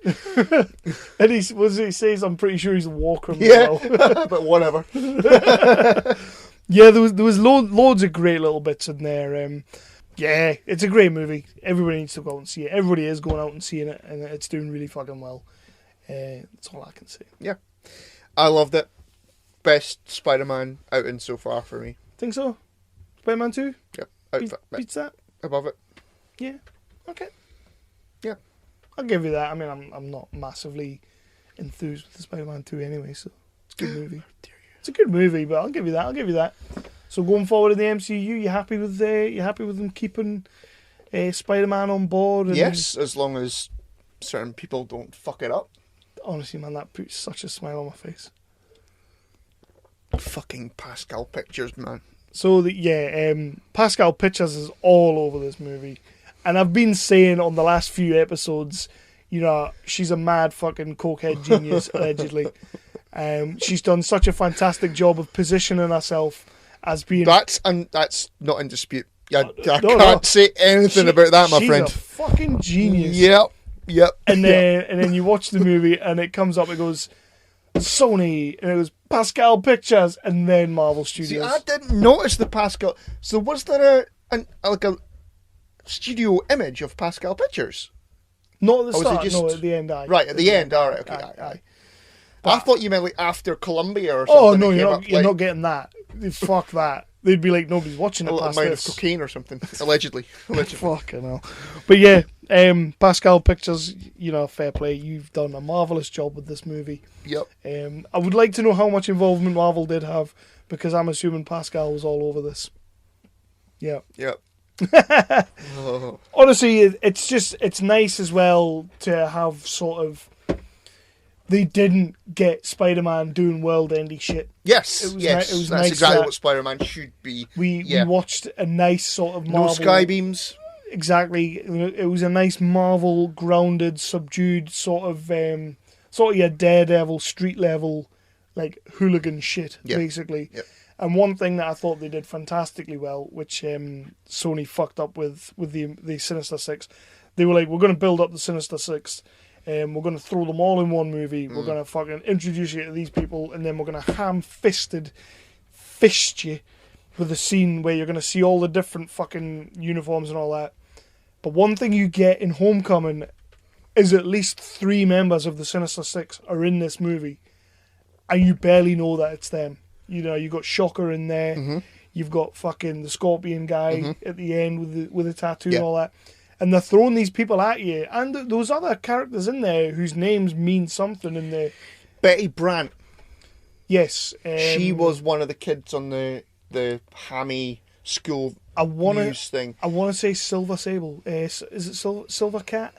And he says, I'm pretty sure he's a walker. Yeah, but whatever. Yeah, there was loads of great little bits in there. Yeah, it's a great movie. Everybody needs to go out and see it. Everybody is going out and seeing it, and it's doing really fucking well. That's all I can say. Yeah, I loved it. Best Spider-Man outing so far for me. Think so? Spider-Man 2? Yeah. Beats that? Above it. Yeah. Okay. Yeah. I'll give you that. I mean, I'm not massively enthused with the Spider-Man 2 anyway, so it's a good movie. It's a good movie, but I'll give you that. So going forward in the MCU, you happy with them keeping Spider-Man on board? And yes, as long as certain people don't fuck it up. Honestly, man, that puts such a smile on my face. Fucking Pascal Pictures, man. So Pascal Pictures is all over this movie, and I've been saying on the last few episodes, you know, she's a mad fucking cokehead genius, allegedly. She's done such a fantastic job of positioning herself as being... That's not in dispute. I can't say anything about that, my friend. She's a fucking genius. Yep. And then you watch the movie and it comes up, it goes Sony, and it was Pascal Pictures, and then Marvel Studios. See, I didn't notice the Pascal. So was there a studio image of Pascal Pictures? Not at the start, no, at the end, aye. Right, at the end, alright, okay, aye. But I thought you meant like after Columbia or something. Oh, no, you're not getting that. Fuck that. They'd be like, nobody's watching it past amount this. of cocaine or something, allegedly. Fucking hell. But yeah, Pascal Pictures, you know, fair play. You've done a marvellous job with this movie. Yep. I would like to know how much involvement Marvel did have, because I'm assuming Pascal was all over this. Yeah. Yep. Honestly, it's nice as well to have sort of... They didn't get Spider-Man doing world-ending shit. Yes, it was that's nice exactly what Spider-Man should be. We watched a nice sort of Marvel... No sky beams. Exactly. It was a nice Marvel, grounded, subdued sort of your Daredevil, street-level, like, hooligan shit, basically. Yep. And one thing that I thought they did fantastically well, which Sony fucked up with the Sinister Six, they were like, we're going to build up the Sinister Six... we're going to throw them all in one movie. We're going to fucking introduce you to these people, and then we're going to fist you with a scene where you're going to see all the different fucking uniforms and all that. But one thing you get in Homecoming is at least 3 members of the Sinister Six are in this movie, and you barely know that it's them. You know, you got Shocker in there. Mm-hmm. You've got fucking the Scorpion guy at the end with the tattoo and all that. And they're throwing these people at you. And those other characters in there whose names mean something in there. Betty Brant. Yes. She was one of the kids on the hammy school news thing. I want to say Silver Sable. Is it Silver Cat?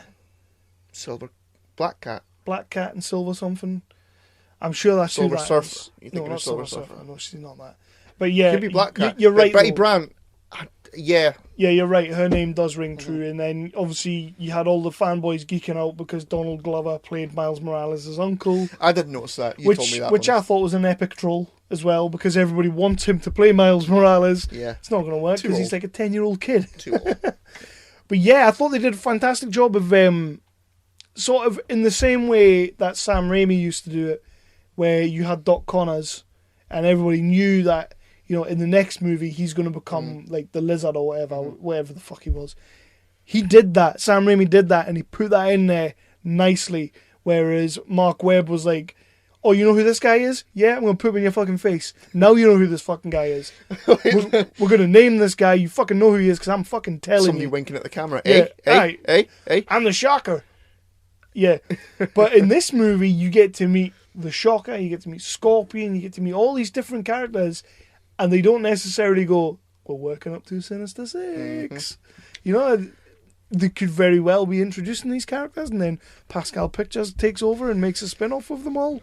Black Cat. Black Cat and Silver something. I'm sure that's Silver who that Surfer. is. You think no, not Silver Surfer. No, she's not that. But yeah. Could be Black Cat. You're right. Betty Brant. Yeah. Yeah, you're right. Her name does ring true. And then, obviously, you had all the fanboys geeking out because Donald Glover played Miles Morales' uncle. I didn't notice that. You told me that Which I thought was an epic troll as well, because everybody wants him to play Miles Morales. Yeah. It's not going to work because he's like a 10-year-old kid. Too old. But yeah, I thought they did a fantastic job of sort of in the same way that Sam Raimi used to do it, where you had Doc Connors and everybody knew that, you know, in the next movie, he's going to become like the Lizard or whatever the fuck he was. He did that. Sam Raimi did that, and he put that in there nicely. Whereas Mark Webb was like, "Oh, you know who this guy is? Yeah, I'm going to put him in your fucking face. Now you know who this fucking guy is. We're going to name this guy. You fucking know who he is because I'm fucking telling Somebody you." winking at the camera. Yeah, Hey. I'm the Shocker. Yeah. But in this movie, you get to meet the Shocker, you get to meet Scorpion, you get to meet all these different characters. And they don't necessarily go, we're working up to Sinister Six. You know, they could very well be introducing these characters, and then Pascal Pictures takes over and makes a spin-off of them all.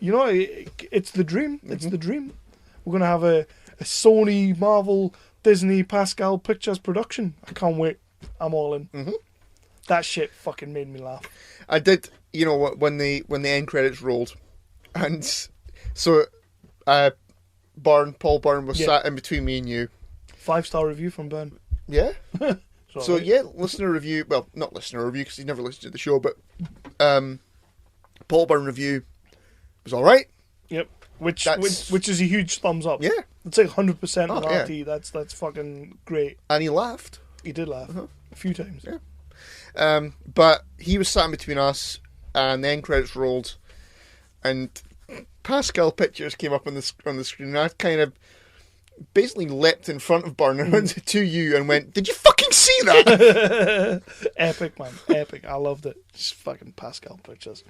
You know, it's the dream. It's the dream. We're going to have a Sony, Marvel, Disney, Pascal Pictures production. I can't wait. I'm all in. That shit fucking made me laugh. I did, you know, when the end credits rolled. And so... Paul Byrne was sat in between me and you. 5-star review from Byrne. Yeah. So yeah, listener review. Well, not listener review because he's never listened to the show, but Paul Byrne review was all right. Yep. Which is a huge thumbs up. Yeah. It's like 100% on RT. Yeah. That's fucking great. And he laughed. He did laugh a few times. Yeah. But he was sat in between us, and the end credits rolled, and Pascal Pictures came up on the screen, and I kind of basically leapt in front of Byrne to you and went, "Did you fucking see that?" Epic, man. Epic. I loved it. Just fucking Pascal Pictures.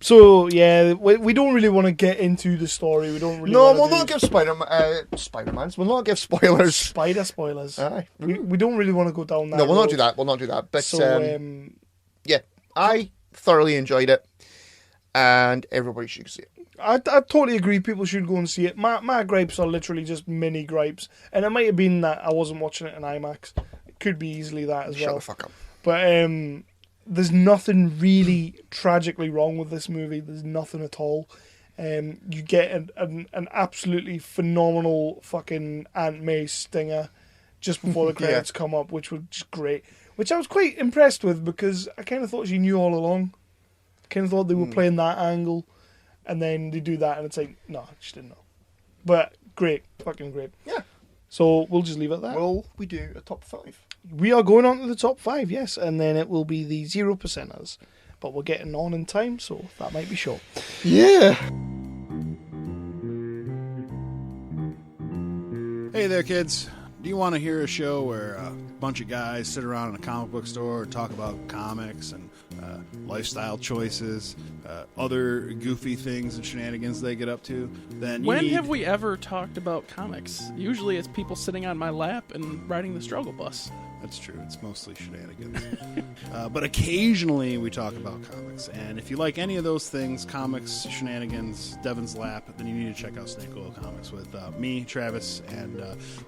So, yeah, we don't really want to get into the story. We don't really we'll not give Spider-Man's. We'll not give spoilers. Spider spoilers. Aye. We don't really want to go down that No, we'll road. not do that. We'll not do that. But, so, yeah, I thoroughly enjoyed it, and everybody should see it. I totally agree. People should go and see it. My gripes are literally just mini gripes, and it might have been that I wasn't watching it in IMAX. It could be easily that as well. Shut the fuck up. But there's nothing really tragically wrong with this movie. There's nothing at all. You get an absolutely phenomenal fucking Aunt May stinger just before the credits come up, which was just great. Which I was quite impressed with, because I kind of thought she knew all along. I kind of thought they were playing that angle, and then they do that, and it's like, no, she didn't know. But great, fucking great. Yeah. So we'll just leave it at that. Will we do a top 5? We are going on to the top 5, yes, and then it will be the 0%ers. But we're getting on in time, so that might be short. Yeah. Hey there, kids. Do you want to hear a show where a bunch of guys sit around in a comic book store and talk about comics and lifestyle choices, other goofy things and shenanigans they get up to? Then when have we ever talked about comics? Usually it's people sitting on my lap and riding the struggle bus. That's true. It's mostly shenanigans. But occasionally we talk about comics. And if you like any of those things, comics, shenanigans, Devin's lap, then you need to check out Snake Oil Comics with me, Travis, and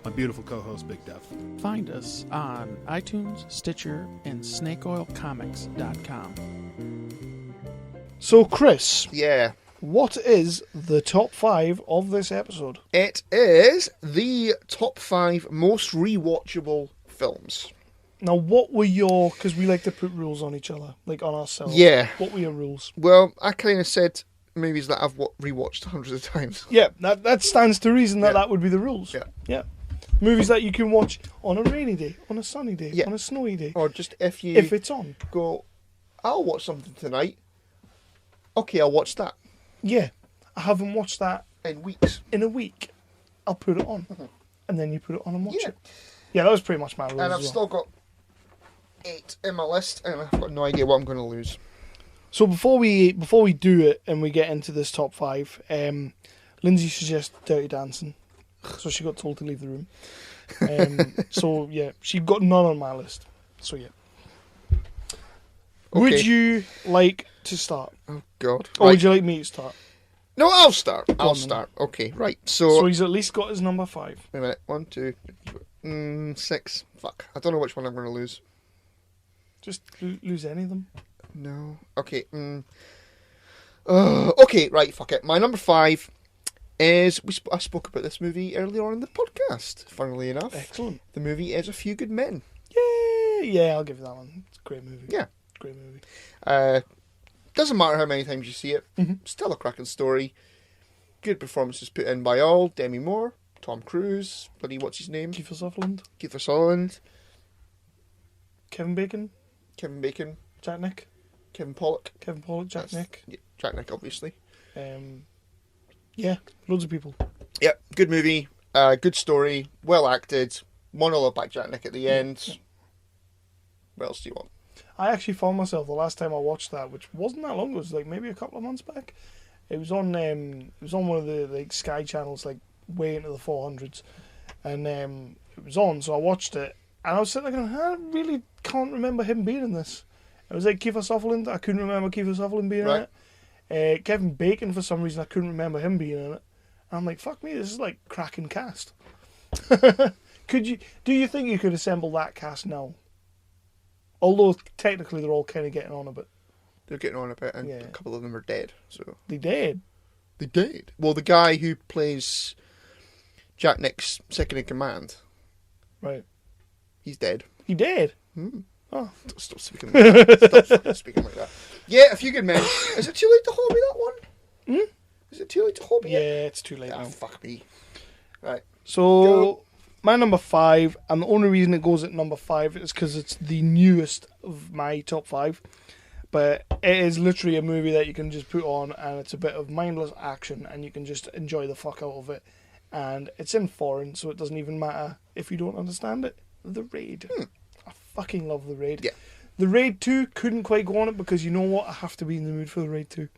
my beautiful co-host, Big Dev. Find us on iTunes, Stitcher, and snakeoilcomics.com. So, Chris. Yeah. What is the top 5 of this episode? It is the top 5 most rewatchable films. Now, what were your... Because we like to put rules on each other, like on ourselves. Yeah. What were your rules? Well, I kind of said movies that I've rewatched hundreds of times. Yeah, that stands to reason that would be the rules. Yeah. Movies that you can watch on a rainy day, on a sunny day, on a snowy day. Or just if it's on. Go, I'll watch something tonight. Okay, I'll watch that. Yeah. I haven't watched that in weeks. In a week. I'll put it on. And then you put it on and watch it. Yeah, that was pretty much my rules. And I've still got 8 in my list, and I've got no idea what I'm going to lose. So before we do it and we get into this top 5, Lindsay suggested Dirty Dancing, so she got told to leave the room. So yeah, she got none on my list. So yeah. Okay. Would you like to start? Oh God! Or would you like me to start? No, I'll start. I'll start. Okay, right. So he's at least got his number 5. Wait a minute. 1, 2, 6. Fuck. I don't know which one I'm going to lose. Just lose any of them. No. Okay. Okay. Right. Fuck it. My number 5 is I spoke about this movie earlier on in the podcast. Funnily enough, excellent. The movie is A Few Good Men. Yeah. I'll give you that one. It's a great movie. Yeah. Great movie. Doesn't matter how many times you see it. Still a cracking story. Good performances put in by all. Demi Moore, Tom Cruise, what's his name? Kiefer Sutherland. Kevin Bacon. Jack Nick. Kevin Pollock. Jack Nick. Yeah, Jack Nick, obviously. Yeah, loads of people. Yeah, good movie. Good story. Well acted. Monologue by Jack Nick at the end. Yeah. What else do you want? I actually found myself the last time I watched that, which wasn't that long ago. It was like maybe a couple of months back. It was on one of the Sky channels, like way into the 400s, and it was on. So I watched it, and I was sitting there going, I really can't remember him being in this. It was like Kiefer Sutherland. I couldn't remember Kiefer Sutherland being in it. Kevin Bacon, for some reason, I couldn't remember him being in it. And I'm like, fuck me, this is like cracking cast. Do you think you could assemble that cast now? Although technically they're all kind of getting on a bit. They're getting on a bit, and a couple of them are dead. So they dead. Well, the guy who plays Jack Nick's second in command, right? He's dead. He dead. Oh, stop speaking like that. Stop speaking like that. Yeah, A Few Good Men. Is it too late to hobby that one? Is it too late to hobby? Yeah, it's too late. Fuck me. Right. So my number 5, and the only reason it goes at number 5 is because it's the newest of my top 5. But it is literally a movie that you can just put on, and it's a bit of mindless action, and you can just enjoy the fuck out of it. And it's in foreign, so it doesn't even matter if you don't understand it. The Raid. I fucking love The Raid. Yeah. The Raid 2 couldn't quite go on it because you know what? I have to be in the mood for The Raid 2.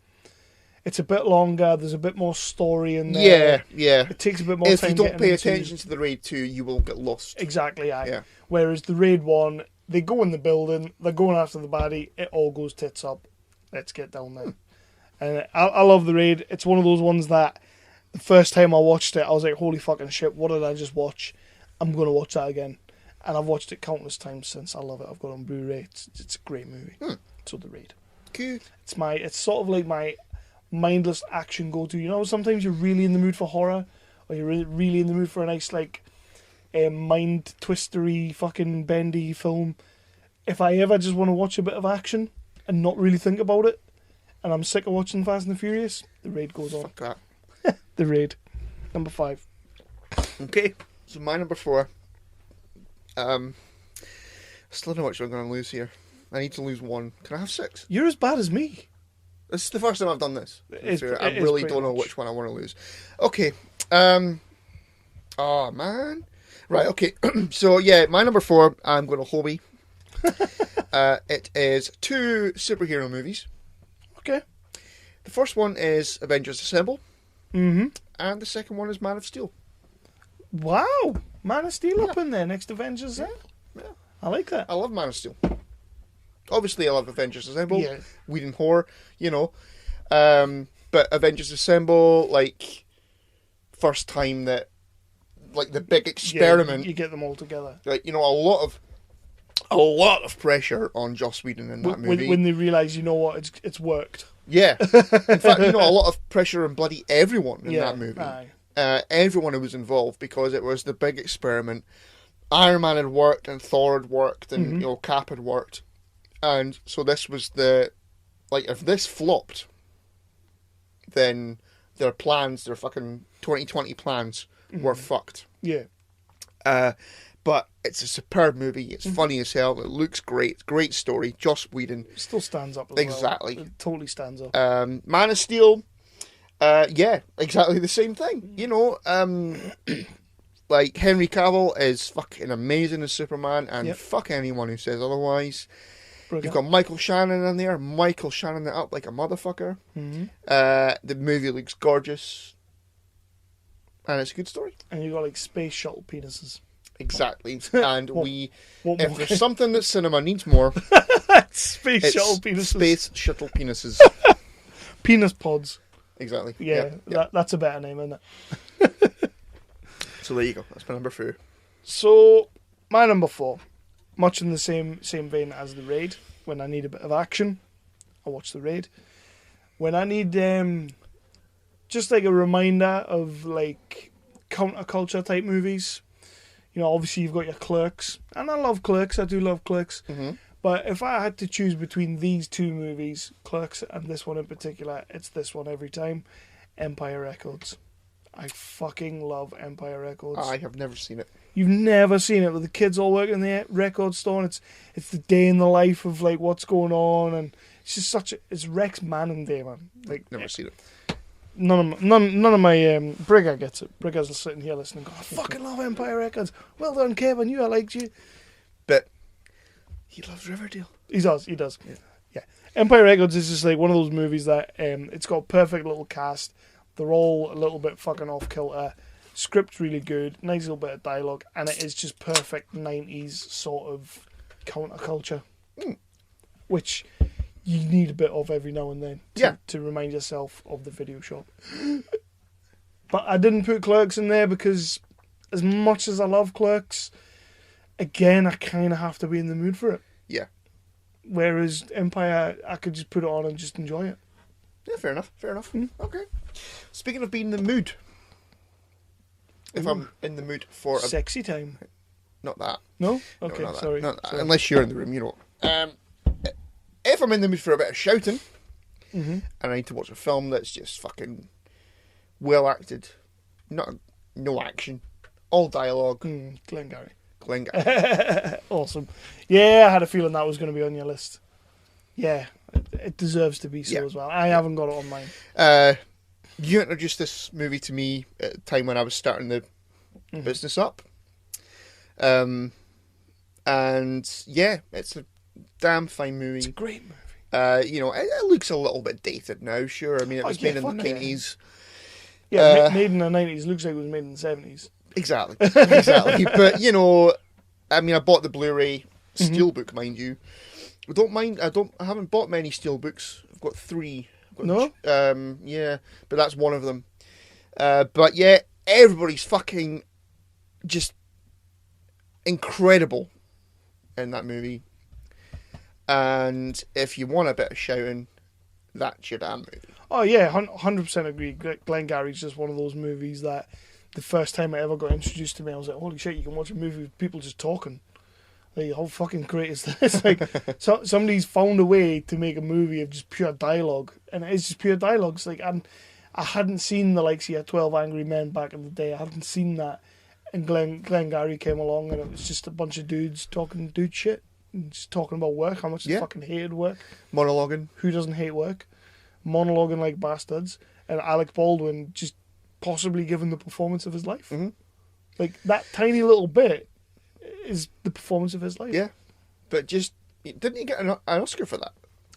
It's a bit longer. There's a bit more story in there. Yeah. It takes a bit more time. If you don't pay attention to The Raid 2, you will get lost. Exactly, yeah. Whereas The Raid 1, they go in the building, they're going after the baddie, it all goes tits up. Let's get down there. And I love The Raid. It's one of those ones that the first time I watched it, I was like, holy fucking shit, what did I just watch? I'm going to watch that again. And I've watched it countless times since. I love it. I've got it on Blu-ray. It's a great movie. So The Raid. Cool. It's sort of like my mindless action go-to. You know, sometimes you're really in the mood for horror, or you're really in the mood for a nice, like, mind twistery, fucking bendy film. If I ever just want to watch a bit of action and not really think about it, and I'm sick of watching Fast and the Furious, The Raid goes on. Fuck that. The Raid. Number 5. Okay, so my number 4. I still don't know which one I'm going to lose here. I need to lose one. Can I have 6? You're as bad as me. This is the first time I've done this. It is I really don't know which one I want to lose. Okay. Oh, man. Right, okay. So, yeah, my number 4, I'm going to hobby. It is 2 superhero movies. Okay. The first one is Avengers Assemble. Mm-hmm. And the second one is Man of Steel. Wow. Man of Steel up in there next to Avengers. Yeah. I like that. I love Man of Steel. Obviously, I love Avengers Assemble. Yeah. Whedon horror, you know. But Avengers Assemble, like, first time that, like, the big experiment. Yeah, you get them all together. Like, you know, a lot of pressure on Joss Whedon in that movie. When they realise, you know what, it's worked. Yeah. In fact, you know, a lot of pressure on bloody everyone in that movie. Aye. Everyone who was involved, because it was the big experiment. Iron Man had worked, and Thor had worked, and, you know, Cap had worked. And so this was if this flopped, then their fucking 2020 plans were fucked. Yeah. But it's a superb movie. It's funny as hell. It looks great. Great story. Joss Whedon. Still stands up as exactly. well. It totally stands up. Man of Steel. Yeah, exactly the same thing. You know, like, Henry Cavill is fucking amazing as Superman, and fuck anyone who says otherwise. Brilliant. You've got Michael Shannon in there. Michael Shannon it up like a motherfucker. Mm-hmm. The movie looks gorgeous. And it's a good story. And you've got, like, space shuttle penises. Exactly. And if there's something that cinema needs more, space shuttle penises. Space shuttle penises. Penis pods. Exactly. Yeah, that's a better name, isn't it? So there you go. That's my number 4. So, my number 4. Much in the same vein as The Raid. When I need a bit of action, I watch The Raid. When I need just like a reminder of, like, counterculture type movies, you know, obviously you've got your Clerks, and I love Clerks. I do love Clerks. Mm-hmm. But if I had to choose between these 2 movies, Clerks and this one in particular, it's this one every time. Empire Records. I fucking love Empire Records. I have never seen it. You've never seen it, with the kids all working in the record store, and it's the day in the life of, like, what's going on, and it's just it's Rex Manning Day, man. Like, never seen it. None of my Brigger gets it. Brigger's sitting here listening, going, I fucking love Empire Records. Well done, Kev, I knew I liked you. But he loves Riverdale. He does. Yeah. Empire Records is just like one of those movies that it's got a perfect little cast. They're all a little bit fucking off kilter. Script's really good, nice little bit of dialogue, and it is just perfect 90s sort of counterculture, which you need a bit of every now and then to remind yourself of the video shop. But I didn't put Clerks in there because, as much as I love Clerks, again, I kind of have to be in the mood for it. Yeah. Whereas Empire, I could just put it on and just enjoy it. Yeah, fair enough. Okay. Speaking of being in the mood, if I'm in the mood for sexy time. Not that. No? Okay, not that. sorry. Not that. Unless you're in the room, you know. If I'm in the mood for a bit of shouting, and I need to watch a film that's just fucking well acted, no action, all dialogue. Glengarry. Awesome. Yeah, I had a feeling that was going to be on your list. Yeah, it deserves to be so as well. I haven't got it on mine. You introduced this movie to me at the time when I was starting the business up. And yeah, it's a damn fine movie. It's a great movie. You know, it looks a little bit dated now, sure. I mean, it was made in the 90s. Yeah, made in the 90s. Looks like it was made in the 70s. Exactly. But, you know, I mean, I bought the Blu-ray Steelbook, mind you. I haven't bought many Steelbooks. I've got 3. No? Yeah, but that's one of them. But yeah, everybody's fucking just incredible in that movie. And if you want a bit of shouting, that's your damn movie. Oh yeah, 100% agree. Glengarry's just one of those movies that the first time I ever got introduced to me, I was like, holy shit, you can watch a movie with people just talking. Like, how fucking great is this? Like, somebody's found a way to make a movie of just pure dialogue, and it is just pure dialogue. It's like, and I hadn't seen the likes of 12 Angry Men back in the day. I hadn't seen that, and Glengarry came along, and it was just a bunch of dudes talking dude shit, and just talking about work, how much they fucking hated work. Monologuing. Who doesn't hate work? Monologuing like bastards, and Alec Baldwin just possibly given the performance of his life. Mm-hmm. Like, that tiny little bit is the performance of his life. Yeah, but just didn't he get an Oscar for that?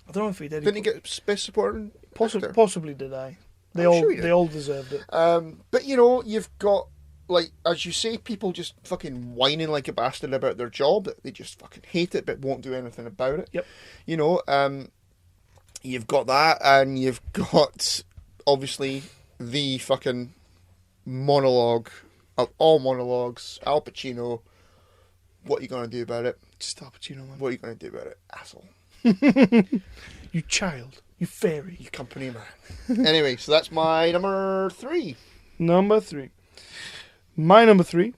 I don't know if he did. Didn't he get best supporting actor? Possibly did I. They all deserved it. But you know, you've got, like, as you say, people just fucking whining like a bastard about their job. They just fucking hate it, but won't do anything about it. Yep. You know, you've got that, and you've got obviously the fucking monologue of all monologues, Al Pacino. What are you going to do about it? Just Al Pacino, man. What are you going to do about it, asshole? You child. You fairy. You company man. Anyway, so that's my number 3. Number 3. My number 3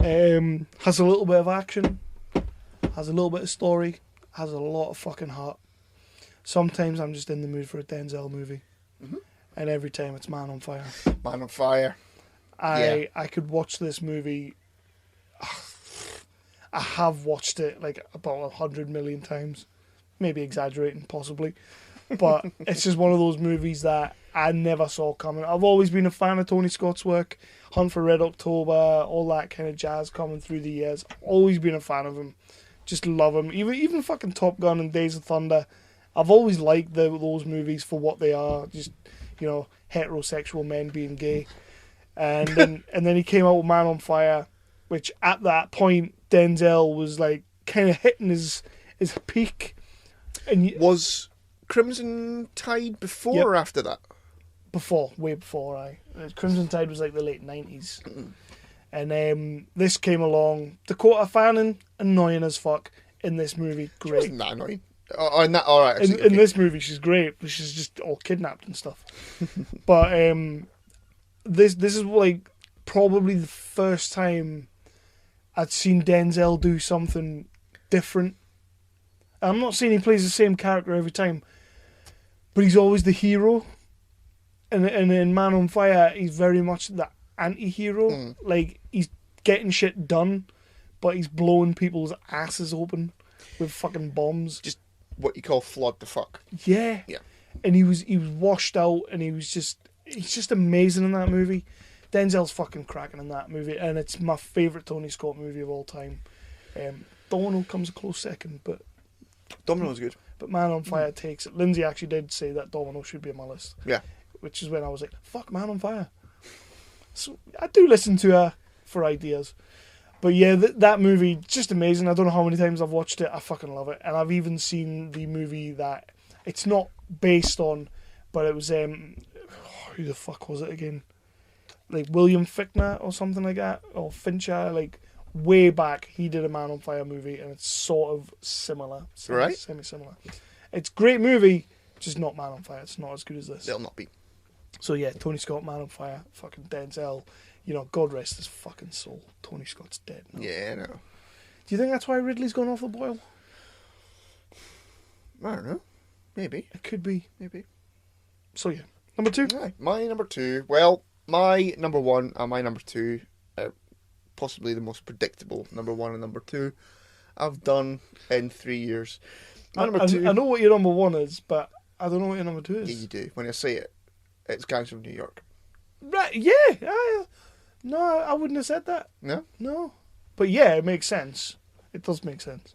has a little bit of action, has a little bit of story, has a lot of fucking heart. Sometimes I'm just in the mood for a Denzel movie. Mm-hmm. And every time it's Man on Fire. Man on Fire. I could watch this movie. I have watched it like about 100 million times. Maybe exaggerating, possibly. But it's just one of those movies that I never saw coming. I've always been a fan of Tony Scott's work. Hunt for Red October, all that kind of jazz coming through the years. Always been a fan of him. Just love him. Even fucking Top Gun and Days of Thunder. I've always liked those movies for what they are. Just, you know, heterosexual men being gay. And then he came out with Man on Fire, which at that point Denzel was like kind of hitting his peak. And was Crimson Tide before or after that? Before, way before. Crimson Tide was like the late 90s. And this came along. Dakota Fanning, annoying as fuck in this movie. Great. She wasn't that annoying. All right. In this movie, she's great, but she's just all kidnapped and stuff. But this is like probably the first time I'd seen Denzel do something different. I'm not saying he plays the same character every time, but he's always the hero. And in Man on Fire, he's very much the anti-hero. Like, he's getting shit done, but he's blowing people's asses open with fucking bombs. Just what you call flawed the fuck. Yeah. And he was washed out, and he's just amazing in that movie. Denzel's fucking cracking in that movie, and it's my favourite Tony Scott movie of all time. Domino comes a close second, but Domino's good. But Man on Fire takes it. Lindsay actually did say that Domino should be on my list. Yeah. Which is when I was like, fuck Man on Fire. So I do listen to her for ideas. But yeah, that movie, just amazing. I don't know how many times I've watched it. I fucking love it. And I've even seen the movie that it's not based on, but it was, who the fuck was it again? Like William Fichtner or something like that, or Fincher, like way back, he did a Man on Fire movie, and it's sort of similar, semi-similar. It's a great movie, just not Man on Fire. It's not as good as this. It'll not be. So yeah, Tony Scott, Man on Fire, fucking Denzel. You know, God rest his fucking soul. Tony Scott's dead now. Yeah, no. Do you think that's why Ridley's gone off the boil? I don't know. Maybe. It could be. Maybe. So yeah, number 2. Right, my number 2. Well, my number 1 and my number 2 are possibly the most predictable number 1 and number 2 I've done in 3 years. My number 2. I know what your number 1 is, but I don't know what your number 2 is. Yeah, you do. When I say it, it's Gangs of New York. Right? Yeah. No, I wouldn't have said that. No. No. But yeah, it makes sense. It does make sense.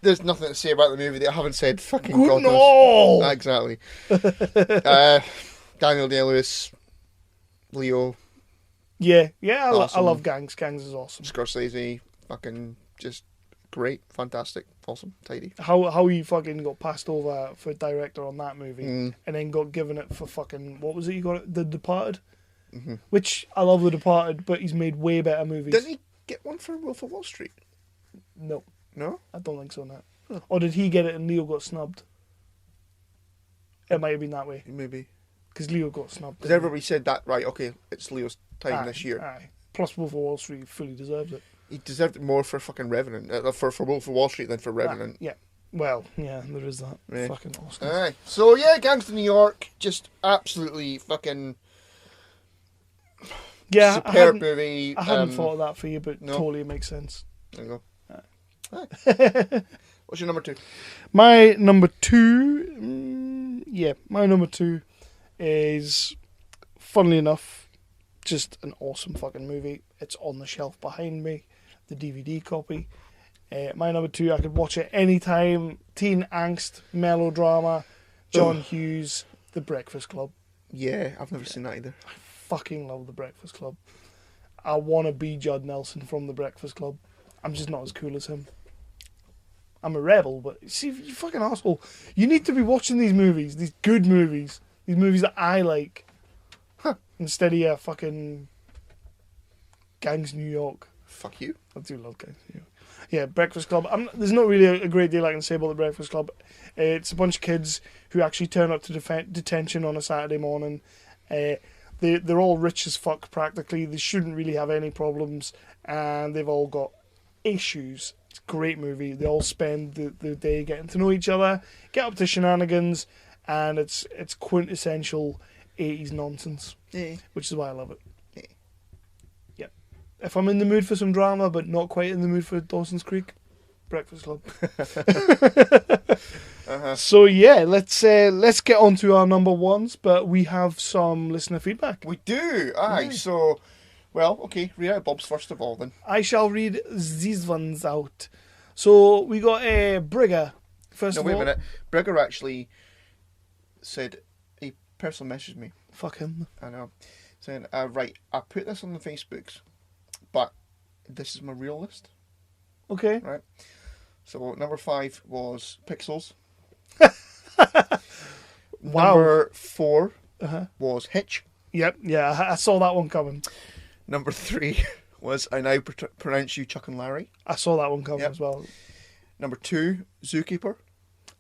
There's nothing to say about the movie that I haven't said. Fucking Good God no! knows. Exactly. Daniel Day-Lewis, Leo. Yeah, awesome. I love Gangs. Gangs is awesome. Scorsese, fucking just great, fantastic, awesome, tidy. How he fucking got passed over for director on that movie, and then got given it for fucking, what was it? You got it, The Departed, which I love The Departed, but he's made way better movies. Didn't he get one for Wolf of Wall Street? No, No, I don't think so. No. Or did he get it and Leo got snubbed? It might have been that way. Maybe. Because Leo got snubbed. Because everybody said that, right, okay, it's Leo's time this year. Aye. Plus Wolf of Wall Street fully deserves it. He deserved it more for fucking Revenant, for Wolf of Wall Street than for Revenant. Yeah. Well, yeah, there is that. Yeah. Fucking Oscars. Aye. So, yeah, Gangs of New York, just absolutely fucking superb movie. I hadn't thought of that for you, but totally makes sense. There you go. Aye. What's your number 2? My number 2, my number 2 is, funnily enough, just an awesome fucking movie. It's on the shelf behind me, the DVD copy. My number 2, I could watch it anytime. Teen angst, melodrama, John Hughes, The Breakfast Club. Yeah, I've never seen that either. I fucking love The Breakfast Club. I want to be Judd Nelson from The Breakfast Club. I'm just not as cool as him. I'm a rebel, but see, you fucking asshole. You need to be watching these movies, these good movies, these movies that I like, instead of fucking Gangs New York. Fuck you. I do love Gangs New York. Yeah, Breakfast Club. There's not really a great deal I can say about The Breakfast Club. It's a bunch of kids who actually turn up to detention on a Saturday morning. They're all rich as fuck practically. They shouldn't really have any problems, and they've all got issues. It's a great movie. They all spend the day getting to know each other, get up to shenanigans, and it's quintessential 80s nonsense, which is why I love it. Yeah. If I'm in the mood for some drama, but not quite in the mood for Dawson's Creek, Breakfast Club. So yeah, let's get on to our number ones, but we have some listener feedback. We do, aye. So, well, okay, read out Bob's first of all then. I shall read these ones out. So we got Brigger first of all. No, wait a minute. Brigger actually said he personally messaged me. Fuck him. I know. Saying, right, I put this on the Facebooks, but this is my real list. Okay. Right. So number 5 was Pixels. Wow. Number 4 was Hitch. Yep, yeah, I saw that one coming. Number 3 was I Now Pronounce You Chuck and Larry. I saw that one coming as well. Number 2, Zookeeper.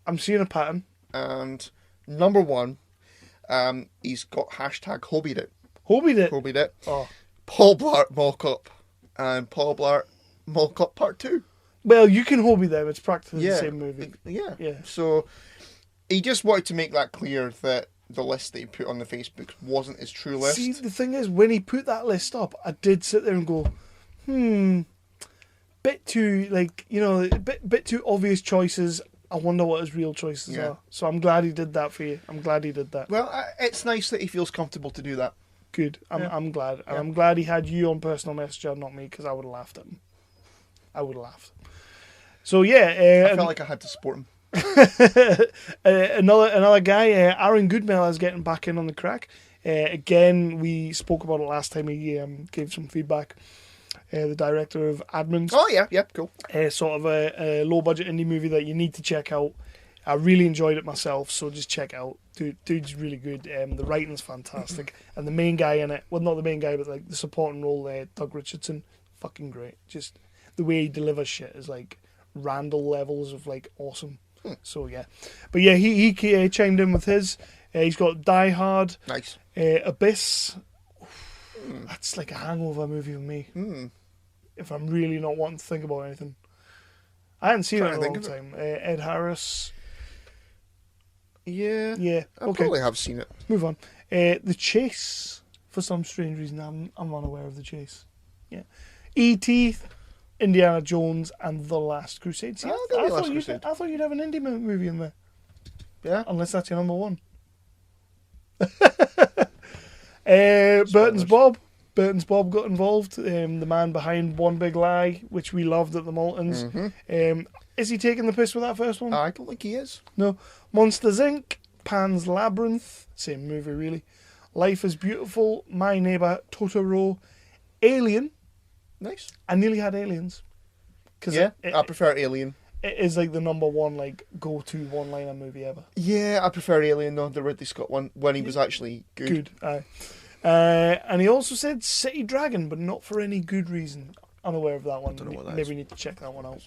I'm seeing a pattern. And number 1, he's got hashtag Hobbied It. Hobbied It? Oh. Paul Blart Mock-Up and Paul Blart Mock-Up Part 2. Well, you can hobby them. It's practically the same movie. Yeah. So he just wanted to make that clear that the list that he put on the Facebook wasn't his true list. See, the thing is, when he put that list up, I did sit there and go, bit too, bit too obvious choices. I wonder what his real choices are. So I'm glad he did that for you. I'm glad he did that. Well, it's nice that he feels comfortable to do that. Good. I'm glad. And I'm glad he had you on personal messenger, not me, because I would have laughed at him. I would have laughed. So yeah, I felt like I had to support him. Another guy, Aaron Goodmill, is getting back in on the crack. Again, we spoke about it last time. He gave some feedback. The director of Admins. Oh yeah, cool. Sort of a low budget indie movie that you need to check out. I really enjoyed it myself, so just check it out. Dude's really good. The writing's fantastic, and the main guy in it, well, not the main guy, but like the supporting role, Doug Richardson, fucking great. Just the way he delivers shit is like Randall levels of like awesome. So yeah, but yeah, he chimed in with his. He's got Die Hard, nice, Abyss. That's like a hangover movie for me. If I'm really not wanting to think about anything, I hadn't seen it in a long time. Ed Harris. Yeah. I Okay. probably have seen it. Move on. The Chase. For some strange reason, I'm unaware of The Chase. Yeah. E.T., Indiana Jones, and The Last Crusade. See, I thought you'd have an indie movie in there. Yeah. Unless that's your number 1. Burton's Bob. Burton's Bob got involved. The man behind One Big Lie, which we loved at the Maltons. Is he taking the piss with that first one? I don't think he is. No. Monsters Inc., Pan's Labyrinth, same movie really. Life is Beautiful, My Neighbor Totoro, Alien. Nice. I nearly had Aliens. I prefer Alien. It is like the number 1 like go-to one-liner movie ever. Yeah, I prefer Alien though, the Ridley Scott one, when he was actually good. Good, aye. And he also said City Dragon, but not for any good reason. Unaware of that one. Don't know what that Maybe is. we need to check that one out.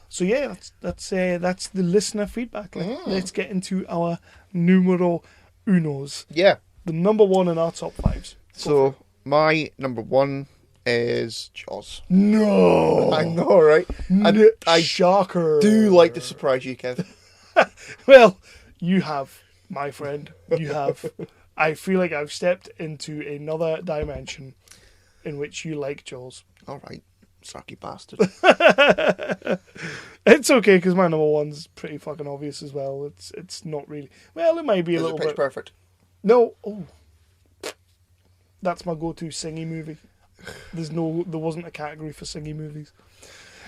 So yeah, that's the listener feedback. Let's get into our numero unos. Yeah. The number one in our top fives. So my number one is Jaws. No, I know, right? I shocker. do like to surprise you, Kev. Well, you have, my friend. You have. I feel like I've stepped into another dimension in which you like Jaws. All right, sucky bastard. It's okay because my number one's pretty fucking obvious as well. It's not really. Well, it might be a little Pitch bit. Perfect? No. Oh, that's my go-to singy movie. There wasn't a category for singy movies.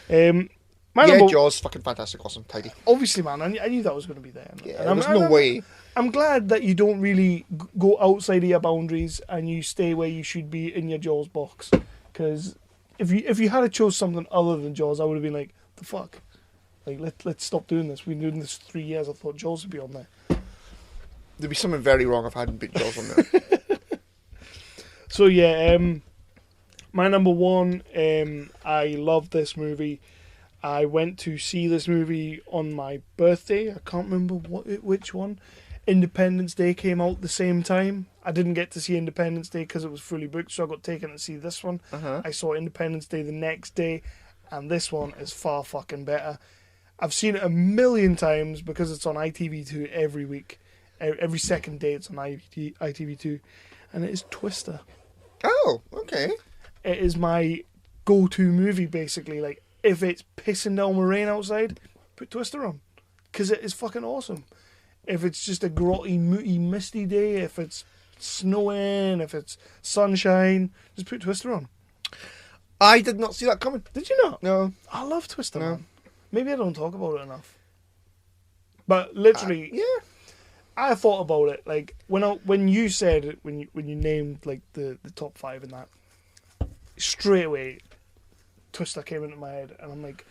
Jaws, fucking fantastic, awesome, tidy. Obviously, man, I knew that was going to be there. Yeah, there's no way. I'm glad that you don't really go outside of your boundaries and you stay where you should be in your Jaws box. Because if you had to chose something other than Jaws, I would have been like, the fuck? Like, let's stop doing this. We've been doing this 3 years. I thought Jaws would be on there. There'd be something very wrong if I hadn't put Jaws on there. So yeah, my number one, I love this movie. I went to see this movie on my birthday. I can't remember which one. Independence Day came out the same time. I didn't get to see Independence Day because it was fully booked, so I got taken to see this one. I saw Independence Day the next day, and this one is far fucking better. I've seen it a million times because it's on ITV2 every week. Every second day it's on ITV2, and it is Twister. Oh, okay. It is my go-to movie, basically. Like, if it's pissing down with rain outside, put Twister on, because it is fucking awesome. If it's just a grotty, mooty, misty day, if it's snowing, if it's sunshine, just put Twister on. I did not see that coming. Did you not? No. I love Twister, man. Maybe I don't talk about it enough. But literally, I thought about it. Like, when you said it, when you named like the top five in that, straight away, Twister came into my head, and I'm like,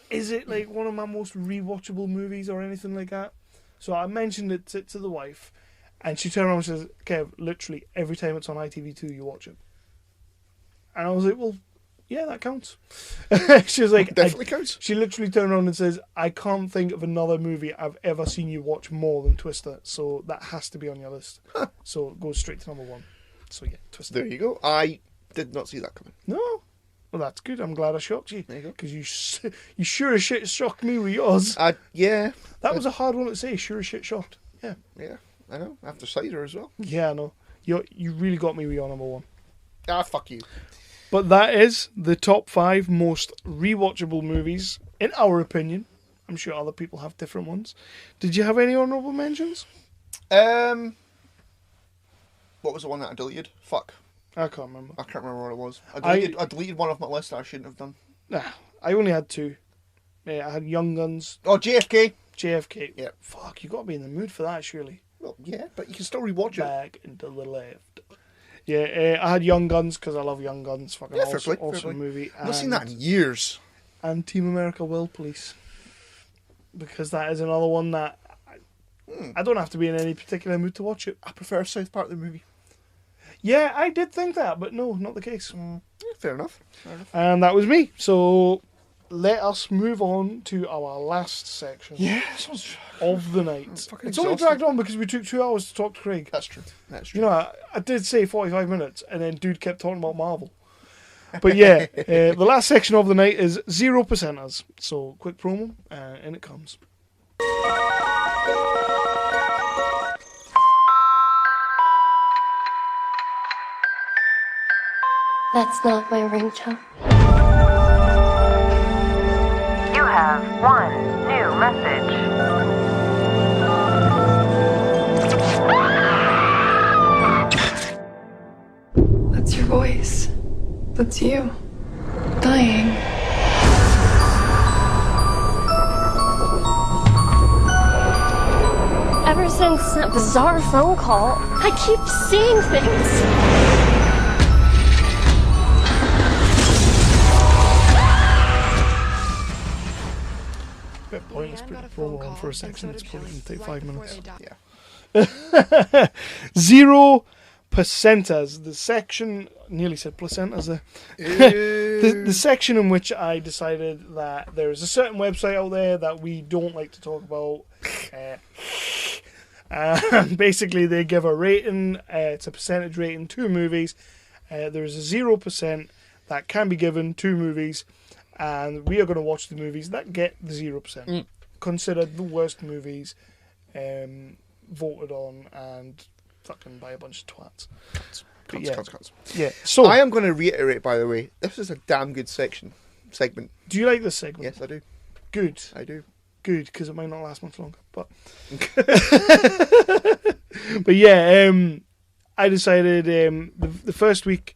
is it like one of my most rewatchable movies or anything like that? So I mentioned it to the wife, and she turned around and says, Kev, literally every time it's on ITV2 you watch it. And I was like, well, yeah, that counts. She was like, definitely counts. She literally turned around and says, I can't think of another movie I've ever seen you watch more than Twister, so that has to be on your list. So it goes straight to number one. So yeah, Twister. There you go. I did not see that coming. No. Well, that's good. I'm glad I shocked you. There you go. Because you sure as shit shocked me with yours. Yeah. That was a hard one to say. Sure as shit shocked. Yeah. Yeah, I know. After Cider as well. Yeah, I know. You really got me with your number one. Ah, fuck you. But that is the top 5 most rewatchable movies, in our opinion. I'm sure other people have different ones. Did you have any honourable mentions? What was the one that I deleted? Fuck. I can't remember. I can't remember what it was. I deleted one off my list that I shouldn't have done. Nah, I only had 2. Yeah, I had Young Guns. Oh, JFK. JFK. Yeah. Fuck, you got to be in the mood for that, surely. Well, yeah, but you can still rewatch it. Back and to the left. Yeah, I had Young Guns because I love Young Guns. Fucking awesome movie. I've not seen that in years. And Team America World Police. Because that is another one that I don't have to be in any particular mood to watch it. I prefer South Park the movie. Yeah, I did think that, but no, not the case. Yeah, fair enough. And that was me. So let us move on to our last section of the night. It's only dragged on because we took 2 hours to talk to Craig. That's true. You know, I did say 45 minutes, and then dude kept talking about Marvel. But yeah, the last section of the night is 0%ers. So quick promo, and it comes. That's not my ringtone. You have one new message. That's your voice. That's you. Dying. Ever since that bizarre phone call, I keep seeing things. Pointless put the promo on for a section. It's probably going to take 5 minutes. Yeah. 0%ers, the section nearly said placentas there. The section in which I decided that there is a certain website out there that we don't like to talk about. And basically, they give a rating. It's a percentage rating to movies. There is a 0% that can be given to movies, and we are going to watch the movies that get the 0%. Considered the worst movies voted on and fucking by a bunch of twats. Cunts. Yeah. So I am going to reiterate, by the way, this is a damn good segment. Do you like this segment? Yes, I do. Good. I do. Good, because it might not last much longer. But but yeah, I decided the first week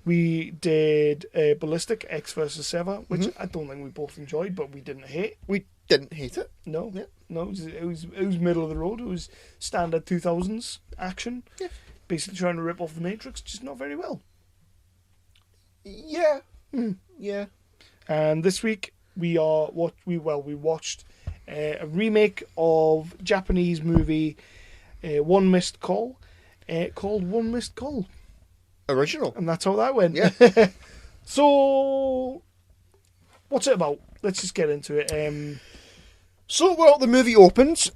we did Ballistic X versus Sever, which I don't think we both enjoyed, but we didn't hate. We didn't hate it. No, no, it was middle of the road. It was standard 2000s action. Yeah. Basically trying to rip off the Matrix, just not very well. Yeah. Yeah. And this week we watched a remake of Japanese movie One Missed Call, called One Missed Call. Original. And that's how that went. Yeah. So, what's it about? Let's just get into it. The movie opens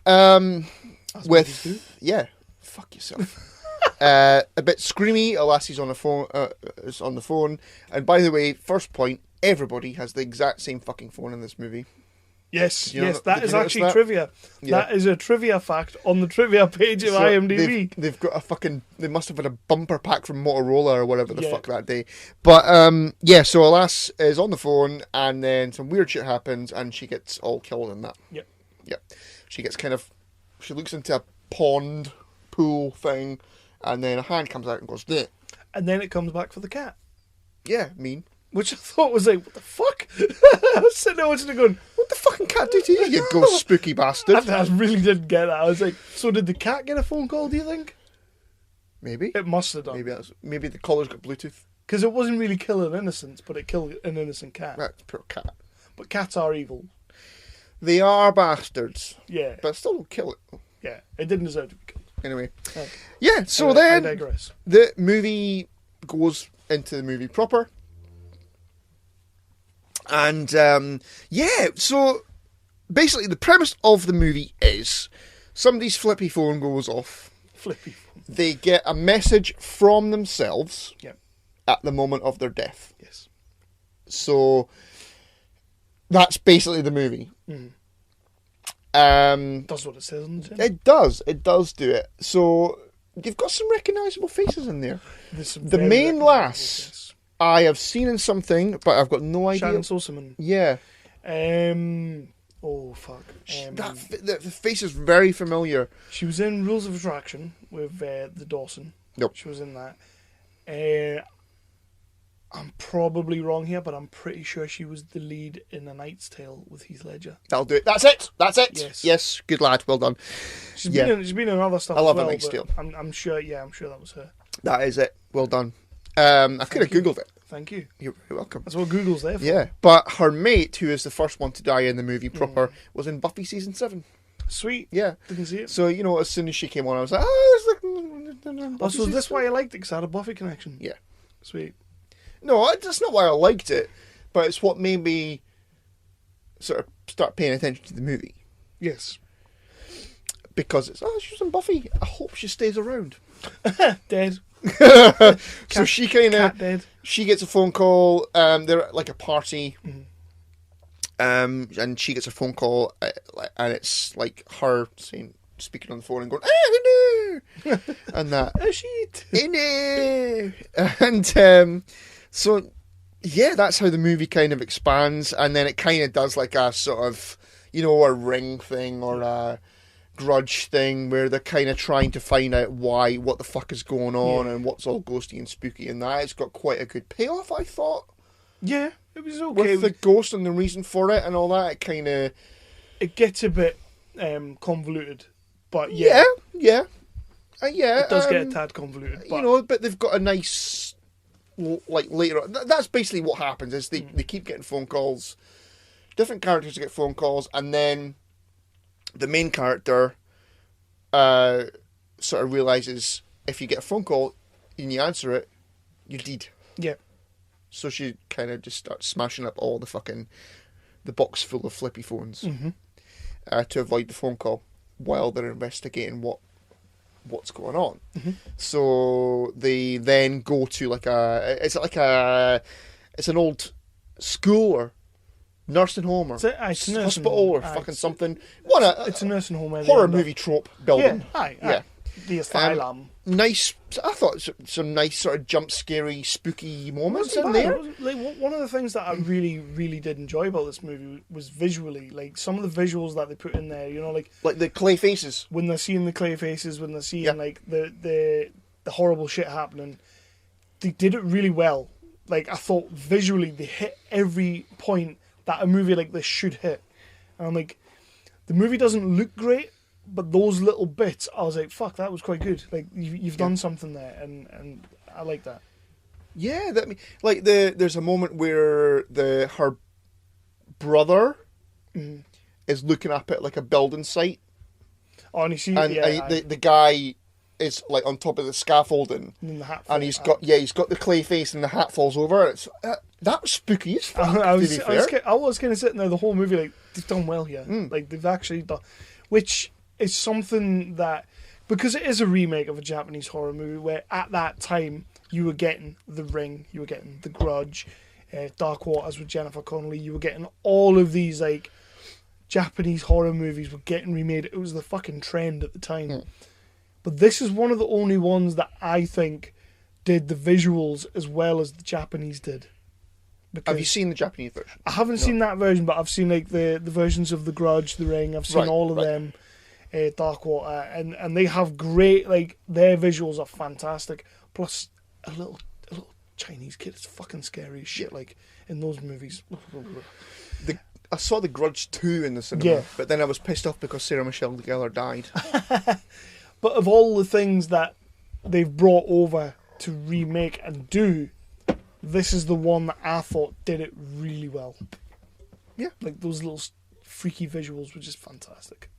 with... Yeah, fuck yourself. A bit screamy. A lassie's on the phone. Is on the phone. And by the way, first point, everybody has the exact same fucking phone in this movie. Yes, You know, yes, that did is you notice actually that? trivia. Yeah. That is a trivia fact on the trivia page of IMDb. They've got a fucking... They must have had a bumper pack from Motorola or whatever the Yeah. fuck that day. But, so a lass is on the phone and then some weird shit happens and she gets all killed in that. Yep. Yep. She gets she looks into a pond, pool thing, and then a hand comes out and goes, "Bleh." And then it comes back for the cat. Yeah, mean. Which I thought was like, what the fuck? I was sitting there watching it going, what the fucking cat do to you, you ghost spooky bastard? I really didn't get that. I was like, so did the cat get a phone call, do you think? Maybe. It must have done. Maybe the collar's got Bluetooth. Because it wasn't really killing innocents, but it killed an innocent cat. Right, poor cat. But cats are evil. They are bastards. Yeah. But still don't kill it. Yeah, it didn't deserve to be killed. Anyway. Okay. Yeah, so I then digress. the movie goes into the movie proper. And, so basically the premise of the movie is somebody's flippy phone goes off. Flippy phone. They get a message from themselves at the moment of their death. Yes. So that's basically the movie. Mm. Does what it says on the tin. It does do it. So you've got some recognisable faces in there. The main lass I have seen in something, but I've got no idea. Shannon Sosaman. Yeah. Oh fuck. The face is very familiar. She was in Rules of Attraction with the Dawson. Nope. She was in that. I'm probably wrong here, but I'm pretty sure she was the lead in A Knight's Tale with Heath Ledger. That'll do it. That's it. Yes. Yes. Good lad. Well done. She's been in other stuff. I love as A well, Knight's but Tale. I'm sure. Yeah, I'm sure that was her. That is it. Well done. I could have Googled it. Thank you. You're welcome. That's what Google's there for. Yeah, but her mate, who is the first one to die in the movie proper, was in Buffy season 7. Sweet. Yeah. Didn't see it. So, as soon as she came on, I was like, oh, there's like... Oh, so is this why I liked it? Because I had a Buffy connection? Yeah. Sweet. No, that's not why I liked it, but it's what made me sort of start paying attention to the movie. Yes. Because it's, she's in Buffy. I hope she stays around. Dead. So she kind of... She gets a phone call. They're at like a party. And she gets a phone call, and it's like her speaking on the phone and going, no! And that. Oh, shit. No! And so, yeah, that's how the movie kind of expands, and then it kind of does like a sort of, a ring thing or a grudge thing where they're kind of trying to find out what the fuck is going on and what's all ghosty and spooky and that. It's got quite a good payoff, I thought. Yeah, it was okay. With the ghost and the reason for it and all that, it kind of... It gets a bit convoluted, but yeah. It does get a tad convoluted. But... but they've got a nice... Like, later on... That's basically what happens, is they keep getting phone calls. Different characters get phone calls, and then the main character sort of realises if you get a phone call and you answer it, You did. Yeah. So she kind of just starts smashing up all the box full of flippy phones to avoid the phone call while they're investigating what's going on. So they then go to it's an old school or nursing home or It's a nursing hospital home. or fucking something. What it's a nursing home. horror movie trope building. Yeah, aye. The asylum. Nice. I thought some nice sort of jump scary, spooky moments in there. Like one of the things that I really, really did enjoy about this movie was visually, like some of the visuals that they put in there. You know, like the clay faces when they're seeing the clay faces, when they're seeing like the horrible shit happening. They did it really well. Like I thought visually, they hit every point that a movie like this should hit. And I'm like, the movie doesn't look great, but those little bits, I was like, fuck, that was quite good. Like you've done something there, and I like that. Yeah, there's a moment where her brother is looking up at like a building site. Oh, and you see, the guy is like on top of the scaffolding, and the hat and he's got the clay face, and the hat falls over. It's that was spooky as fuck. I was kind of sitting there the whole movie like, they've done well here. Like they've actually done, which is something that, because it is a remake of a Japanese horror movie where at that time you were getting The Ring, you were getting The Grudge, Dark Waters with Jennifer Connelly, you were getting all of these like Japanese horror movies were getting remade. It was the fucking trend at the time. But this is one of the only ones that I think did the visuals as well as the Japanese did. Have you seen the Japanese version? I haven't seen that version, but I've seen like the versions of The Grudge, The Ring. I've seen all of them, Dark Water, and they have great, like their visuals are fantastic. Plus a little Chinese kid is fucking scary as shit. Like in those movies. I saw The Grudge 2 in the cinema, but then I was pissed off because Sarah Michelle Gellar died. But of all the things that they've brought over to remake and do, this is the one that I thought did it really well. Yeah. Like those little freaky visuals were just fantastic.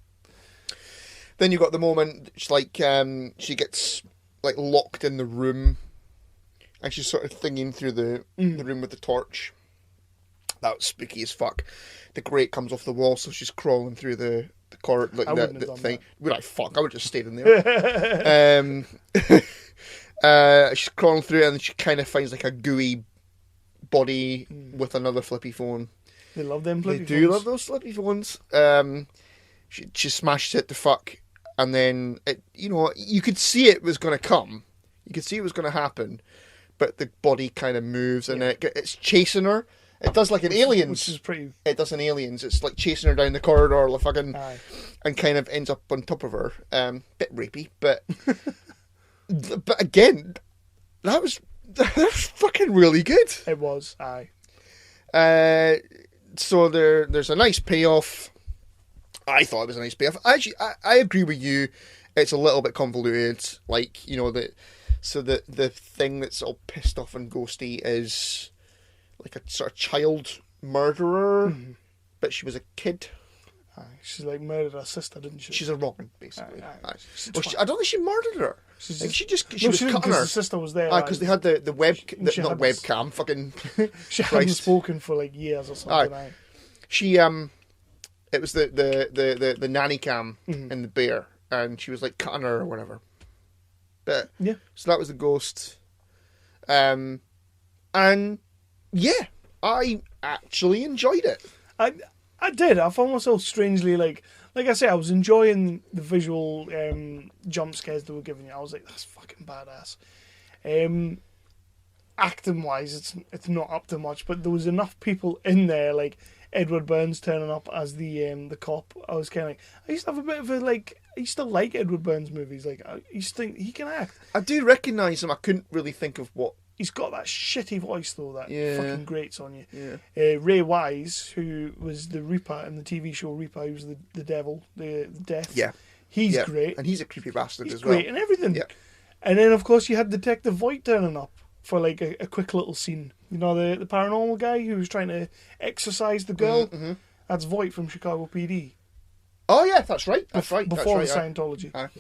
Then you got the moment, she gets like locked in the room and she's sort of thinging through the room with the torch. That was spooky as fuck. The grate comes off the wall, so she's crawling through the corridor, like the thing. Would I fuck? I would have just stayed in there. She's crawling through, and then she kind of finds like a gooey body with another flippy phone. They love them flippy phones. They do love those flippy phones. She smashed it to fuck, and then you could see it was going to come. You could see it was going to happen, but the body kind of moves, and it's chasing her. It does like an Aliens. Which is pretty... It does an Aliens. It's like chasing her down the corridor, like fucking, and kind of ends up on top of her. Bit rapey, but but again, that was fucking really good. It was, aye. So there's a nice payoff. I thought it was a nice payoff. Actually, I agree with you. It's a little bit convoluted. Like, the thing that's all pissed off and ghosty is like a sort of child murderer, but she was a kid. Aye, she's like murdered her sister, didn't she? She's a Robin, basically. Aye. I don't think she murdered her. She was cutting her. The sister was there. Because they had the webcam. Fucking. She hadn't spoken for like years or something. Aye. She it was the nanny cam in the bear, and she was like cutting her or whatever. But so that was the ghost. And yeah, I actually enjoyed it. I did. I found myself strangely like I say, I was enjoying the visual jump scares they were giving you. I was like, that's fucking badass. Acting wise, it's not up to much, but there was enough people in there, like Edward Burns turning up as the cop. I was kind of like, I used to have a bit of a like. I used to like Edward Burns movies. Like I used to think he can act. I do recognise him. I couldn't really think of what. He's got that shitty voice though that fucking grates on you. Yeah. Ray Wise, who was the Reaper in the TV show Reaper, he was the devil, the death. Yeah, he's great, and he's a creepy bastard he's as well. Great and everything. Yeah. And then of course you had Detective Voight turning up for like a quick little scene. You know the paranormal guy who was trying to exorcise the girl. Mm-hmm. That's Voight from Chicago PD. Oh yeah, that's right. That's right. Before that's right, the Scientology.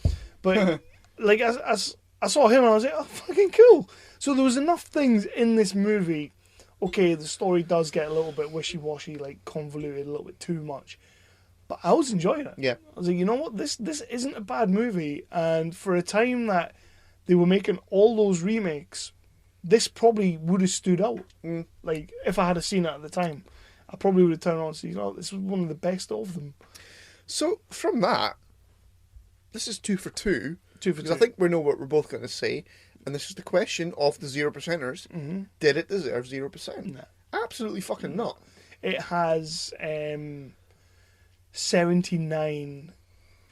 But like as I saw him and I was like, oh fucking cool. So there was enough things in this movie. Okay, the story does get a little bit wishy-washy, like convoluted, a little bit too much. But I was enjoying it. Yeah. I was like, you know what? This isn't a bad movie. And for a time that they were making all those remakes, this probably would have stood out. Like, if I had seen it at the time, I probably would have turned on and said, oh, this was one of the best of them. So, from that, this is 2 for 2. 2 for 2. Because I think we know what we're both going to say. And this is the question of the 0%ers. Mm-hmm. Did it deserve 0%? No. Absolutely fucking not. It has 79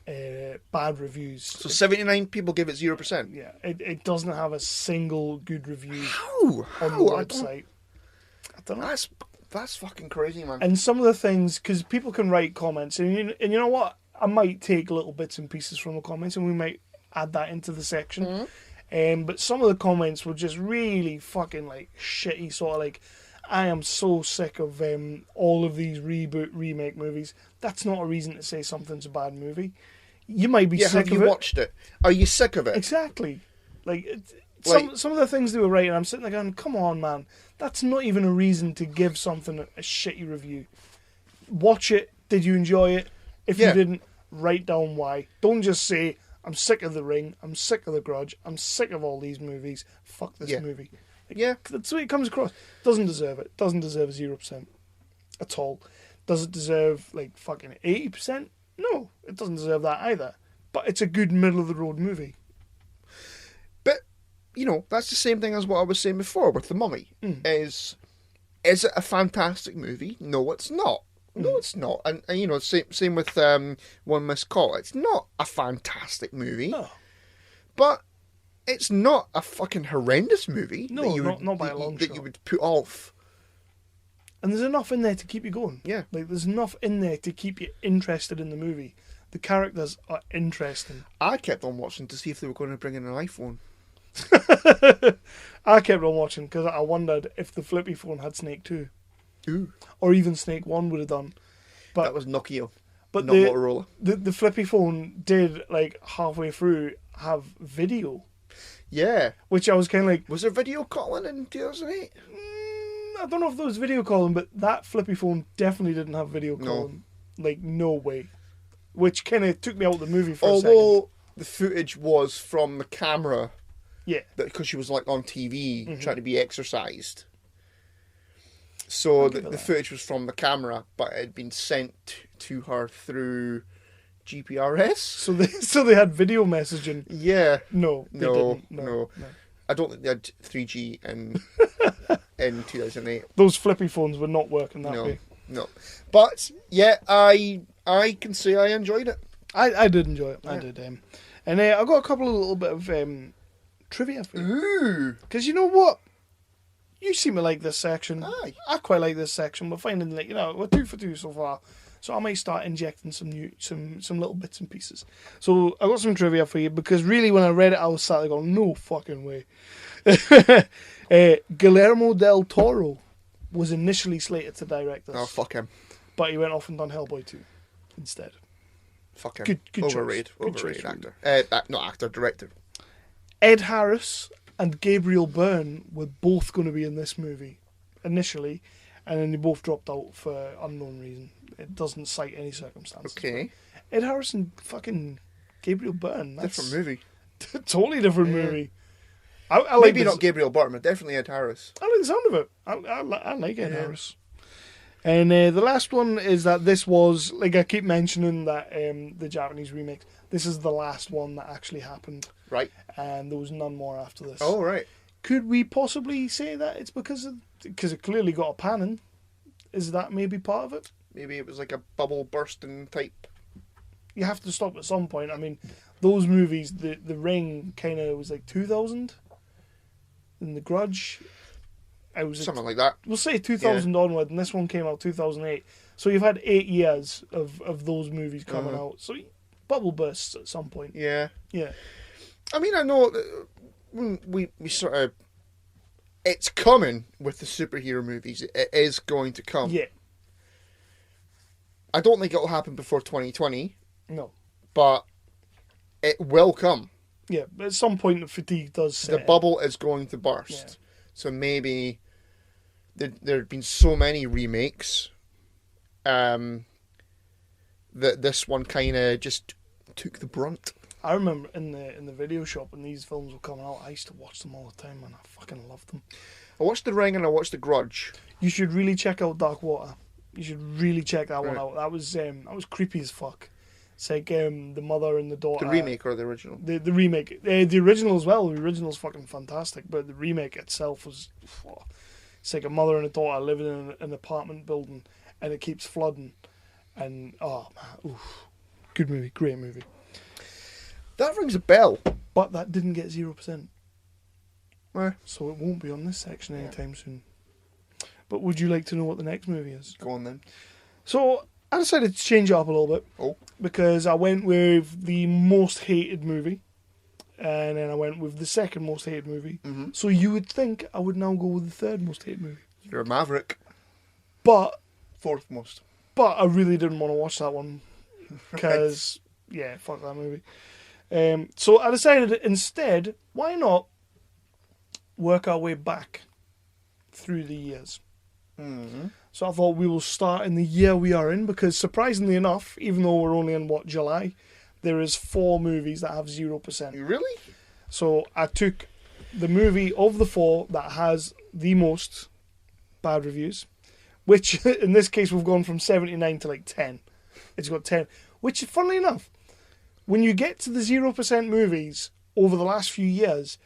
bad reviews. So 79 people give it 0%? Yeah. It doesn't have a single good review How? on the website. I don't know. That's fucking crazy, man. And some of the things, because people can write comments, and you know what? I might take little bits and pieces from the comments, and we might add that into the section. But some of the comments were just really fucking like shitty, sort of like, I am so sick of all of these remake movies. That's not a reason to say something's a bad movie. You might be sick of it. Have you watched it? Are you sick of it? Exactly. Some of the things they were writing, I'm sitting there going, come on, man. That's not even a reason to give something a shitty review. Watch it. Did you enjoy it? If you didn't, write down why. Don't just say, I'm sick of The Ring. I'm sick of The Grudge. I'm sick of all these movies. Fuck this movie. That's the way it comes across. Doesn't deserve it. Doesn't deserve 0% at all. Does it deserve like fucking 80%? No, it doesn't deserve that either. But it's a good middle of the road movie. But that's the same thing as what I was saying before with The Mummy. Is it a fantastic movie? No, it's not. No, it's not. And same with One Missed Call. It's not a fantastic movie. No. But it's not a fucking horrendous movie. No, not by a long shot. That you would put off. And there's enough in there to keep you going. Yeah. Like, there's enough in there to keep you interested in the movie. The characters are interesting. I kept on watching to see if they were going to bring in an iPhone. I kept on watching because I wondered if the flippy phone had Snake 2. Ooh. Or even Snake 1 would have done. But that was Nokia, but not Motorola. The flippy phone did, like, halfway through have video. Yeah. Which I was kind of like... Was there video calling in 2008? I don't know if there was video calling, but that flippy phone definitely didn't have video calling. Like, no way. Which kind of took me out of the movie for a second. Although the footage was from the camera. Yeah. Because she was, like, on TV trying to be exercised. So the footage was from the camera, but it had been sent to her through GPRS. So they had video messaging. Yeah. No. I don't think they had 3G in 2008. Those flippy phones were not working that way. No. But yeah, I can say I enjoyed it. I did enjoy it. Yeah. I did. And I got a couple of little bit of trivia for you. Ooh. Because you know what? You seem to like this section. Aye. I quite like this section. We're finding we're 2 for 2 so far. So I might start injecting some little bits and pieces. So I got some trivia for you because really when I read it I was sat there going, no fucking way. Guillermo del Toro was initially slated to direct this. Oh, fuck him. But he went off and done Hellboy 2 instead. Fuck him. Good Overrated. choice. Overrated Good actor. Not actor, director. Ed Harris and Gabriel Byrne were both going to be in this movie initially, and then they both dropped out for unknown reason. It doesn't cite any circumstances. Okay. Ed Harris and fucking Gabriel Byrne. Different movie. Totally different movie. I like Maybe not Gabriel Byrne, but definitely Ed Harris. I like the sound of it. I like Ed Harris. And the last one is that this was, like I keep mentioning that the Japanese remake, this is the last one that actually happened. Right. And there was none more after this. Oh, right. Could we possibly say that it's because it clearly got a panning? Is that maybe part of it? Maybe it was like a bubble bursting type. You have to stop at some point. I mean, those movies, the Ring kind of was like 2000, and The Grudge, I was something like that. We'll say 2000 onward, and this one came out 2008. So you've had 8 years of those movies coming out. So bubble bursts at some point. Yeah. Yeah. I mean, I know that when we sort of... It's coming with the superhero movies. It is going to come. Yeah. I don't think it'll happen before 2020. No. But it will come. Yeah, but at some point the fatigue does set The in. bubble is going to burst. Yeah. So maybe there have been so many remakes that this one kind of just took the brunt. I remember in the video shop when these films were coming out, I used to watch them all the time, and I fucking loved them. I watched The Ring and I watched The Grudge. You should really check out Dark Water. You should really check that one Right. out. That was creepy as fuck. It's like the mother and the daughter. The remake or the original? The remake. The original as well. The original's fucking fantastic, but the remake itself was... It's like a mother and a daughter living in an apartment building, and it keeps flooding. And, oh, man, oof. Good movie. Great movie. That rings a bell. But that didn't get 0%. Eh. So it won't be on this section anytime soon. But would you like to know what the next movie is? Go on then. So I decided to change it up a little bit. Oh. Because I went with the most hated movie. And then I went with the second most hated movie. Mm-hmm. So you would think I would now go with the third most hated movie. You're a maverick. But... Fourth most. But I really didn't want to watch that one. Because, yeah, fuck that movie. So I decided instead, why not work our way back through the years? Mm-hmm. So I thought we will start in the year we are in, because surprisingly enough, even though we're only in, July, there is 4 movies that have 0%. Really? So I took the movie of the 4 that has the most bad reviews, which in this case we've gone from 79 to like 10. It's got 10, which funnily enough, when you get to the 0% movies over the last few years,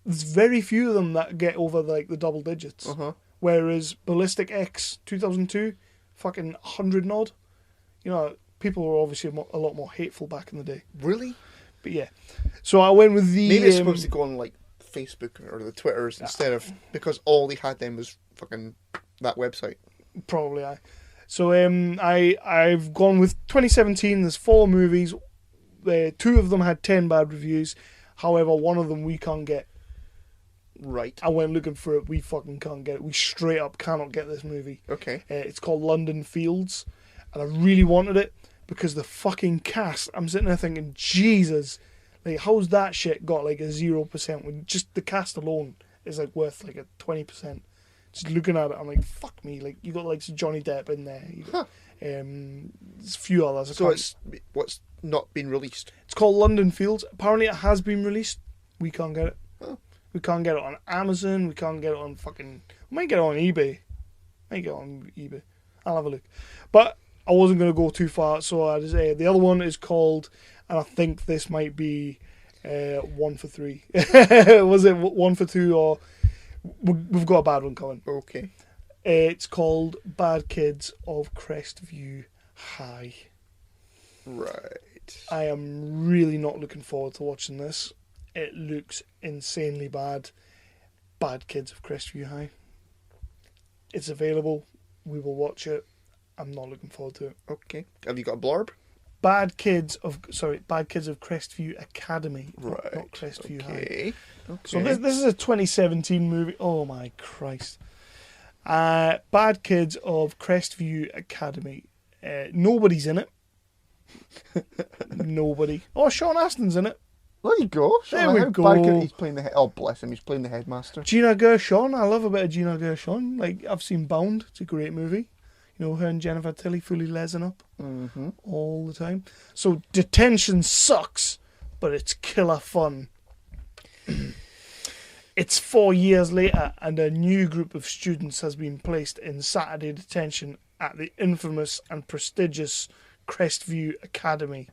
there's very few of them that get over like the double digits. Uh-huh. Whereas Ballistic X 2002, fucking 100 odd. You know, people were obviously a lot more hateful back in the day. Really? But yeah. So I went with the... Maybe it's supposed to go on like Facebook or the Twitters instead of... Because all they had then was fucking that website. Probably, aye. So I've gone with 2017. There's 4 movies. 2 of them had 10 bad reviews. However, one of them we can't get. Right. I went looking for it. We fucking can't get it. We straight up cannot get this movie. Okay. It's called London Fields. And I really wanted it because the fucking cast, I'm sitting there thinking, Jesus, like, how's that shit got like a 0% when just the cast alone is like worth like a 20%. Just looking at it, I'm like, fuck me. Like, you got like Johnny Depp in there. You got, there's a few others. So it's what's not been released? It's called London Fields. Apparently it has been released. We can't get it. Oh. We can't get it on Amazon. We can't get it on fucking... We might get it on eBay. I'll have a look. But I wasn't going to go too far, so I just, the other one is called, and I think this might be 1 for 3. Was it 1 for 2, or... We've got a bad one coming. Okay. It's called Bad Kids of Crestview High. Right. I am really not looking forward to watching this. It looks insanely bad. Bad Kids of Crestview High. It's available. We will watch it. I'm not looking forward to it. Okay. Have you got a blurb? Bad Kids of Crestview Academy. Right. Not Crestview High. Okay. So this is a 2017 movie. Oh my Christ. Bad Kids of Crestview Academy. Nobody's in it. Nobody. Oh, Sean Astin's in it. There you go. There we go. He's playing the oh, bless him. He's playing the headmaster. Gina Gershon. I love a bit of Gina Gershon. Like, I've seen Bound. It's a great movie. You know, her and Jennifer Tilly fully lesing up all the time. So Detention sucks, but it's killer fun. It's 4 years later, and a new group of students has been placed in Saturday detention at the infamous and prestigious Crestview Academy.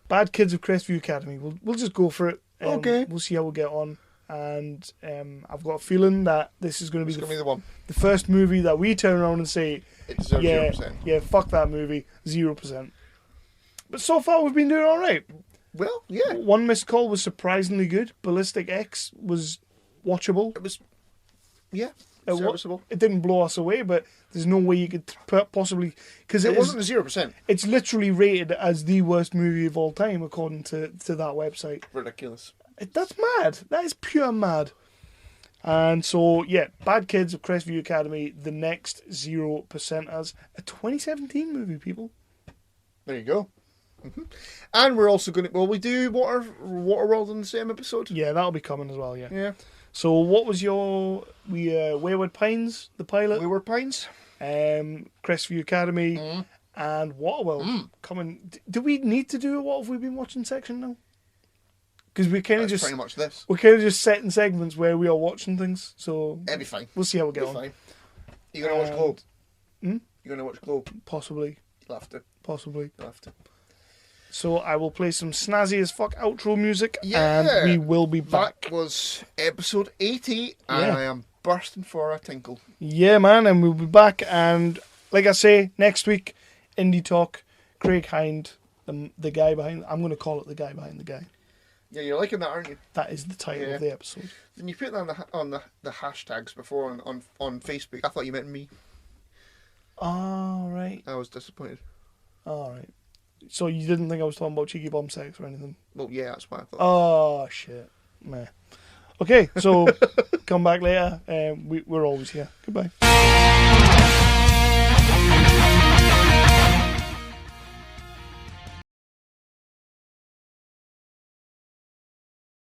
Bad Kids of Crestview Academy. We'll just go for it. Okay. We'll see how we get on. And I've got a feeling that this is going to be the one. The first movie that we turn around and say, it deserves 0%. Yeah, fuck that movie, 0%. But so far we've been doing all right. Well, yeah. One Missed Call was surprisingly good. Ballistic X was watchable. It was, yeah, serviceable. It didn't blow us away, but there's no way you could possibly... Because it wasn't a 0%. It's literally rated as the worst movie of all time, according to that website. Ridiculous. That's mad. That is pure mad. And so, yeah, Bad Kids of Crestview Academy, the next 0%ers. A 2017 movie, people. There you go. And we're also going to... Will we do Waterworld in the same episode? Yeah, that'll be coming as well, yeah. Yeah. So what was your... Wayward Pines, the pilot? Wayward Pines. Crestview Academy and Waterworld coming. Do we need to do a What Have We Been Watching section now? Because we kind of just... pretty much this. We're kind of just setting segments where we are watching things, so... It'll be fine. We'll see how we get It'll be on. fine. You going to watch Globe? Hmm? You going to watch Globe? Possibly. You'll have to. Possibly. You'll have to. So I will play some snazzy as fuck outro music, and we will be back. That was episode 80, and I am bursting for a tinkle. Yeah, man, and we'll be back, and like I say, next week, Indie Talk, Craig Hind, the guy behind... I'm going to call it the guy behind the guy. Yeah, you're liking that, aren't you? That is the title of the episode. Then you put that on the hashtags before on Facebook. I thought you meant me. All right. I was disappointed. All right. So you didn't think I was talking about cheeky bomb sex or anything? Well, yeah, that's why I thought. Oh, shit. Meh. Okay, so come back later. We're always here. Goodbye.